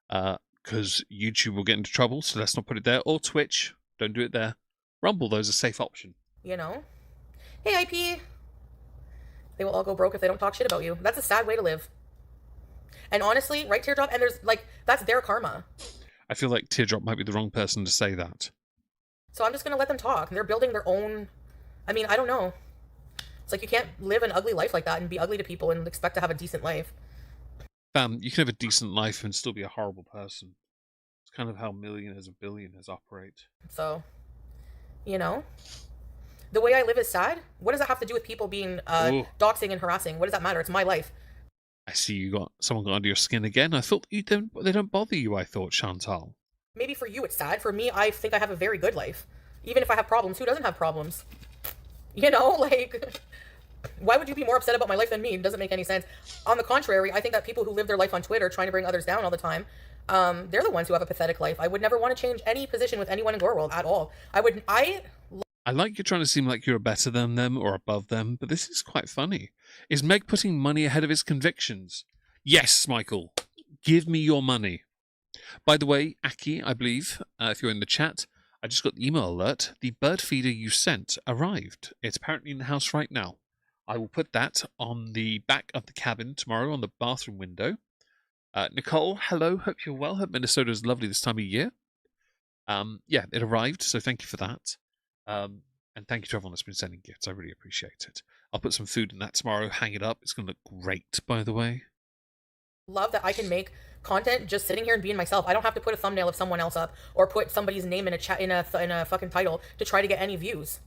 Because YouTube will get into trouble, so let's not put it there. Or Twitch. Don't do it there. Rumble, though, is a safe option. You know? Hey, IP. They will all go broke if they don't talk shit about you. That's a sad way to live. And honestly, right, Teardrop? And there's, like, that's their karma. I feel like Teardrop might be the wrong person to say that. So I'm just going to let them talk. They're building their own... I mean, I don't know. It's like you can't live an ugly life like that and be ugly to people and expect to have a decent life. You can have a decent life and still be a horrible person. It's kind of how millionaires and billionaires operate. So, you know? The way I live is sad? What does that have to do with people being doxing and harassing? What does that matter? It's my life. I see someone got under your skin again. I thought they don't bother you, I thought, Chantal. Maybe for you it's sad. For me, I think I have a very good life. Even if I have problems, who doesn't have problems? You know, like, why would you be more upset about my life than me? It doesn't make any sense. On the contrary, I think that people who live their life on Twitter trying to bring others down all the time, they're the ones who have a pathetic life. I would never want to change any position with anyone in Gore World at all. I like you're trying to seem like you're better than them or above them, but this is quite funny. Is Meg putting money ahead of his convictions? Yes, Michael. Give me your money. By the way, Aki, I believe, if you're in the chat, I just got the email alert. The bird feeder you sent arrived. It's apparently in the house right now. I will put that on the back of the cabin tomorrow on the bathroom window. Nicole, hello. Hope you're well. Hope Minnesota is lovely this time of year. Yeah, it arrived, so thank you for that. And thank you to everyone that's been sending gifts. I really appreciate it. I'll put some food in that tomorrow, hang it up. It's going to look great, by the way. Love that I can make content just sitting here and being myself. I don't have to put a thumbnail of someone else up or put somebody's name in a chat in a fucking title to try to get any views.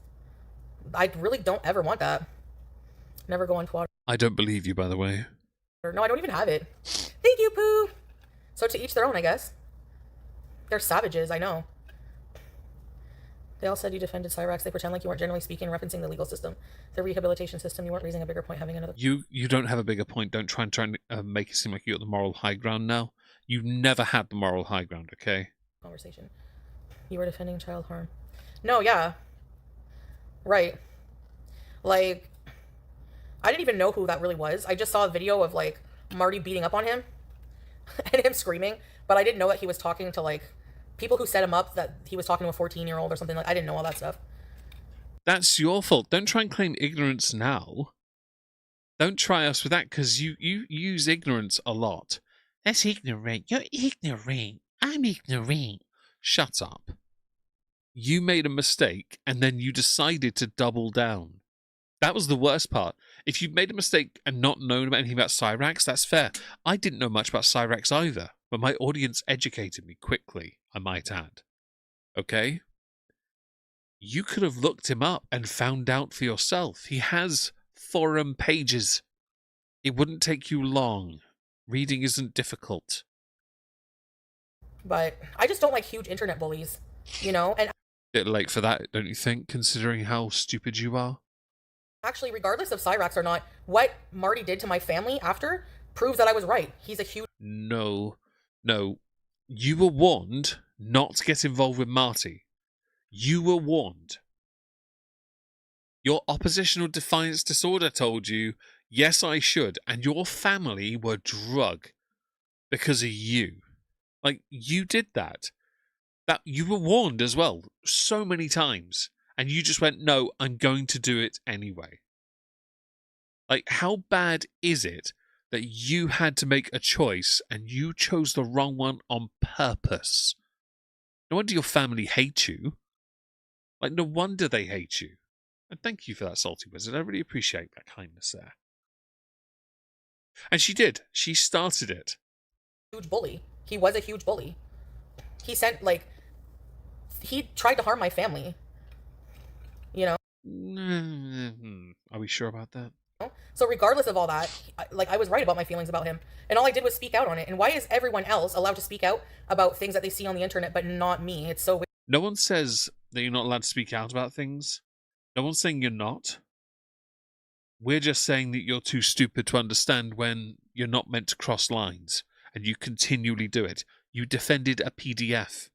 I really don't ever want that. Never go on Twitter. I don't believe you, by the way. No, I don't even have it. Thank you, Pooh. So to each their own, I guess. They're savages, I know. They all said you defended Cyrax. They pretend like you weren't generally speaking referencing the legal system. The rehabilitation system, you weren't raising a bigger point, having another... You don't have a bigger point. Don't try and make it seem like you're the moral high ground now. You never had the moral high ground, okay? Conversation. You were defending child harm. No, yeah. Right. Like, I didn't even know who that really was. I just saw a video of, like, Marty beating up on him and him screaming, but I didn't know that he was talking to, like, people who set him up, that he was talking to a 14-year-old or something. Like, I didn't know all that stuff. That's your fault. Don't try and claim ignorance now. Don't try us with that because you use ignorance a lot. That's ignorant. You're ignorant. I'm ignorant. Shut up. You made a mistake and then you decided to double down. That was the worst part. If you'd made a mistake and not known about anything about Cyrax, that's fair. I didn't know much about Cyrax either, but my audience educated me quickly, I might add. Okay? You could have looked him up and found out for yourself. He has forum pages. It wouldn't take you long. Reading isn't difficult. But I just don't like huge internet bullies, you know? And Bit late for that, don't you think, considering how stupid you are? actually, regardless of Cyrax or not, what Marty did to my family after proves that I was right. He's a huge... No. You were warned not to get involved with Marty. You were warned. Your oppositional defiance disorder told you, yes, I should, and your family were drug because of you. Like, you did that. That you were warned as well, so many times, and you just went, no, I'm going to do it anyway. Like, how bad is it that you had to make a choice and you chose the wrong one on purpose? No wonder your family hate you. Like, no wonder they hate you. And thank you for that, Salty Wizard. I really appreciate that kindness there. And she did. She started it. Huge bully. He was a huge bully. He sent, like... He tried to harm my family. You know? Are we sure about that? So regardless of all that, I was right about my feelings about him. And all I did was speak out on it. And why is everyone else allowed to speak out about things that they see on the internet, but not me? It's so weird. No one says that you're not allowed to speak out about things. No one's saying you're not. We're just saying that you're too stupid to understand when you're not meant to cross lines, and you continually do it. You defended a PDF.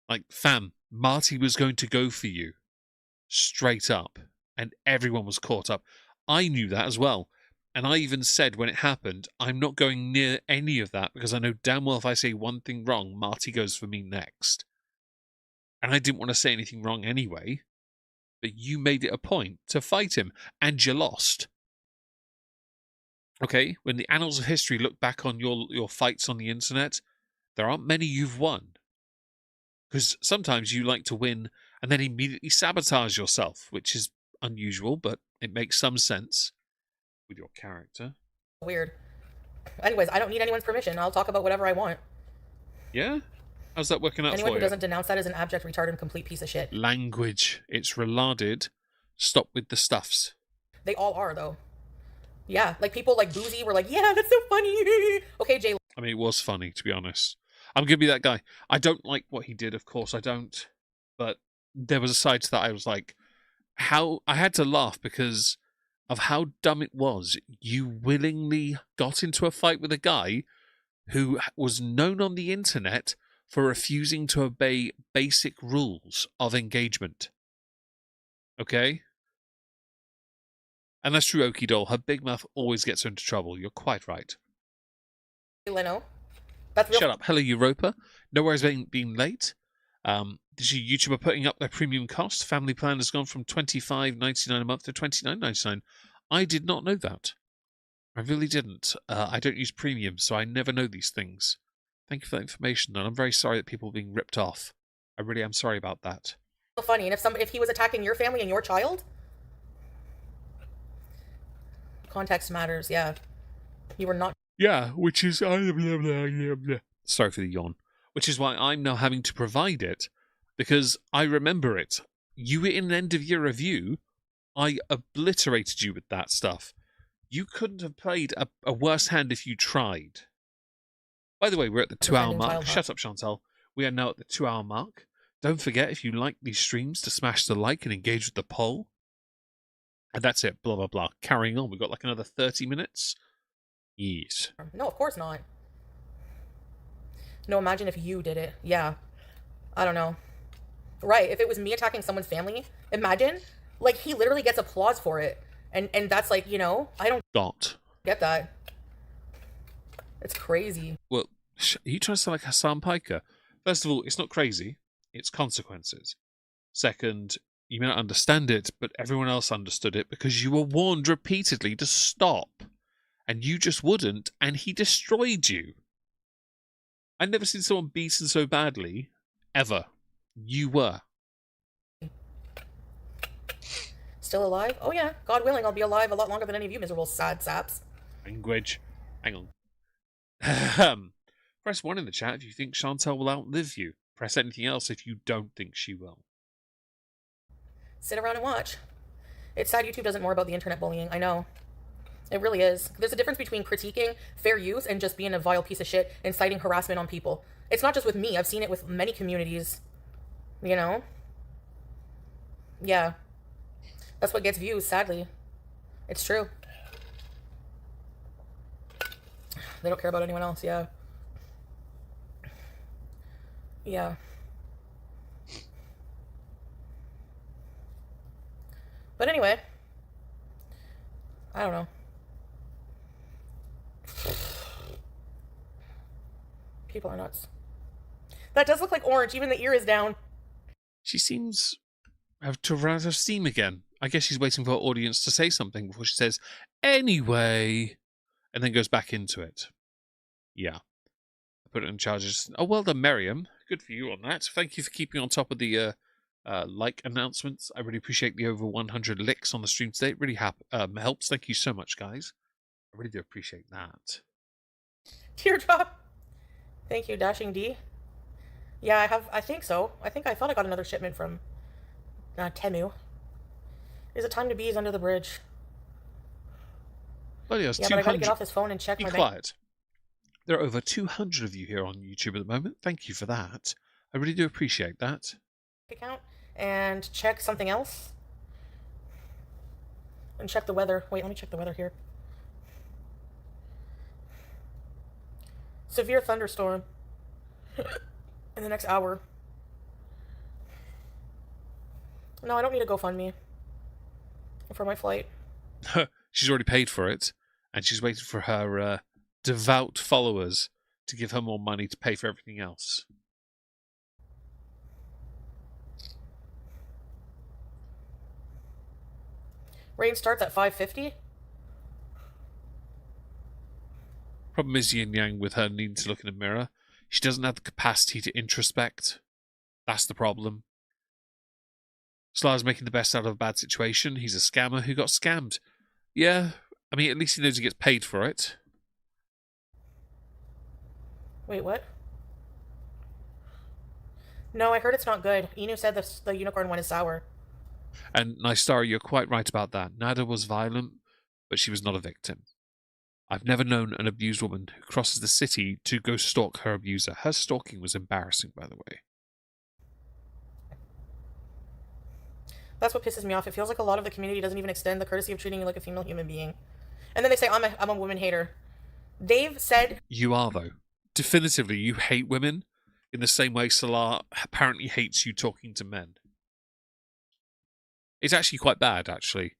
Like, fam, Marty was going to go for you. Straight up. And everyone was caught up. I knew that as well. And I even said when it happened, I'm not going near any of that because I know damn well if I say one thing wrong, Marty goes for me next. And I didn't want to say anything wrong anyway. But you made it a point to fight him, and you lost. Okay? When the annals of history look back on your fights on the internet, there aren't many you've won. Because sometimes you like to win and then immediately sabotage yourself, which is unusual, but it makes some sense with your character. Weird. Anyways, I don't need anyone's permission. I'll talk about whatever I want. Yeah? How's that working out Anyone for who you? doesn't denounce that as an abject, retarded, and complete piece of shit. Language. It's relarded. Stop with the stuffs. They all are, though. Yeah, like people like Boozy were like, yeah, that's so funny. Okay, Jay. I mean, it was funny, to be honest. I'm going to be that guy. I don't like what he did, of course, I don't. But there was a side to that I was like, how... I had to laugh because of how dumb it was. You willingly got into a fight with a guy who was known on the internet for refusing to obey basic rules of engagement. Okay? And that's true, Okie Doll. Her big mouth always gets her into trouble. You're quite right. Leno. That's real. Shut up. Hello, Europa. No worries about being late. Did you YouTuber putting up their premium cost? Family plan has gone from $25.99 a month to $29.99. I did not know that. I really didn't. I don't use premium, so I never know these things. Thank you for that information, and I'm very sorry that people are being ripped off. I really am sorry about that. Funny, and if he was attacking your family and your child, context matters. Yeah, you were not. Yeah, which is sorry for the yawn. Which is why I'm now having to provide it because I remember it. You were in an end of year review. I obliterated you with that stuff. You couldn't have played a worse hand if you tried. By the way, we're at the 2-hour mark. Shut up, Chantal. We are now at the 2-hour mark. Don't forget, if you like these streams, to smash the like and engage with the poll. And that's it. Blah, blah, blah. Carrying on. We've got like another 30 minutes. Yes. No, of course not. No, imagine if you did it. Yeah. I don't know. Right. If it was me attacking someone's family, imagine. Like, he literally gets applause for it. And that's like, you know, I don't get that. It's crazy. Well, are you trying to sound like Hassan Piker? First of all, it's not crazy. It's consequences. Second, You may not understand it, but everyone else understood it because you were warned repeatedly to stop. And you just wouldn't, and he destroyed you. I've never seen someone beaten so badly, ever. You were. Still alive? Oh yeah, God willing, I'll be alive a lot longer than any of you miserable sad saps. Language. Hang on. Press 1 in the chat if you think Chantal will outlive you. Press anything else if you don't think she will. Sit around and watch. It's sad YouTube doesn't more about the internet bullying, I know. It really is. There's a difference between critiquing fair use and just being a vile piece of shit, inciting harassment on people. It's not just with me, I've seen it with many communities. You know? Yeah. That's what gets views, sadly. It's true. They don't care about anyone else, yeah. Yeah. But anyway, I don't know. People are nuts. That does look like orange, even the ear is down. She seems to run out of steam again. I guess she's waiting for her audience to say something before she says, anyway, and then goes back into it. Yeah. I put it in charges. Oh, well done, Miriam. Good for you on that. Thank you for keeping on top of the like announcements. I really appreciate the over 100 licks on the stream today. It really helps. Thank you so much, guys. I really do appreciate that. Teardrop. Thank you, Dashing D. Yeah, I think so. I thought I got another shipment from Temu. Is it time to be under the bridge? Well, yes, yeah, but I gotta get off this phone and check my quiet. There are over 200 of you here on YouTube at the moment. Thank you for that. I really do appreciate that. Account and check something else. And check the weather. Wait, let me check the weather here. Severe thunderstorm in the next hour. No, I don't need a GoFundMe for my flight. She's already paid for it, and she's waiting for her devout followers to give her more money to pay for everything else. Rain starts at 5:50. Problem is Yin Yang with her needing to look in a mirror. She doesn't have the capacity to introspect. That's the problem. Slar's making the best out of a bad situation. He's a scammer who got scammed. Yeah, I mean, at least he knows he gets paid for it. Wait, what? No, I heard it's not good. Inu said the unicorn one is sour. And Nystara, you're quite right about that. Nada was violent, but she was not a victim. I've never known an abused woman who crosses the city to go stalk her abuser. Her stalking was embarrassing, by the way. That's what pisses me off. It feels like a lot of the community doesn't even extend the courtesy of treating you like a female human being. And then they say, I'm a woman hater. Dave said... You are, though. Definitively, you hate women in the same way Salar apparently hates you talking to men. It's actually quite bad, actually.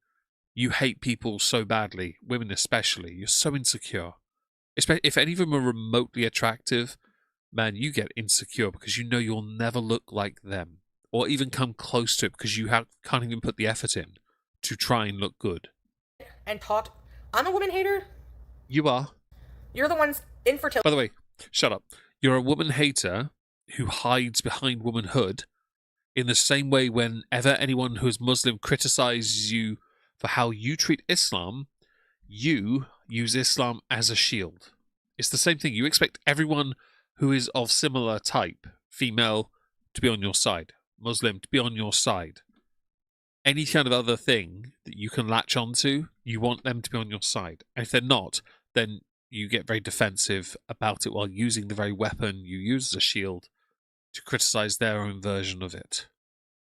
You hate people so badly, women especially. You're so insecure. If any of them are remotely attractive, man, you get insecure because you know you'll never look like them. Or even come close to it because you can't even put the effort in to try and look good. And talked... I'm a woman hater? You are. You're the ones infertility... By the way, shut up. You're a woman hater who hides behind womanhood in the same way whenever anyone who is Muslim criticizes you for how you treat Islam, you use Islam as a shield. It's the same thing. You expect everyone who is of similar type, female, to be on your side, Muslim to be on your side. Any kind of other thing that you can latch onto, you want them to be on your side. And if they're not, then you get very defensive about it while using the very weapon you use as a shield to criticize their own version of it.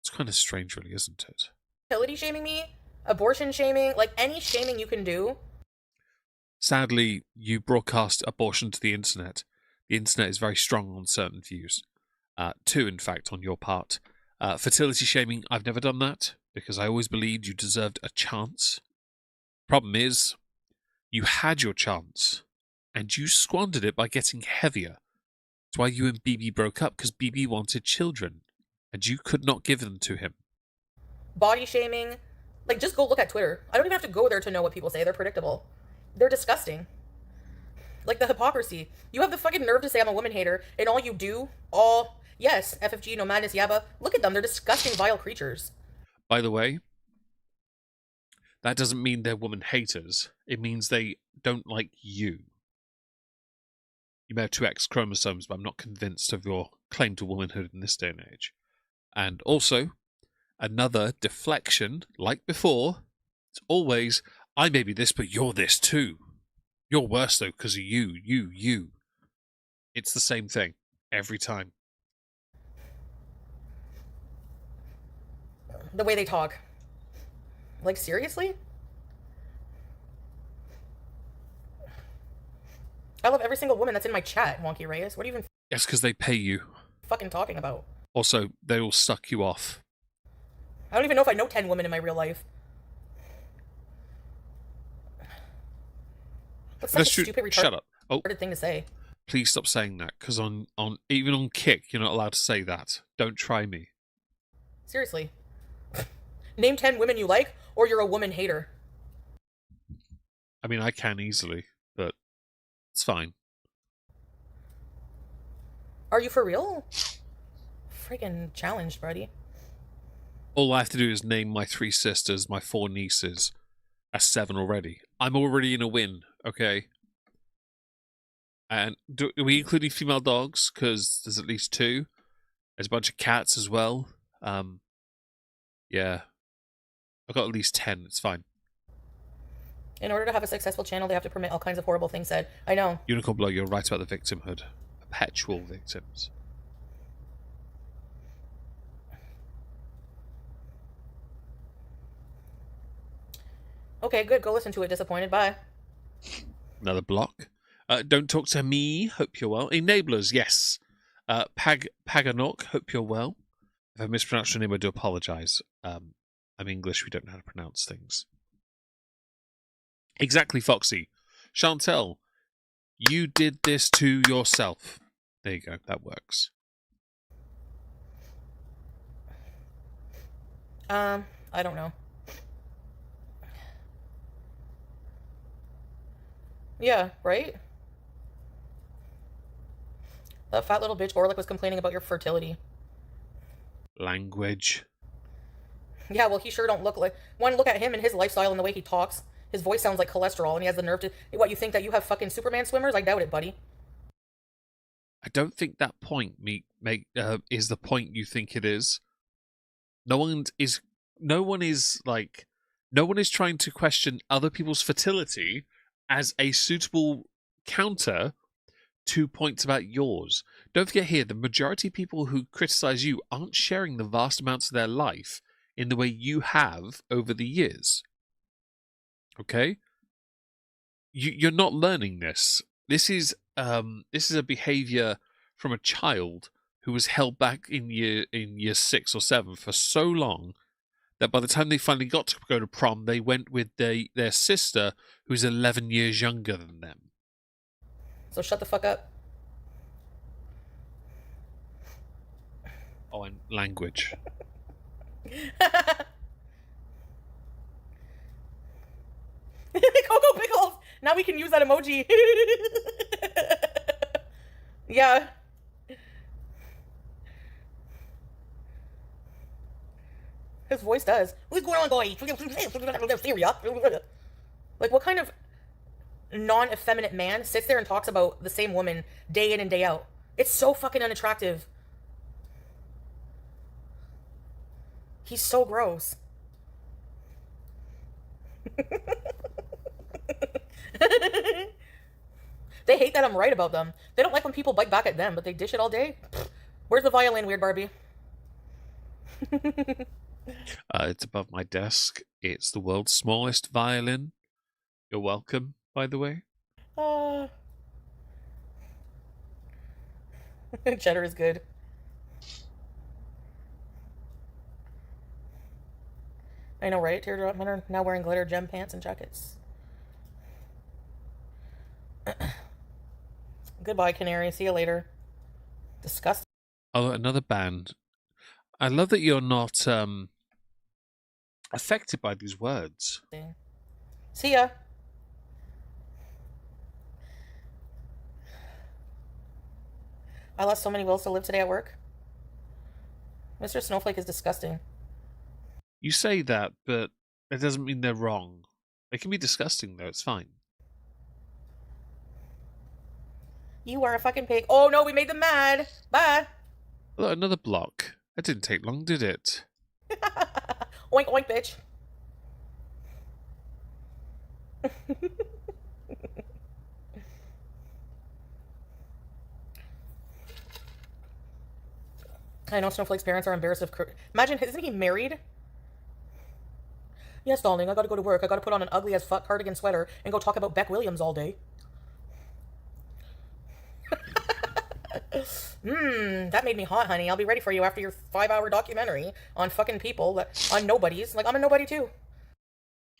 It's kind of strange, really, isn't it? Fertility shaming me, abortion shaming, like any shaming you can do. Sadly, you broadcast abortion to the internet. The internet is very strong on certain views. Two, in fact, on your part. Fertility shaming, I've never done that because I always believed you deserved a chance. Problem is, you had your chance and you squandered it by getting heavier. That's why you and BB broke up, because BB wanted children and you could not give them to him. body shaming. Like, just go look at Twitter. I don't even have to go there to know what people say. They're predictable. They're disgusting. Like, the hypocrisy. You have the fucking nerve to say I'm a woman hater, and all you do, yes, FFG, no madness, yabba. Look at them. They're disgusting, vile creatures. By the way, that doesn't mean they're woman haters. It means they don't like you. You may have two X chromosomes, but I'm not convinced of your claim to womanhood in this day and age. And also, another deflection, like before, it's always, I may be this, but you're this too. You're worse, though, because of you. It's the same thing every time. The way they talk. Like, seriously? I love every single woman that's in my chat, Wonky Reyes. What are you even Yes, because they pay you. fucking talking about? Also, they all suck you off. I don't even know if I know 10 women in my real life. That's such a stupid, Shut up. Oh, retarded thing to say. please stop saying that, because even on Kick, you're not allowed to say that. Don't try me. Seriously. Name 10 women you like, or you're a woman hater. I mean, I can easily, but it's fine. Are you for real? Friggin' challenged, buddy. All I have to do is name my 3 sisters, my 4 nieces. That's 7 already. I'm already in a win, okay? And are we including female dogs? Because there's at least 2. There's a bunch of cats as well. Yeah. I've got at least 10. It's fine. In order to have a successful channel, they have to permit all kinds of horrible things said. I know. Unicorn Blow, you're right about the victimhood. Perpetual victims. Okay, good. Go listen to it. Disappointed. Bye. Another block. Don't talk to me. Hope you're well. Enablers, yes. Paganok, hope you're well. If I mispronounced your name, I do apologise. I'm English. We don't know how to pronounce things. Exactly, Foxy. Chantel, you did this to yourself. There you go. That works. I don't know. Yeah, right? That fat little bitch Orlick was complaining about your fertility. Language. Yeah, well, he sure don't look like... One, look at him and his lifestyle and the way he talks. His voice sounds like cholesterol, and he has the nerve to... What, you think that you have fucking Superman swimmers? I doubt it, buddy. I don't think that point is the point you think it is. No one is trying to question other people's fertility as a suitable counter to points about yours. Don't forget here, the majority of people who criticize you aren't sharing the vast amounts of their life in the way you have over the years. Okay? You're not learning this. This is a behavior from a child who was held back in year 6 or 7 for so long that by the time they finally got to go to prom, they went with their sister, who's 11 years younger than them. So shut the fuck up. Oh, and language. Cocoa Pickles! Now we can use that emoji. Yeah. His voice does. What's going on, guys? Like, what kind of non-effeminate man sits there and talks about the same woman day in and day out? It's so fucking unattractive. He's so gross. They hate that I'm right about them. They don't like when people bite back at them, but they dish it all day. Where's the violin, Weird Barbie? It's above my desk. It's the world's smallest violin. You're welcome, by the way. Cheddar is good. I know, right? Teardrop men are now wearing glitter gem pants and jackets. Goodbye, Canary. See you later. Disgusting. Oh, another band. I love that you're not affected by these words. See ya. I lost so many wills to live today at work. Mr. Snowflake is disgusting. You say that, but that doesn't mean they're wrong. They can be disgusting, though. It's fine. You are a fucking pig. Oh no, we made them mad. Bye. Look, another block. That didn't take long, did it? Oink oink, bitch. I know Snowflake's parents are embarrassed of. Imagine, isn't he married? Yes, darling, I gotta go to work. I gotta put on an ugly as fuck cardigan sweater and go talk about Beck Williams all day. That made me hot, honey. I'll be ready for you after your 5-hour documentary on fucking people, on nobodies. Like, I'm a nobody too.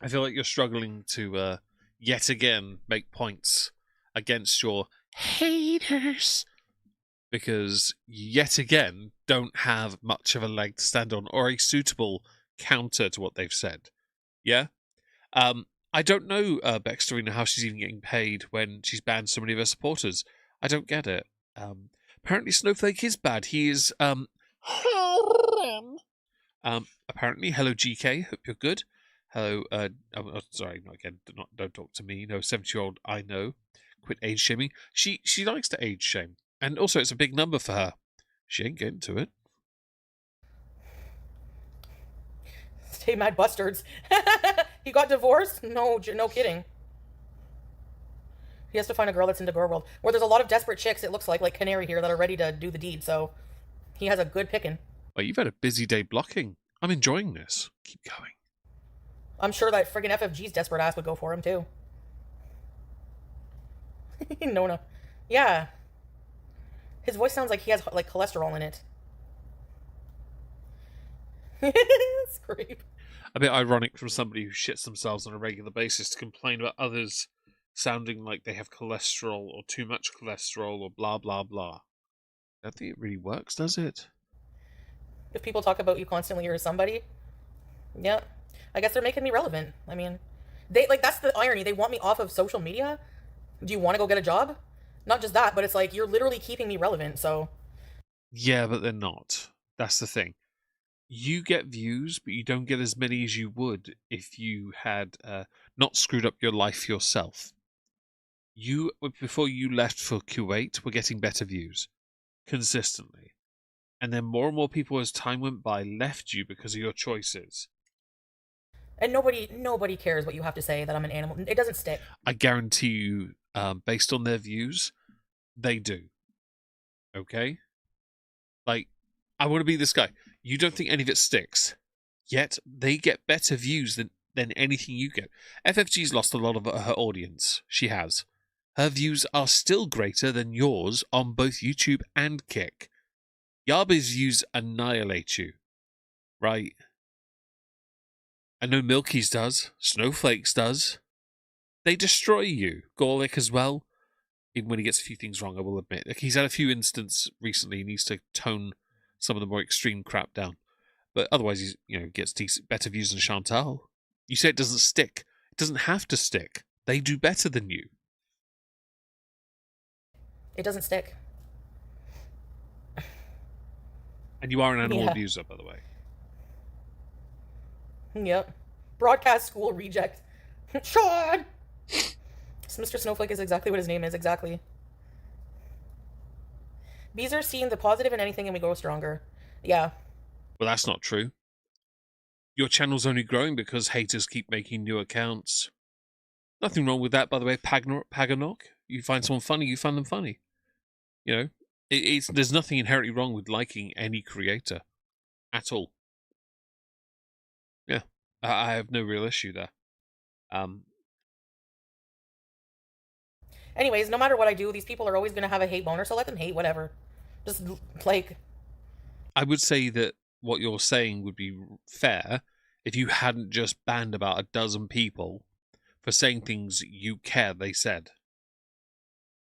I feel like you're struggling to, yet again, make points against your haters. Because, yet again, don't have much of a leg to stand on or a suitable counter to what they've said. Yeah? I don't know, Bexterina, how she's even getting paid when she's banned so many of her supporters. I don't get it. Apparently Snowflake is bad. He is, apparently, hello GK, hope you're good. Hello, sorry, not again, don't talk to me. No, 70-year-old, I know. Quit age shaming. She likes to age shame. And also, it's a big number for her. She ain't getting to it. Stay mad bastards. He got divorced? No kidding. He has to find a girl that's into girl world. Where there's a lot of desperate chicks, it looks like Canary here, that are ready to do the deed, so he has a good picking. Well, you've had a busy day blocking. I'm enjoying this. Keep going. I'm sure that friggin' FFG's desperate ass would go for him, too. Nona. Yeah. His voice sounds like he has, like, cholesterol in it. Scrape. A bit ironic from somebody who shits themselves on a regular basis to complain about others sounding like they have cholesterol or too much cholesterol or blah, blah, blah. I don't think it really works, does it? If people talk about you constantly, you're somebody. Yeah. I guess they're making me relevant. I mean, that's the irony. They want me off of social media. Do you want to go get a job? Not just that, but it's like, you're literally keeping me relevant, so. Yeah, but they're not. That's the thing. You get views, but you don't get as many as you would if you had not screwed up your life yourself. You, before you left for Kuwait, were getting better views. Consistently. And then more and more people, as time went by, left you because of your choices. And nobody cares what you have to say, that I'm an animal. It doesn't stick. I guarantee you, based on their views, they do. Okay? Like, I want to be this guy. You don't think any of it sticks. Yet, they get better views than anything you get. FFG's lost a lot of her audience. She has. Her views are still greater than yours on both YouTube and Kick. Yabe's views annihilate you. Right? I know Milky's does. Snowflake's does. They destroy you. Gorlick as well. Even when he gets a few things wrong, I will admit. Like, he's had a few instances recently. He needs to tone some of the more extreme crap down. But otherwise, he's, gets better views than Chantal. You say it doesn't stick. It doesn't have to stick. They do better than you. It doesn't stick. And you are an animal abuser, by the way. Yep. Broadcast school reject. Sean! Mr. Snowflake is exactly what his name is, exactly. Bees are seeing the positive in anything and we grow stronger. Yeah. Well, that's not true. Your channel's only growing because haters keep making new accounts. Nothing wrong with that, by the way, Paganok. You find someone funny, you find them funny. There's nothing inherently wrong with liking any creator. At all. Yeah. I have no real issue there. Anyways, no matter what I do, these people are always going to have a hate boner, so let them hate, whatever. Just, like... I would say that what you're saying would be fair if you hadn't just banned about a dozen people for saying things you care they said.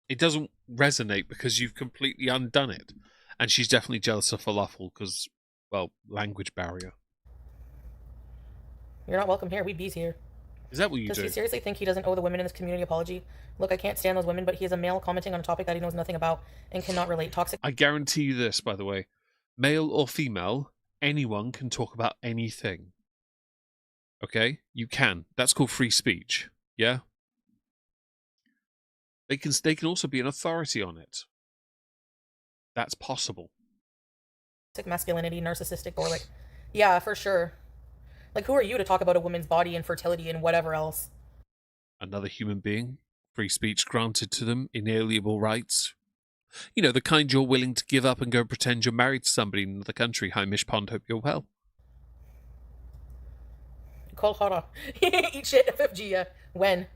It doesn't resonate because you've completely undone it. And she's definitely jealous of Falafel because, well, language barrier. You're not welcome here. We bees here. Is that what you Does do? he seriously think he doesn't owe the women in this community apology? Look, I can't stand those women, but he is a male commenting on a topic that he knows nothing about and cannot relate. Toxic. I guarantee you this, by the way. Male or female, anyone can talk about anything. Okay? You can. That's called free speech. Yeah? They can also be an authority on it. That's possible. Masculinity, narcissistic, or like, yeah, for sure. Like, who are you to talk about a woman's body and fertility and whatever else? Another human being, free speech granted to them, inalienable rights. You know, the kind you're willing to give up and go pretend you're married to somebody in another country. Hi, Mish Pond, hope you're well. Kolhara. Eat shit, FFG, yeah. When?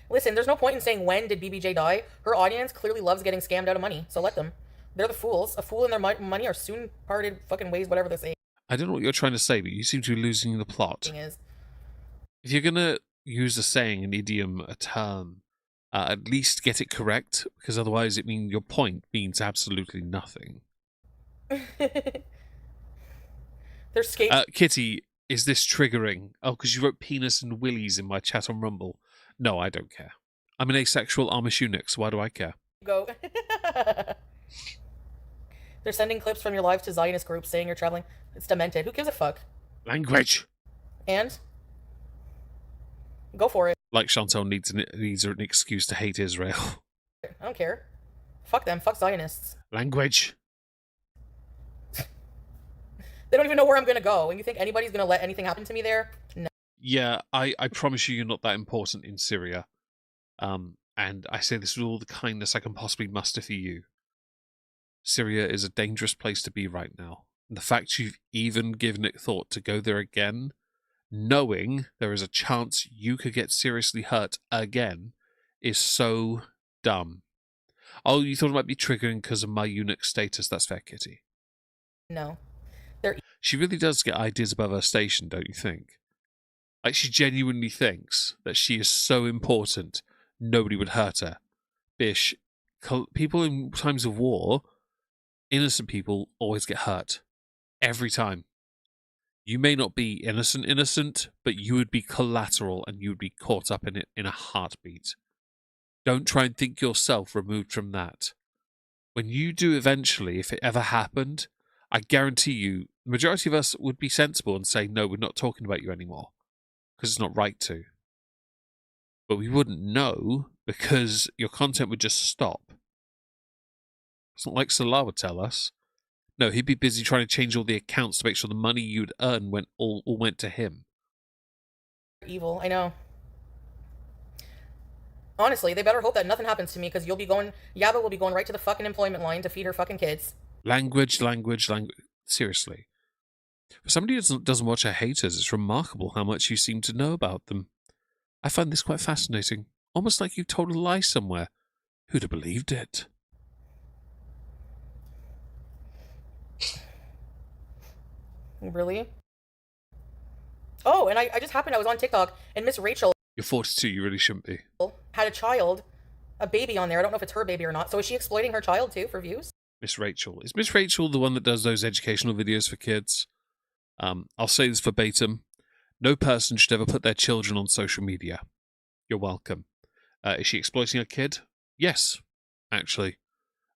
Listen, there's no point in saying when did BBJ die. Her audience clearly loves getting scammed out of money, so let them. They're the fools. A fool and their money are soon parted fucking ways, whatever they say. I don't know what you're trying to say, but you seem to be losing the plot. Is. If you're going to use a saying, an idiom, a term, at least get it correct, because otherwise your point means absolutely nothing. They're skating. Kitty, is this triggering? Oh, because you wrote penis and willies in my chat on Rumble. No, I don't care. I'm an asexual Amish eunuch, so why do I care? Go. They're sending clips from your lives to Zionist groups saying you're traveling. It's demented. Who gives a fuck? Language! And? Go for it. Like Chantal needs an excuse to hate Israel. I don't care. Fuck them. Fuck Zionists. Language! They don't even know where I'm gonna go. And you think anybody's gonna let anything happen to me there? No. Yeah, I promise you're not that important in Syria. And I say this with all the kindness I can possibly muster for you. Syria is a dangerous place to be right now. And the fact you've even given it thought to go there again, knowing there is a chance you could get seriously hurt again, is so dumb. Oh, you thought it might be triggering because of my eunuch status. That's fair, Kitty. No. She really does get ideas above her station, don't you think? Like, she genuinely thinks that she is so important, nobody would hurt her. Bish, people in times of war, innocent people always get hurt. Every time. You may not be innocent, but you would be collateral and you would be caught up in it in a heartbeat. Don't try and think yourself removed from that. When you do eventually, if it ever happened, I guarantee you, the majority of us would be sensible and say, no, we're not talking about you anymore, because it's not right to. But we wouldn't know, because your content would just stop. It's not like Salah would tell us. No, he'd be busy trying to change all the accounts to make sure the money you'd earn all went to him. Evil, I know. Honestly, they better hope that nothing happens to me, because Yaba will be going right to the fucking employment line to feed her fucking kids. Language. Seriously. For somebody who doesn't watch her haters, it's remarkable how much you seem to know about them. I find this quite fascinating. Almost like you've told a lie somewhere. Who'd have believed it? Really? Oh, and I just happened, I was on TikTok, and Miss Rachel... You're 42, you really shouldn't be. ...had a child, a baby on there. I don't know if it's her baby or not. So is she exploiting her child too for views? Miss Rachel. Is Miss Rachel the one that does those educational videos for kids? I'll say this verbatim. No person should ever put their children on social media. You're welcome. Is she exploiting her kid? Yes, actually.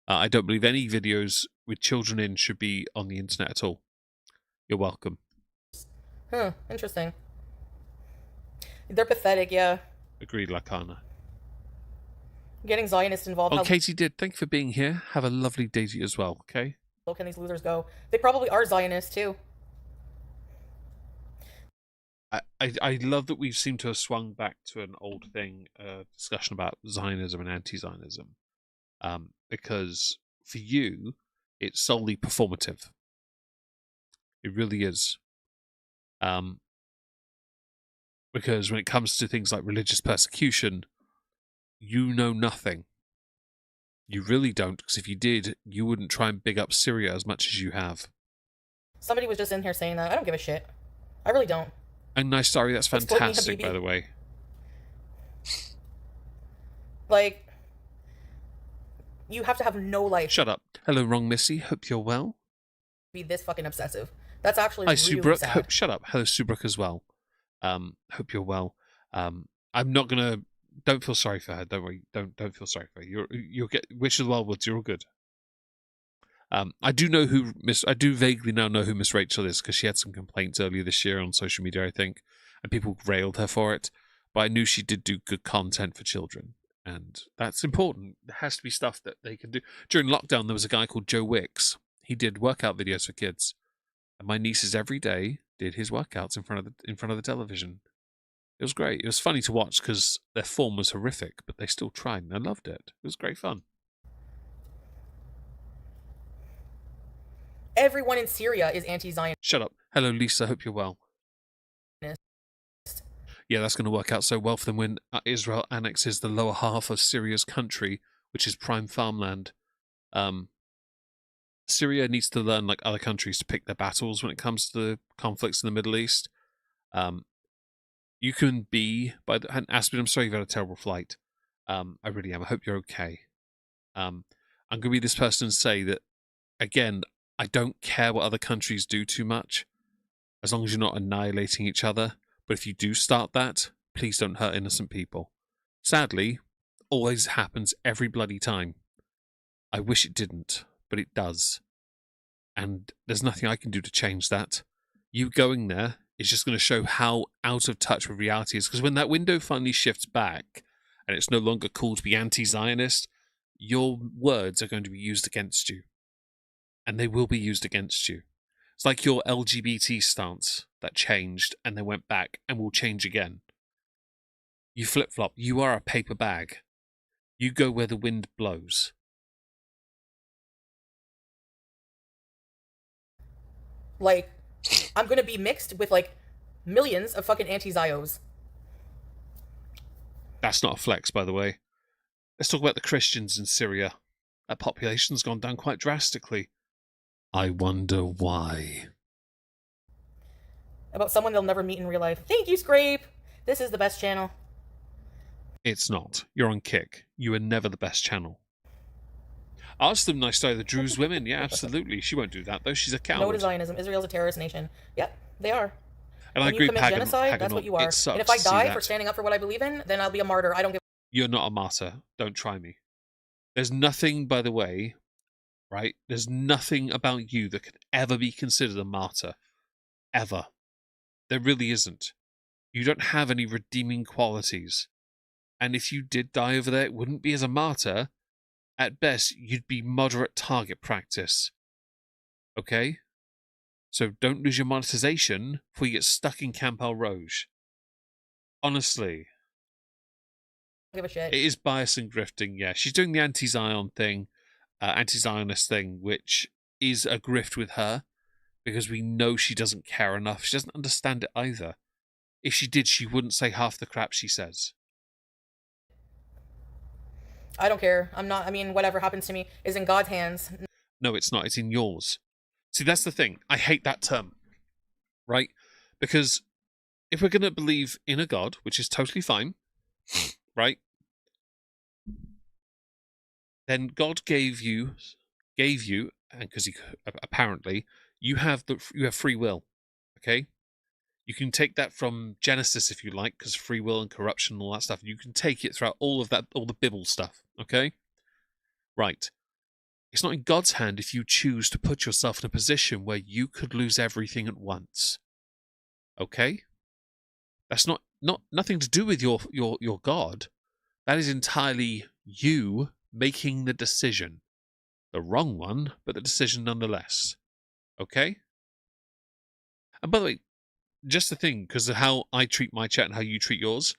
I don't believe any videos with children in should be on the internet at all. You're welcome. Huh, interesting. They're pathetic, yeah. Agreed, Lakana. Getting Zionists involved. Oh, Katie did. Thank you for being here. Have a lovely day to you as well, okay? Low can these losers go? They probably are Zionists, too. I love that we've seemed to have swung back to an old thing, discussion about Zionism and anti-Zionism. Because for you, it's solely performative. It really is. Because when it comes to things like religious persecution, you know nothing. You really don't, because if you did, you wouldn't try and big up Syria as much as you have. Somebody was just in here saying that. I don't give a shit. I really don't. And nice, sorry, that's fantastic, by the way. Like, you have to have no life. Shut up. Hello, Wrong Missy. Hope you're well. Be this fucking obsessive. That's actually Hi, really Subrook. sad. Shut up. Hello, Subrook as well. Hope you're well. I'm not gonna. Don't feel sorry for her. Don't worry. Don't feel sorry for her. You'll get Wish of the Wildwoods. You're all good. I do know who Miss. I do vaguely now know who Miss Rachel is because she had some complaints earlier this year on social media, I think, and people railed her for it. But I knew she did do good content for children, and that's important. There has to be stuff that they can do. During lockdown, there was a guy called Joe Wicks. He did workout videos for kids, and my nieces every day did his workouts in front of the television. It was great. It was funny to watch because their form was horrific, but they still tried, and I loved it. It was great fun. Everyone in Syria is anti-Zionist. Shut up. Hello, Lisa. Hope you're well. Yeah, that's going to work out so well for them when Israel annexes the lower half of Syria's country, which is prime farmland. Syria needs to learn, like other countries, to pick their battles when it comes to the conflicts in the Middle East. You can be, and Aspen, I'm sorry you've had a terrible flight. I really am. I hope you're okay. I'm going to be this person and say that, again, I don't care what other countries do too much, as long as you're not annihilating each other. But if you do start that, please don't hurt innocent people. Sadly, always happens every bloody time. I wish it didn't, but it does. And there's nothing I can do to change that. You going there is just going to show how out of touch with reality is. Because when that window finally shifts back, and it's no longer cool to be anti-Zionist, your words are going to be used against you. And they will be used against you. It's like your LGBT stance that changed and then went back and will change again. You flip-flop. You are a paper bag. You go where the wind blows. Like, I'm going to be mixed with, like, millions of fucking anti-Zios. That's not a flex, by the way. Let's talk about the Christians in Syria. That population's gone down quite drastically. I wonder why. About someone they'll never meet in real life. Thank you, Scrape! This is the best channel. It's not. You're on kick. You are never the best channel. Ask them nice to the Druze women. Yeah, absolutely. She won't do that, though. She's a coward. No to Zionism. Israel's a terrorist nation. Yep, they are. And when I agree, you commit genocide, that's what you are. And if I die for standing up for what I believe in, then I'll be a martyr. I don't give. You're not a martyr. Don't try me. There's nothing, by the way, right? There's nothing about you that could ever be considered a martyr. Ever. There really isn't. You don't have any redeeming qualities. And if you did die over there, it wouldn't be as a martyr. At best, you'd be moderate target practice. Okay? So don't lose your monetization before you get stuck in Camp Al Rouge. Honestly. Give a shit. It is bias and grifting, yeah. She's doing the anti-Zion thing, anti-Zionist thing, which is a grift with her, because we know she doesn't care enough. She doesn't understand it either. If she did, she wouldn't say half the crap she says. I don't care. I'm not, I mean, whatever happens to me is in God's hands. No, it's not. It's in yours. See, that's the thing. I hate that term, right? Because if we're going to believe in a God, which is totally fine, right? Then God gave you, and because he apparently you have free will, okay? You can take that from Genesis if you like, because free will and corruption and all that stuff. You can take it throughout all of that, all the Bible stuff, okay? Right. It's not in God's hand if you choose to put yourself in a position where you could lose everything at once. Okay? That's nothing to do with your God. That is entirely you making the decision. The wrong one, but the decision nonetheless. Okay? And by the way, just the thing, because of how I treat my chat and how you treat yours,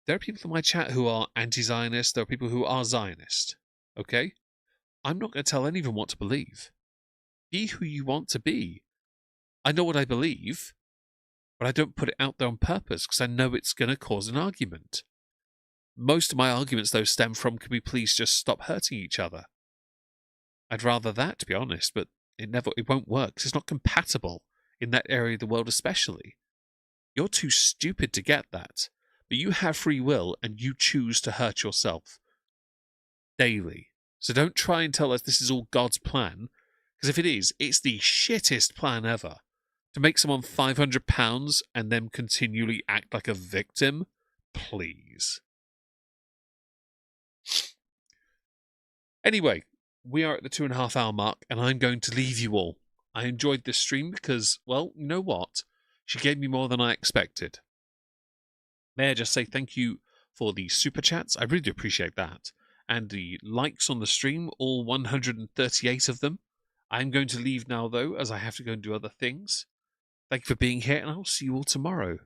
there are people in my chat who are anti-Zionist, there are people who are Zionist. Okay? I'm not going to tell anyone what to believe. Be who you want to be. I know what I believe, but I don't put it out there on purpose because I know it's going to cause an argument. Most of my arguments, though, stem from, can we please just stop hurting each other? I'd rather that, to be honest, but it won't work because it's not compatible in that area of the world especially. You're too stupid to get that, but you have free will and you choose to hurt yourself daily. So don't try and tell us this is all God's plan, because if it is, it's the shittest plan ever. To make someone £500 and then continually act like a victim? Please. Anyway, we are at the 2.5 hour mark, and I'm going to leave you all. I enjoyed this stream because, well, you know what? She gave me more than I expected. May I just say thank you for the super chats? I really do appreciate that. And the likes on the stream, all 138 of them. I'm going to leave now, though, as I have to go and do other things. Thank you for being here, and I'll see you all tomorrow.